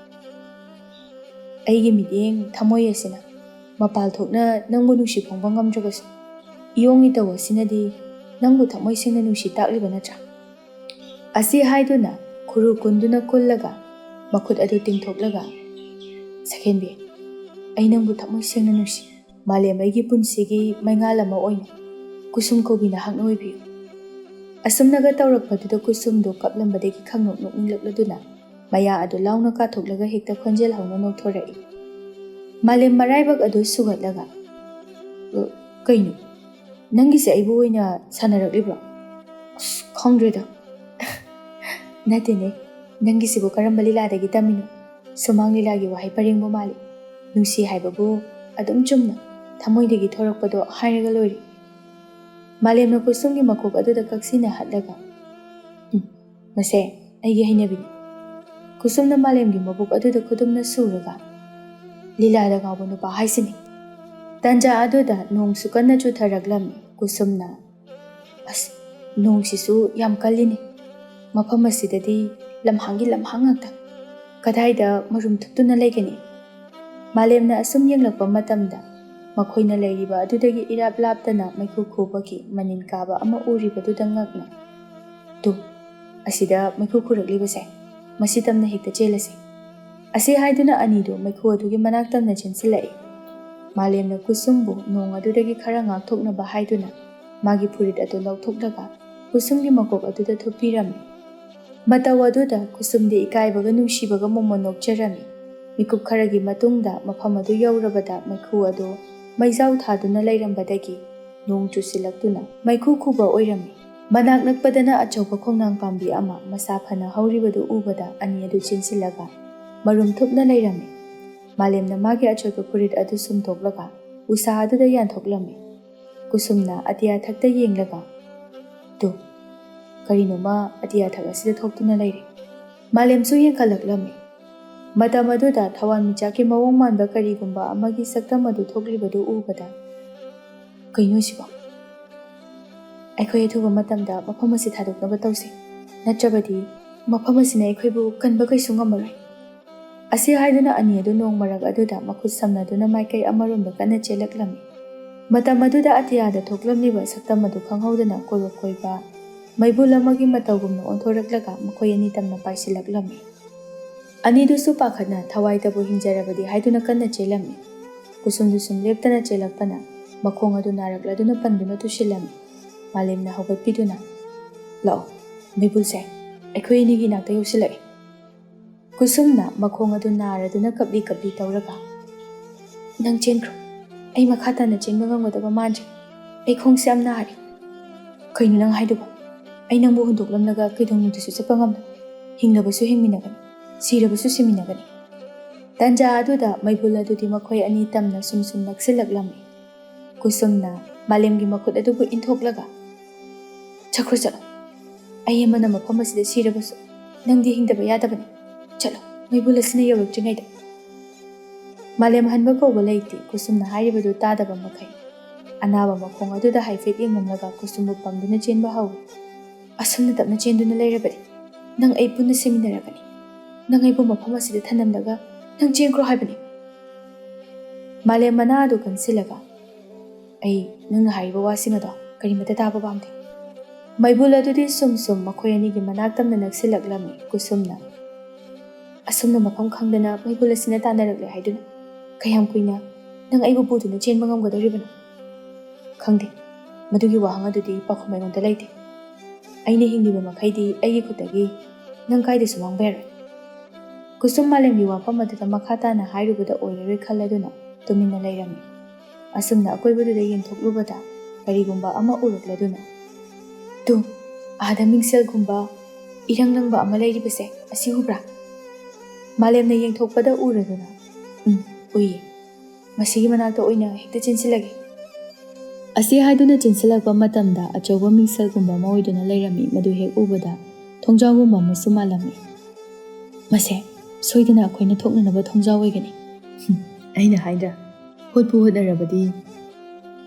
ꯑꯩꯒꯤ ꯃꯤꯠꯌꯦꯡ ꯊꯃꯣꯏ ꯑꯁꯤꯅ ꯃꯄꯥꯜ ꯊꯣꯛꯅ ꯅꯪꯕꯨ ꯅꯨꯡꯁꯤ ꯐꯣꯡꯕ ꯉꯝꯗ꯭ꯔꯒꯁꯨ ꯏꯌꯣꯡ ꯏꯇꯧ ꯑꯁꯤꯅꯗꯤ ꯅꯪꯕꯨ ꯊꯃꯣꯏ ꯁꯦꯡꯅ ꯅꯨꯡꯁꯤ ꯇꯥꯛꯂꯤꯕ ꯅꯠꯇ꯭ꯔꯥ? ꯑꯁꯤ ꯍꯥꯏꯗꯨꯅ ꯈꯨꯔꯨ ꯀꯨꯟꯗꯨꯅ ꯀꯨꯜꯂꯒ ꯃꯈꯨꯠ ꯑꯗꯨ ꯇꯤꯡꯊꯣꯛꯂꯒ ꯁꯈꯦꯟꯕꯤ, ꯑꯩ ꯅꯪꯕꯨ ꯊꯃꯣꯏ ꯁꯦꯡꯅ ꯅꯨꯡꯁꯤ꯫ ꯃꯥꯂꯦꯝ ꯑꯩꯒꯤ ꯄꯨꯟꯁꯤꯒꯤ ꯃꯩꯉꯥꯜ ꯑꯃ ꯑꯣꯏꯅ ꯀꯨꯁꯨꯝ ꯀꯧꯕꯤ ꯅꯍꯥꯛꯅ ꯑꯣꯏꯕꯤꯌꯨ꯫ ꯑꯁꯨꯝꯅꯒ ꯇꯧꯔꯛꯄꯗꯨꯗ ꯀꯨꯁꯨꯝꯗꯨ ꯀꯞꯂꯝꯕꯗꯒꯤ ꯈꯪꯅꯣꯛ ꯅꯣꯛꯅꯤꯡꯂꯛꯂꯗꯨꯅ ꯃꯌꯥ ꯑꯗꯨ ꯂꯥꯎꯅ ꯀꯥꯊꯣꯛꯂꯒ ꯍꯦꯛꯇ ꯈꯣꯟꯖꯦꯜ ꯍꯧꯅ ꯅꯣꯛꯊꯣꯔꯛꯏ꯫ ꯃꯥꯂꯦꯝ ꯃꯔꯥꯏꯕꯛ ꯑꯗꯨ ꯁꯨꯒꯠꯂꯒ ꯀꯩꯅꯣ ꯅꯪꯒꯤꯁꯦ ꯑꯩꯕꯨ ꯑꯣꯏꯅ ꯁꯥꯟꯅꯔꯛꯂꯤꯕ꯭ꯔꯣ? ꯑꯁ ꯈꯪꯗ꯭ꯔꯦꯗ꯫ ꯅꯠꯇꯦꯅꯦ, ꯅꯪꯒꯤꯁꯤꯕꯨ ꯀꯔꯝꯕ ꯂꯤꯂꯥꯗꯒꯤ ꯇꯝꯃꯤꯅꯣ? ꯁꯨꯃꯥꯡ ꯂꯤꯂꯥꯒꯤ ꯋꯥꯍꯩ ꯄꯔꯦꯡꯕꯨ ꯃꯥꯜꯂꯤ꯫ ꯅꯨꯡꯁꯤ ꯍꯥꯏꯕꯕꯨ ꯑꯗꯨꯝ ꯆꯨꯝꯅ ꯊꯃꯣꯏꯗꯒꯤ ꯊꯣꯔꯛꯄꯗꯣ ꯍꯥꯏꯔꯒ ꯂꯣꯏꯔꯦ꯫ ꯃꯥꯂꯦꯝꯅ ꯀꯨꯁꯨꯝꯒꯤ ꯃꯀꯣꯛ ꯑꯗꯨꯗ ꯀꯛꯁꯤꯟꯅ ꯍꯠꯂꯒ ꯃꯁꯦ ꯑꯩꯒꯤ ꯍꯩꯅꯕꯤꯅꯤ꯫ ꯀꯨꯁꯨꯝꯅ ꯃꯥꯂꯦꯝꯒꯤ ꯃꯕꯨꯛ ꯑꯗꯨꯗ ꯈꯨꯗꯨꯝꯅ ꯁꯨꯔꯒ ꯂꯤꯂꯥꯗ ꯉꯥꯎꯕ ꯅꯨꯄꯥ ꯍꯥꯏꯁꯤꯅꯤ꯫ ꯇꯟꯖꯥ ꯑꯗꯨꯗ ꯅꯣꯡꯁꯨ ꯀꯟꯅ ꯆꯨꯊꯔꯛꯂꯝꯃꯤ꯫ ꯀꯨꯁꯨꯝꯅ ꯑꯁ ꯅꯣꯡꯁꯤꯁꯨ ꯌꯥꯝ ꯀꯜꯂꯤꯅꯦ꯫ ꯃꯐꯝ ꯑꯁꯤꯗꯗꯤ ꯂꯝꯍꯥꯡꯒꯤ ꯂꯝꯍꯥꯡ ꯉꯥꯛꯇ꯫ ꯀꯗꯥꯏꯗ ꯃꯔꯨꯝ ꯊꯨꯞꯇꯨꯅ ꯂꯩꯒꯅꯤ? ꯃꯥꯂꯦꯝꯅ ꯑꯁꯨꯝ ꯌꯦꯡꯂꯛꯄ ꯃꯇꯝꯗ ꯃꯈꯣꯏꯅ ꯂꯩꯔꯤꯕ ꯑꯗꯨꯗꯒꯤ ꯏꯔꯥꯞ ꯂꯥꯞꯇꯅ ꯃꯩꯈꯨ ꯈꯨꯕꯒꯤ ꯃꯅꯤꯟ ꯀꯥꯕ ꯑꯃ ꯎꯔꯤꯕꯗꯨꯗ ꯉꯛꯅ ꯇꯨ ꯑꯁꯤꯗ ꯃꯩꯈꯨ ꯈꯨꯔꯛꯂꯤꯕꯁꯦ, ꯃꯁꯤ ꯇꯝꯅ ꯍꯦꯛꯇ ꯆꯦꯜꯂꯁꯤ꯫ ꯑꯁꯤ ꯍꯥꯏꯗꯨꯅ ꯑꯅꯤꯗꯨ ꯃꯩꯈꯨ ꯑꯗꯨꯒꯤ ꯃꯅꯥꯛ ꯇꯝꯅ ꯆꯦꯟꯁꯤꯜꯂꯛꯏ꯫ ꯃꯥꯂꯦꯝꯅ ꯀꯨꯁꯨꯝꯕꯨ ꯅꯣꯡ ꯑꯗꯨꯗꯒꯤ ꯈꯔ ꯉꯥꯛꯊꯣꯛꯅꯕ ꯍꯥꯏꯗꯨꯅ ꯃꯥꯒꯤ ꯐꯨꯔꯤꯠ ꯑꯗꯨ ꯂꯧꯊꯣꯛꯂꯒ ꯀꯨꯁꯨꯝꯒꯤ ꯃꯀꯣꯛ ꯑꯗꯨꯗ ꯊꯨꯞꯄꯤꯔꯝꯃꯤ꯫ ꯃꯇꯧ ꯑꯗꯨꯗ ꯀꯨꯁꯨꯝꯗꯤ ꯏꯀꯥꯏꯕꯒ ꯅꯨꯡꯁꯤꯕꯒ ꯃꯣꯃꯣꯟ ꯅꯣꯛꯆꯔꯝꯃꯤ꯫ ꯃꯤꯀꯨꯞ ꯈꯔꯒꯤ ꯃꯇꯨꯡꯗ ꯃꯐꯝ ꯑꯗꯨ ꯌꯧꯔꯕꯗ ꯃꯩꯈꯨ ꯑꯗꯨ ꯃꯩꯖꯥꯎ ꯊꯥꯗꯨꯅ ꯂꯩꯔꯝꯕꯗꯒꯤ ꯅꯣꯡ ꯆꯨꯁꯤꯜꯂꯛꯇꯨꯅ ꯃꯩꯈꯨ ꯈꯨꯕ ꯑꯣꯏꯔꯝꯃꯤ꯫ ꯃꯅꯥꯛ ꯅꯛꯄꯗꯅ ꯑꯆꯧꯕ ꯈꯣꯡꯅꯥꯡ ꯄꯥꯝꯕꯤ ꯑꯃ ꯃꯁꯥ ꯐꯅ ꯍꯧꯔꯤꯕꯗꯨ ꯎꯕꯗ ꯑꯅꯤ ꯑꯗꯨ ꯆꯦꯟꯁꯤꯜꯂꯒ ꯃꯔꯨꯝ ꯊꯨꯞꯅ ꯂꯩꯔꯝꯃꯤ꯫ ꯃꯥꯂꯦꯝꯅ ꯃꯥꯒꯤ ꯑꯆꯣꯠꯄ ꯐꯨꯔꯤꯠ ꯑꯗꯨ ꯁꯨꯝꯗꯣꯛꯂꯒ ꯎꯁꯥ ꯑꯗꯨꯗ ꯌꯥꯟꯊꯣꯛꯂꯝꯃꯤ꯫ ꯀꯨꯁꯨꯝꯅ ꯑꯇꯤꯌꯥꯊꯛꯇ ꯌꯦꯡꯂꯒ ꯇꯨ ꯀꯔꯤꯅꯣꯃ ꯑꯇꯤꯌꯥꯊꯛ ꯑꯁꯤꯗ ꯊꯣꯛꯇꯨꯅ ꯂꯩꯔꯦ꯫ ꯃꯥꯂꯦꯝꯁꯨ ꯌꯦꯡꯈꯠꯂꯛꯂꯝꯃꯤ꯫ ꯃꯇꯝ ꯑꯗꯨꯗ ꯊꯋꯥꯟꯃꯤꯆꯥꯛꯀꯤ ꯃꯑꯣꯡ ꯃꯥꯟꯕ ꯀꯔꯤꯒꯨꯝꯕ ꯑꯃꯒꯤ ꯁꯛꯇꯝ ꯑꯗꯨ ꯊꯣꯛꯂꯤꯕꯗꯨ ꯎꯕꯗ ꯀꯩꯅꯣ ꯁꯤꯕꯣ? ꯑꯩꯈꯣꯏ ꯑꯊꯨꯕ ꯃꯇꯝꯗ ꯃꯐꯝ ꯑꯁꯤ ꯊꯥꯗꯣꯛꯅꯕ ꯇꯧꯁꯤ, ꯅꯠꯇ꯭ꯔꯕꯗꯤ ꯃꯐꯝ ꯑꯁꯤꯅ ꯑꯩꯈꯣꯏꯕꯨ ꯀꯟꯕ ꯀꯩꯁꯨ ꯉꯝꯃꯔꯣꯏ꯫ ꯑꯁꯤ ꯍꯥꯏꯗꯨꯅ ꯑꯅꯤ ꯑꯗꯨ ꯅꯣꯡ ꯃꯔꯛ ꯑꯗꯨꯗ ꯃꯈꯨꯠ ꯁꯝꯅꯗꯨꯅ ꯃꯥꯏꯀꯩ ꯑꯃꯔꯣꯝꯗ ꯀꯟꯅ ꯆꯦꯜꯂꯛꯂꯝꯃꯤ꯫ ꯃꯇꯝ ꯑꯗꯨꯗ ꯑꯇꯤꯌꯥꯗ ꯊꯣꯛꯂꯝꯂꯤꯕ ꯁꯛꯇꯝ ꯑꯗꯨ ꯈꯪꯍꯧꯗꯅ ꯀꯣꯏꯕ ꯀꯣꯏꯕ ꯃꯩꯕꯨꯜ ꯑꯃꯒꯤ ꯃꯇꯧꯒꯨꯝꯅ ꯑꯣꯟꯊꯣꯔꯛꯂꯒ ꯃꯈꯣꯏ ꯑꯅꯤ ꯇꯝꯅ ꯄꯥꯏꯁꯤꯜꯂꯛꯂꯝꯃꯤ꯫ ꯑꯅꯤꯗꯨꯁꯨ ꯄꯥꯈꯠꯅ ꯊꯋꯥꯏꯇꯕꯨ ꯍꯤꯡꯖꯔꯕꯗꯤ ꯍꯥꯏꯗꯨꯅ ꯀꯟꯅ ꯆꯦꯜꯂꯝꯃꯤ꯫ ꯀꯨꯁꯨꯝꯗꯨ ꯁꯨꯝ ꯂꯦꯞꯇꯅ ꯆꯦꯜꯂꯛꯄꯅ ꯃꯈꯣꯡ ꯑꯗꯨ ꯅꯥꯔꯛꯂꯗꯨꯅ ꯄꯟꯗꯨꯅ ꯇꯨꯁꯤꯜꯂꯝꯃꯤ꯫ ꯃꯥꯂꯦꯝꯅ ꯍꯧꯒꯠꯄꯤꯗꯨꯅ ꯂꯥꯛꯑꯣ ꯃꯩꯕꯨꯜꯁꯦ, ꯑꯩꯈꯣꯏ ꯑꯅꯤꯒꯤ ꯅꯥꯛꯇ ꯌꯧꯁꯤꯜꯂꯛꯏ꯫ ꯀꯨꯁꯨꯝꯅ ꯃꯈꯣꯡ ꯑꯗꯨ ꯅꯥꯔꯗꯨꯅ ꯀꯞꯂꯤ ꯀꯞꯂꯤ ꯇꯧꯔꯒ ꯅꯪ ꯆꯦꯟꯈ꯭ꯔꯣ, ꯑꯩ ꯃꯈꯥ ꯇꯥꯅ ꯆꯦꯟꯕ ꯉꯝꯒꯗꯕ ꯃꯥꯟꯗ꯭ꯔꯦ, ꯑꯩ ꯈꯣꯡꯁꯦ ꯌꯥꯝ ꯅꯥꯔꯦ꯫ ꯀꯩꯅꯣ ꯅꯪ ꯍꯥꯏꯗꯨꯕꯣ? ꯑꯩ ꯅꯪꯕꯨ ꯍꯨꯟꯗꯣꯛꯂꯝꯂꯒ ꯀꯩꯗꯧꯅꯨꯡꯗꯁꯨ ꯆꯠꯄ ꯉꯝꯂꯣꯏ꯫ ꯍꯤꯡꯂꯕꯁꯨ ꯍꯤꯡꯃꯤꯟꯅꯒꯅꯤ, ꯁꯤꯔꯕꯁꯨ ꯁꯤꯃꯤꯟꯅꯒꯅꯤ꯫ ꯇꯟꯖꯥ ꯑꯗꯨꯗ ꯃꯩꯕꯨꯜ ꯑꯗꯨꯗꯤ ꯃꯈꯣꯏ ꯑꯅꯤ ꯇꯝꯅ ꯁꯨꯝ ꯁꯨꯝ ꯅꯛꯁꯤꯜꯂꯛꯂꯝꯃꯤ꯫ ꯀꯨꯁꯨꯝꯅ ꯃꯥꯂꯦꯝꯒꯤ ꯃꯈꯨꯠ ꯑꯗꯨꯕꯨ ꯏꯟꯊꯣꯛꯂꯒ ꯆꯠꯈ꯭ꯔꯣ ꯆꯠꯂꯣ, ꯑꯩ ꯑꯃꯅ ꯃꯐꯝ ꯑꯁꯤꯗ ꯁꯤꯔꯕꯁꯨ ꯅꯪꯗꯤ ꯍꯤꯡꯗꯕ ꯌꯥꯗꯕꯅꯤ꯫ ꯆꯠꯂꯣ ꯃꯩꯕꯨꯜ ꯑꯁꯤꯅ ꯌꯧꯔꯛꯇ꯭ꯔꯤꯉꯩꯗ꯫ ꯃꯥꯂꯦꯝ ꯍꯟꯕ ꯀꯧꯕ ꯂꯩꯇꯦ꯫ ꯀꯨꯁꯨꯝꯅ ꯍꯥꯏꯔꯤꯕꯗꯨ ꯇꯥꯗꯕ ꯃꯈꯩ ꯑꯅꯥꯕ ꯃꯈꯣꯡ ꯑꯗꯨꯗ ꯍꯥꯏꯐꯦꯠ ꯌꯦꯡꯂꯝꯂꯒ ꯀꯨꯁꯨꯝꯕꯨ ꯄꯝꯗꯨꯅ ꯆꯦꯟꯕ ꯍꯧꯏ꯫ ꯑꯁꯨꯝꯅ ꯇꯞꯅ ꯆꯦꯟꯗꯨꯅ ꯂꯩꯔꯕꯗꯤ ꯅꯪ ꯑꯩ ꯄꯨꯟꯅ ꯁꯤꯃꯤꯟꯅꯔꯒꯅꯤ꯫ ꯅꯪ ꯑꯩꯕꯨ ꯃꯐꯝ ꯑꯁꯤꯗ ꯊꯅꯝꯂꯒ ꯅꯪ ꯆꯦꯟꯈ꯭ꯔꯣ ꯍꯥꯏꯕꯅꯤ꯫ ꯃꯥꯂꯦꯝ ꯃꯅꯥ ꯑꯗꯨ ꯀꯟꯁꯤꯜꯂꯒ ꯑꯩ ꯅꯪꯅ ꯍꯥꯏꯔꯤꯕ ꯋꯥꯁꯤꯡ ꯑꯗꯣ ꯀꯔꯤꯃꯠꯇ ꯇꯥꯕ ꯄꯥꯝꯗꯦ꯫ ꯃꯩꯕꯨꯜ ꯑꯗꯨꯗꯤ ꯁꯨꯝ ꯁꯨꯝ ꯃꯈꯣꯏ ꯑꯅꯤꯒꯤ ꯃꯅꯥꯛ ꯇꯝꯅ ꯅꯛꯁꯤꯜꯂꯛꯂꯝꯃꯤ꯫ ꯀꯨꯁꯨꯝꯅ ꯑꯁꯨꯝꯅ ꯃꯐꯝ ꯈꯪꯗꯅ ꯃꯩꯕꯨꯜ ꯑꯁꯤꯅ ꯇꯥꯟꯅꯔꯛꯂꯦ ꯍꯥꯏꯗꯨꯅ ꯀꯌꯥꯝ ꯀꯨꯏꯅ ꯅꯪ ꯑꯩꯕꯨ ꯄꯨꯗꯨꯅ ꯆꯦꯟꯕ ꯉꯝꯒꯗꯧꯔꯤꯕꯅꯣ? ꯈꯪꯗꯦ, ꯃꯗꯨꯒꯤ ꯋꯥꯍꯪ ꯑꯗꯨꯗꯤ ꯄꯥꯎꯈꯨꯝ ꯑꯩꯉꯣꯟꯗ ꯂꯩꯇꯦ꯫ ꯑꯩꯅ ꯍꯤꯡꯂꯤꯕ ꯃꯈꯩꯗꯤ ꯑꯩꯒꯤ ꯈꯨꯠꯇꯒꯤ ꯅꯪ ꯀꯥꯏꯗꯁꯨ ꯃꯥꯡꯕ ꯌꯥꯔꯣꯏ꯫ ꯀꯨꯁꯨꯝ ꯃꯥꯂꯦꯝꯒꯤ ꯋꯥꯐꯝ ꯑꯗꯨꯗ ꯃꯈꯥ ꯇꯥꯅ ꯍꯥꯏꯔꯨꯕꯗ ꯑꯣꯏꯔꯔꯣꯏ ꯈꯜꯂꯗꯨꯅ ꯇꯨꯃꯤꯟꯅ ꯂꯩꯔꯝꯃꯤ꯫ ꯑꯁꯨꯝꯅ ꯑꯀꯣꯏꯕꯗꯨꯗ ꯌꯦꯡꯊꯣꯛꯂꯨꯕꯗ ꯀꯔꯤꯒꯨꯝꯕ ꯑꯃ ꯎꯔꯛꯂꯗꯨꯅ ꯇꯨ ꯑꯥꯗ ꯃꯤꯡꯁꯦꯜꯒꯨꯝꯕ ꯏꯔꯪ ꯂꯪꯕ ꯑꯃ ꯂꯩꯔꯤꯕꯁꯦ, ꯑꯁꯤ ꯎꯕ꯭ꯔꯥ? ꯃꯥꯂꯦꯝꯅ ꯌꯦꯡꯊꯣꯛꯄꯗ ꯎꯔꯗꯨꯅ ꯎꯏꯌꯦ, ꯃꯁꯤꯒꯤ ꯃꯅꯥꯛꯇ ꯑꯣꯏꯅ ꯍꯦꯛꯇ ꯆꯦꯟꯁꯤꯜꯂꯒꯦ꯫ ꯑꯁꯤ ꯍꯥꯏꯗꯨꯅ ꯆꯦꯟꯁꯤꯜꯂꯛꯄ ꯃꯇꯝꯗ ꯑꯆꯧꯕ ꯃꯤꯡꯁꯦꯜꯒꯨꯝꯕ ꯑꯃ ꯑꯣꯏꯗꯨꯅ ꯂꯩꯔꯝꯃꯤ, ꯃꯗꯨ ꯍꯦꯛ ꯎꯕꯗ ꯊꯣꯡꯖꯥꯎꯒꯨꯝꯕ ꯑꯃꯁꯨ ꯃꯥꯜꯂꯝꯃꯤ꯫ ꯃꯁꯦ ꯁꯣꯏꯗꯅ ꯑꯩꯈꯣꯏꯅ ꯊꯣꯛꯅꯅꯕ ꯊꯣꯡꯖꯥꯎ ꯑꯣꯏꯒꯅꯤ꯫ ꯑꯩꯅ ꯍꯥꯏꯗ꯭ꯔꯥ, ꯍꯣꯠꯄꯨ ꯍꯣꯠꯅꯔꯕꯗꯤ,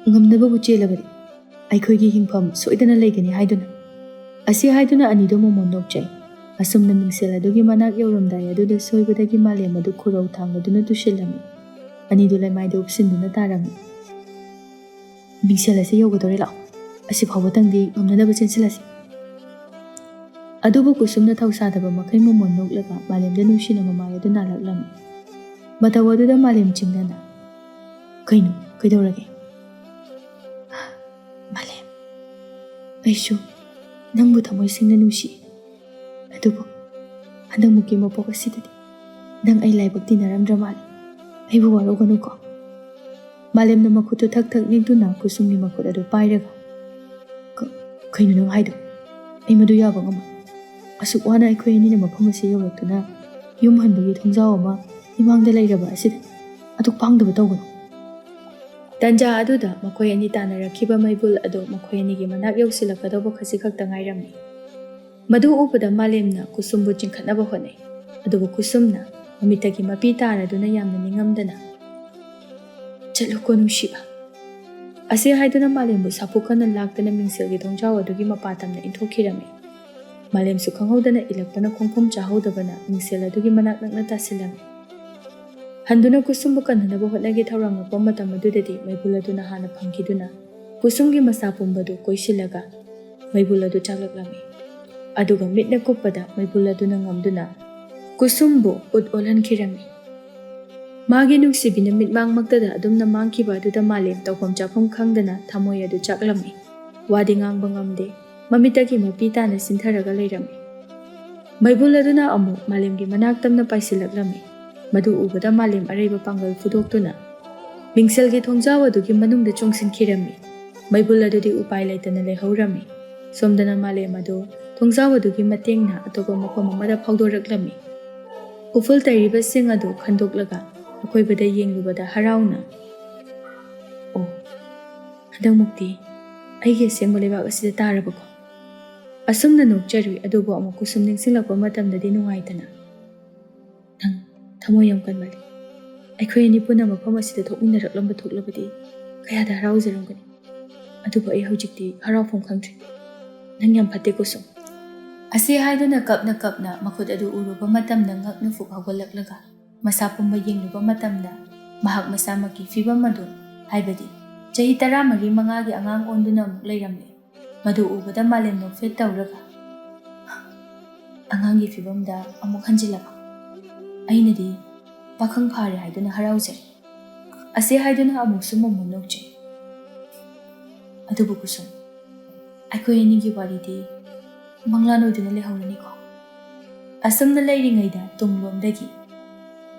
ꯉꯝꯅꯕꯕꯨ ꯆꯦꯜꯂꯕꯗꯤ ꯑꯩꯈꯣꯏꯒꯤ ꯍꯤꯡꯐꯝ ꯁꯣꯏꯗꯅ ꯂꯩꯒꯅꯤ ꯍꯥꯏꯗꯨꯅ꯫ ꯑꯁꯤ ꯍꯥꯏꯗꯨꯅ ꯑꯅꯤꯗꯨ ꯃꯣꯃꯣꯟ ꯅꯣꯛꯆꯩ꯫ ꯑꯁꯨꯝꯅ ꯃꯤꯡꯁꯦꯜ ꯑꯗꯨꯒꯤ ꯃꯅꯥꯛ ꯌꯧꯔꯝꯗꯥꯏ ꯑꯗꯨꯗ ꯁꯣꯏꯕꯗꯒꯤ ꯃꯥꯂꯦꯝ ꯑꯗꯨ ꯈꯨꯔꯧ ꯊꯥꯡꯂꯗꯨꯅ ꯇꯨꯁꯤꯜꯂꯝꯃꯤ꯫ ꯑꯅꯤꯗꯨ ꯂꯩꯃꯥꯏꯗ ꯎꯞꯁꯤꯟꯗꯨꯅ ꯇꯥꯔꯝꯃꯤ꯫ ꯃꯤꯡꯁꯦꯜ ꯑꯁꯤ ꯌꯧꯒꯗꯧꯔꯦ, ꯂꯥꯛꯑꯣ, ꯑꯁꯤ ꯐꯥꯎꯕꯇꯪꯗꯤ ꯉꯝꯅꯅꯕ ꯆꯦꯟꯁꯤꯜꯂꯁꯤ꯫ ꯑꯗꯨꯕꯨ ꯀꯨꯁꯨꯝꯅ ꯊꯧꯁꯥꯗꯕ ꯃꯈꯩ ꯃꯣꯃꯣꯟ ꯅꯣꯛꯂꯒ ꯃꯥꯂꯦꯝꯗ ꯅꯨꯡꯁꯤꯅ ꯃꯃꯥꯏ ꯑꯗꯨ ꯅꯥꯜꯂꯛꯂꯝꯃꯤ꯫ ꯃꯇꯧ ꯑꯗꯨꯗ ꯃꯥꯂꯦꯝ ꯆꯤꯡꯅꯅ, ꯀꯩꯅꯣ, ꯀꯩꯗꯧꯔꯒꯦ? ꯃꯥꯂꯦꯝ, ꯑꯩꯁꯨ ꯅꯪꯕꯨ ꯊꯃꯣꯏ ꯁꯦꯡꯅ ꯅꯨꯡꯁꯤ, ꯑꯗꯨꯕꯨ ꯍꯟꯗꯛꯃꯨꯛꯀꯤ ꯃꯄꯣꯛ ꯑꯁꯤꯗꯗꯤ ꯅꯪ ꯑꯩ ꯂꯥꯏꯕꯛ ꯇꯤꯟꯅꯔꯝꯗ꯭ꯔ ꯃꯥꯜꯂꯦ꯫ ꯑꯩꯕꯨ ꯋꯥꯔꯧꯒꯅꯨꯀꯣ꯫ ꯃꯥꯂꯦꯝꯅ ꯃꯈꯨꯠꯇꯨ ꯊꯛ ꯊꯛ ꯅꯤꯛꯇꯨꯅ ꯀꯨꯁꯨꯝꯒꯤ ꯃꯈꯨꯠ ꯑꯗꯨ ꯄꯥꯏꯔꯒ, ꯀꯩꯅꯣ ꯅꯪ ꯍꯥꯏꯗꯣ? ꯑꯩ ꯃꯗꯨ ꯌꯥꯕ ꯉꯝꯃꯣꯏ꯫ ꯑꯁꯨꯛ ꯋꯥꯅ ꯑꯩꯈꯣꯏ ꯑꯅꯤꯅ ꯃꯐꯝ ꯑꯁꯤ ꯌꯧꯔꯛꯇꯨꯅ ꯌꯨꯝ ꯍꯟꯕꯒꯤ ꯊꯣꯡꯖꯥꯎ ꯑꯃ ꯏꯃꯥꯡꯗ ꯂꯩꯔꯕ ꯑꯁꯤꯗ ꯑꯗꯨꯛ ꯄꯥꯡꯗꯕ ꯇꯧꯒꯅꯨ꯫ ꯇꯟꯖꯥ ꯑꯗꯨꯗ ꯃꯈꯣꯏ ꯑꯅꯤ ꯇꯥꯟꯅꯔꯛꯈꯤꯕ ꯃꯩꯕꯨꯜ ꯑꯗꯨ ꯃꯈꯣꯏ ꯑꯅꯤꯒꯤ ꯃꯅꯥꯛ ꯌꯧꯁꯤꯜꯂꯛꯀꯗꯧꯕ ꯈꯖꯤꯛꯈꯛꯇ ꯉꯥꯏꯔꯝꯃꯤ꯫ ꯃꯗꯨ ꯎꯕꯗ ꯃꯥꯂꯦꯝꯅ ꯀꯨꯁꯨꯝꯕꯨ ꯆꯤꯡꯈꯠꯅꯕ ꯍꯣꯠꯅꯩ, ꯑꯗꯨꯕꯨ ꯀꯨꯁꯨꯝꯅ ꯃꯃꯤꯠꯇꯒꯤ ꯃꯄꯤ ꯇꯥꯔꯗꯨꯅ ꯌꯥꯝꯅ ꯅꯤꯡꯉꯝꯗꯅ, ꯆꯠꯂꯨꯀꯣ ꯅꯨꯡꯁꯤꯕ, ꯑꯁꯤ ꯍꯥꯏꯗꯨꯅ ꯃꯥꯂꯦꯝꯕꯨ ꯁꯥꯐꯨ ꯀꯟꯅ ꯂꯥꯛꯇꯅ ꯃꯤꯡꯁꯦꯜꯒꯤ ꯊꯣꯡꯖꯥꯎ ꯑꯗꯨꯒꯤ ꯃꯄꯥ ꯇꯝꯅ ꯏꯟꯊꯣꯛꯈꯤꯔꯝꯃꯤ꯫ ꯃꯥꯂꯦꯝꯁꯨ ꯈꯪꯍꯧꯗꯅ ꯏꯜꯂꯛꯄꯅ ꯈꯣꯡꯐꯝ ꯆꯥꯍꯧꯗꯕꯅ ꯃꯤꯡꯁꯦꯜ ꯑꯗꯨꯒꯤ ꯃꯅꯥꯛ ꯅꯛꯅ ꯇꯥꯁꯤꯜꯂꯝꯃꯤ꯫ ꯍꯟꯗꯨꯅ ꯀꯨꯁꯨꯝꯕꯨ ꯀꯟꯅꯅꯕ ꯍꯣꯠꯅꯒꯦ ꯊꯧꯔꯥꯡꯂꯛꯄ ꯃꯇꯝ ꯑꯗꯨꯗꯗꯤ ꯃꯩꯕꯨꯜ ꯑꯗꯨꯅ ꯍꯥꯟꯅ ꯐꯪꯈꯤꯗꯨꯅ ꯀꯨꯁꯨꯝꯒꯤ ꯃꯁꯥ ꯄꯨꯝꯕꯗꯨ ꯀꯣꯏꯁꯤꯜꯂꯒ ꯃꯩꯕꯨꯜ ꯑꯗꯨ ꯆꯥꯛꯂꯛꯂꯝꯃꯤ꯫ ꯑꯗꯨꯒ ꯃꯤꯠꯅ ꯀꯨꯞꯄꯗ ꯃꯩꯕꯨꯜ ꯑꯗꯨꯅ ꯉꯝꯗꯨꯅ ꯀꯨꯁꯨꯝꯕꯨ ꯎꯠ ꯑꯣꯜꯍꯟꯈꯤꯔꯝꯃꯤ꯫ ꯃꯥꯒꯤ ꯅꯨꯡꯁꯤꯕꯤꯅ ꯃꯤꯠꯃꯥꯡꯃꯛꯇꯗ ꯑꯗꯨꯝꯅ ꯃꯥꯡꯈꯤꯕ ꯑꯗꯨꯗ ꯃꯥꯂꯦꯝ ꯇꯧꯐꯝ ꯆꯥꯐꯝ ꯈꯪꯗꯅ ꯊꯃꯣꯏ ꯑꯗꯨ ꯆꯥꯛꯂꯝꯃꯤ꯫ ꯋꯥꯗꯤ ꯉꯥꯡꯕ ꯉꯝꯗꯦ, ꯃꯃꯤꯠꯇꯒꯤ ꯃꯄꯤ ꯇꯥꯅ ꯆꯤꯟꯊꯔꯒ ꯂꯩꯔꯝꯃꯤ꯫ ꯃꯩꯕꯨꯜ ꯑꯗꯨꯅ ꯑꯃꯨꯛ ꯃꯥꯂꯦꯝꯒꯤ ꯃꯅꯥꯛ ꯇꯝꯅ ꯄꯥꯏꯁꯤꯜꯂꯛꯂꯝꯃꯤ꯫ ꯃꯗꯨ ꯎꯕꯗ ꯃꯥꯂꯦꯝ ꯑꯔꯩꯕ ꯄꯥꯡꯒꯜ ꯐꯨꯗꯣꯛꯇꯨꯅ ꯃꯤꯡꯁꯦꯜꯒꯤ ꯊꯣꯡꯖꯥꯎ ꯑꯗꯨꯒꯤ ꯃꯅꯨꯡꯗ ꯆꯣꯡꯁꯤꯟꯈꯤꯔꯝꯃꯤ꯫ ꯃꯩꯕꯨꯜ ꯑꯗꯨꯗꯤ ꯎꯄꯥꯏ ꯂꯩꯇꯅ ꯂꯩꯍꯧꯔꯝꯃꯤ꯫ ꯁꯣꯝꯗꯅ ꯃꯥꯂꯦꯝ ꯑꯗꯨ ꯊꯣꯡꯖꯥꯎ ꯑꯗꯨꯒꯤ ꯃꯇꯦꯡꯅ ꯑꯇꯣꯞꯄ ꯃꯐꯝ ꯑꯃꯗ ꯐꯥꯎꯗꯣꯔꯛꯂꯝꯃꯤ꯫ ꯎꯐꯨꯜ ꯇꯩꯔꯤꯕꯁꯤꯡ ꯑꯗꯨ ꯈꯟꯗꯣꯛꯂꯒ ꯑꯀꯣꯏꯕꯗ ꯌꯦꯡꯂꯨꯕꯗ ꯍꯔꯥꯎꯅ, ꯑꯣ, ꯍꯟꯗꯛꯃꯨꯛꯇꯤ ꯑꯩꯒꯤ ꯑꯁꯦꯡꯕ ꯂꯩꯕꯥꯛ ꯑꯁꯤꯗ ꯇꯥꯔꯕꯀꯣ꯫ ꯑꯁꯨꯝꯅ ꯅꯣꯛꯆꯔꯨꯏ, ꯑꯗꯨꯕꯨ ꯑꯃꯨꯛ ꯀꯨꯁꯨꯝ ꯅꯤꯡꯁꯤꯡꯂꯛꯄ ꯃꯇꯝꯗꯗꯤ ꯅꯨꯡꯉꯥꯏꯇꯅ, ꯅꯪ ꯊꯃꯣꯏ ꯌꯥꯝ ꯀꯟꯃꯜꯂꯤ꯫ ꯑꯩꯈꯣꯏ ꯑꯅꯤ ꯄꯨꯟꯅ ꯃꯐꯝ ꯑꯁꯤꯗ ꯊꯣꯛꯃꯤꯟꯅꯔꯛꯂꯝꯕ ꯊꯣꯛꯂꯕꯗꯤ ꯀꯌꯥꯗ ꯍꯔꯥꯎꯖꯔꯝꯒꯅꯤ꯫ ꯑꯗꯨꯕꯨ ꯑꯩ ꯍꯧꯖꯤꯛꯇꯤ ꯍꯔꯥꯎꯐꯝ ꯈꯪꯗ꯭ꯔꯤ꯫ ꯅꯪ ꯌꯥꯝ ꯐꯠꯇꯦ ꯀꯨꯁꯨꯝ꯫ ꯑꯁꯤ ꯍꯥꯏꯗꯨꯅ ꯀꯞꯅ ꯀꯞꯅ ꯃꯈꯨꯠ ꯑꯗꯨ ꯎꯔꯨꯕ ꯃꯇꯝꯗ ꯉꯛꯅ ꯐꯨꯛ ꯍꯧꯒꯠꯂꯛꯂꯒ ꯃꯁꯥ ꯄꯨꯝꯕ ꯌꯦꯡꯂꯨꯕ ꯃꯇꯝꯗ ꯃꯍꯥꯛ ꯃꯁꯥꯃꯛꯀꯤ ꯐꯤꯕꯝ ꯑꯗꯨ, ꯍꯥꯏꯕꯗꯤ ꯆꯍꯤ 14-5ꯒꯤ ꯑꯉꯥꯡ ꯑꯣꯟꯗꯨꯅ ꯑꯃꯨꯛ ꯂꯩꯔꯝꯂꯦ꯫ ꯃꯗꯨ ꯎꯕꯗ ꯃꯥꯂꯦꯝ ꯅꯣꯛꯐꯦꯠ ꯇꯧꯔꯒ, ꯑꯉꯥꯡꯒꯤ ꯐꯤꯕꯝꯗ ꯑꯃꯨꯛ ꯍꯟꯖꯤꯜꯂꯕ? ꯑꯩꯅꯗꯤ ꯄꯥꯈꯪ ꯐꯥꯔꯦ ꯍꯥꯏꯗꯨꯅ ꯍꯔꯥꯎꯖꯔꯤ꯫ ꯑꯁꯤ ꯍꯥꯏꯗꯨꯅ ꯑꯃꯨꯛꯁꯨ ꯃꯣꯃꯣꯟ ꯅꯣꯛꯆꯩ꯫ ꯑꯗꯨꯕꯨ ꯀꯨꯁꯨꯝ, ꯑꯩꯈꯣই ꯑꯅꯤꯒꯤ ꯋꯥꯔꯤꯗꯤ ꯃꯪꯂꯥꯟ ꯑꯣꯏꯗꯨꯅ ꯂꯩꯍꯧꯔꯅꯤꯀꯣ꯫ ꯑꯁꯨꯝꯅ ꯂꯩꯔꯤꯉꯩꯗ ꯇꯨꯡꯂꯣꯝꯗꯒꯤ,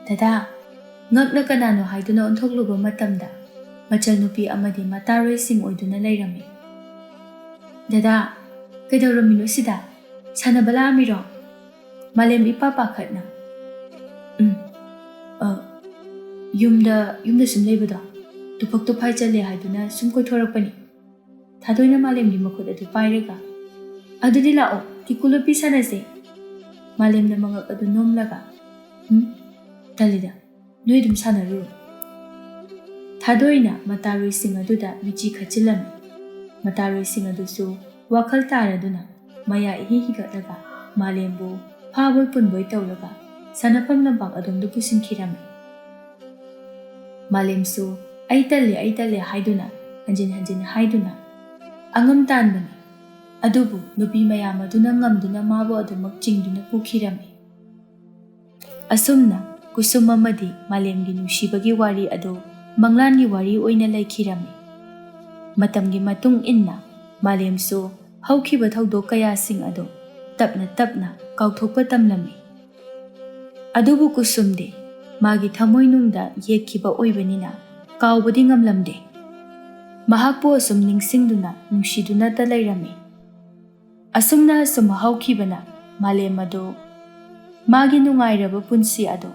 ꯗꯗꯥ, ꯉꯛꯅ ꯀꯅꯥꯅꯣ ꯍꯥꯏꯗꯨꯅ ꯑꯣꯟꯊꯣꯛꯂꯨꯕ ꯃꯇꯝꯗ ꯃꯆꯜꯅꯨꯄꯤ ꯑꯃꯗꯤ ꯃꯇꯥꯔꯣꯏꯁꯤꯡ ꯑꯣꯏꯗꯨꯅ ꯂꯩꯔꯝꯃꯤ꯫ ꯗꯗꯥ, ꯀꯩꯗꯧꯔꯝꯃꯤꯅꯣ ꯁꯤꯗ? ꯁꯥꯟꯅꯕ ꯂꯥꯛꯑꯝꯃꯤꯔꯣ? ꯃꯥꯂꯦꯝ ꯏꯄꯥ ꯄꯥꯈꯠꯅ, ꯌꯨꯝꯗ ꯁꯨꯝ ꯂꯩꯕꯗꯣ ꯇꯨꯐꯛ ꯇꯨꯐꯥꯏ ꯆꯜꯂꯦ ꯍꯥꯏꯗꯨꯅ ꯁꯨꯝ ꯀꯣꯏꯊꯣꯔꯛꯄꯅꯤ꯫ ꯊꯥꯗꯣꯏꯅ ꯃꯥꯂꯦꯝꯒꯤ ꯃꯈꯨꯠ ꯑꯗꯨ ꯄꯥꯏꯔꯒ, ꯑꯗꯨꯗꯤ ꯂꯥꯛꯑꯣ, ꯀꯤꯀꯨ ꯂꯣꯠꯄꯤ ꯁꯥꯟꯅꯁꯦ꯫ ꯃꯥꯂꯦꯝꯅ ꯃꯉꯛ ꯑꯗꯨ ꯅꯣꯝꯂꯒ, ꯇꯜꯂꯤꯗ, ꯅꯣꯏ ꯑꯗꯨꯝ ꯁꯥꯟꯅꯔꯨꯔꯣ꯫ ꯊꯥꯗꯣꯏꯅ ꯃꯇꯥꯔꯣꯏꯁꯤꯡ ꯑꯗꯨꯗ ꯃꯤꯆꯤ ꯈꯠꯆꯤꯜꯂꯝꯃꯤ꯫ ꯃꯇꯥꯔꯣꯏꯁꯤꯡ ꯑꯗꯨꯁꯨ ꯋꯥꯈꯜ ꯇꯥꯔꯗꯨꯅ ꯃꯌꯥ ꯏꯍꯤ ꯍꯤꯒꯠꯂꯒ ꯃꯥꯂꯦꯝꯕꯨ ꯐꯥꯕꯣꯏ ꯄꯨꯟꯕꯣꯏ ꯇꯧꯔꯒ ꯁꯥꯟꯅꯐꯝ ꯂꯝꯄꯥꯛ ꯑꯗꯣꯝꯗ ꯄꯨꯁꯤꯟꯈꯤꯔꯝꯃꯤ꯫ ꯃꯥꯂꯦꯝꯁꯨ ꯑꯩ ꯇꯜꯂꯦ ꯍꯥꯏꯗꯨꯅ ꯍꯟꯖꯤꯟ ꯍꯟꯖꯤꯟ ꯍꯥꯏꯗꯨꯅ ꯑꯉꯝ ꯇꯥꯟꯕꯅꯤ꯫ ꯑꯗꯨꯕꯨ ꯅꯨꯄꯤ ꯃꯌꯥꯝ ꯑꯗꯨꯅ ꯉꯝꯗꯨꯅ ꯃꯥꯕꯨ ꯑꯗꯨꯃꯛ ꯆꯤꯡꯗꯨꯅ ꯄꯨꯈꯤꯔꯝꯃꯤ꯫ ꯑꯁꯨꯝꯅ ꯀꯨꯁꯨꯝ ꯑꯃꯗꯤ ꯃꯥꯂꯦꯝꯒꯤ ꯅꯨꯡꯁꯤꯕꯒꯤ ꯋꯥꯔꯤ ꯑꯗꯨ ꯃꯪꯂꯥꯟꯒꯤ ꯋꯥꯔꯤ ꯑꯣꯏꯅ ꯂꯩꯈꯤꯔꯝꯃꯤ꯫ ꯃꯇꯝꯒꯤ ꯃꯇꯨꯡ ꯏꯟꯅ ꯃꯥꯂꯦꯝꯁꯨ ꯍꯧꯈꯤꯕ ꯊꯧꯗꯣꯛ ꯀꯌꯥꯁꯤꯡ ꯑꯗꯨ ꯇꯞꯅ ꯇꯞꯅ ꯀꯥꯎꯊꯣꯛꯄ ꯇꯝꯂꯝꯃꯤ꯫ ꯑꯗꯨꯕꯨ ꯀꯨꯁꯨꯝꯗꯤ ꯃꯥꯒꯤ ꯊꯃꯣꯏꯅꯨꯡꯗ ꯌꯦꯛꯈꯤꯕ ꯑꯣꯏꯕꯅꯤꯅ ꯀꯥꯎꯕꯗꯤ ꯉꯝꯂꯝꯗꯦ꯫ ꯃꯍꯥꯛꯄꯨ ꯑꯁꯨꯝ ꯅꯤꯡꯁꯤꯡꯗꯨꯅ ꯅꯨꯡꯁꯤꯗꯨꯅꯇ ꯂꯩꯔꯝꯃꯤ꯫ ꯑꯁꯨꯝꯅ ꯑꯁꯨꯝ ꯍꯧꯈꯤꯕꯅ ꯃꯥꯂꯦꯝ ꯑꯗꯨ ꯃꯥꯒꯤ ꯅꯨꯡꯉꯥꯏꯔꯕ ꯄꯨꯟꯁꯤ ꯑꯗꯨ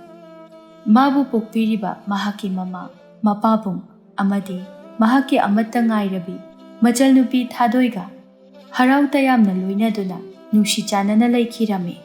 ꯃꯥꯕꯨ ꯄꯣꯛꯄꯤꯔꯤꯕ ꯃꯍꯥꯛꯀꯤ ꯃꯃꯥ ꯃꯄꯥꯕꯨꯡ ꯑꯃꯗꯤ ꯃꯍꯥꯛꯀꯤ ꯑꯃꯠꯇ ꯉꯥꯏꯔꯕꯤ ꯃꯆꯜꯅꯨꯄꯤ ꯊꯥꯗꯣꯏꯒ ꯍꯔꯥꯎ ꯇꯌꯥꯝꯅ ꯂꯣꯏꯅꯗꯨꯅ ꯅꯨꯡꯁꯤ ꯆꯥꯟꯅꯅ ꯂꯩꯈꯤꯔꯝꯃꯤ꯫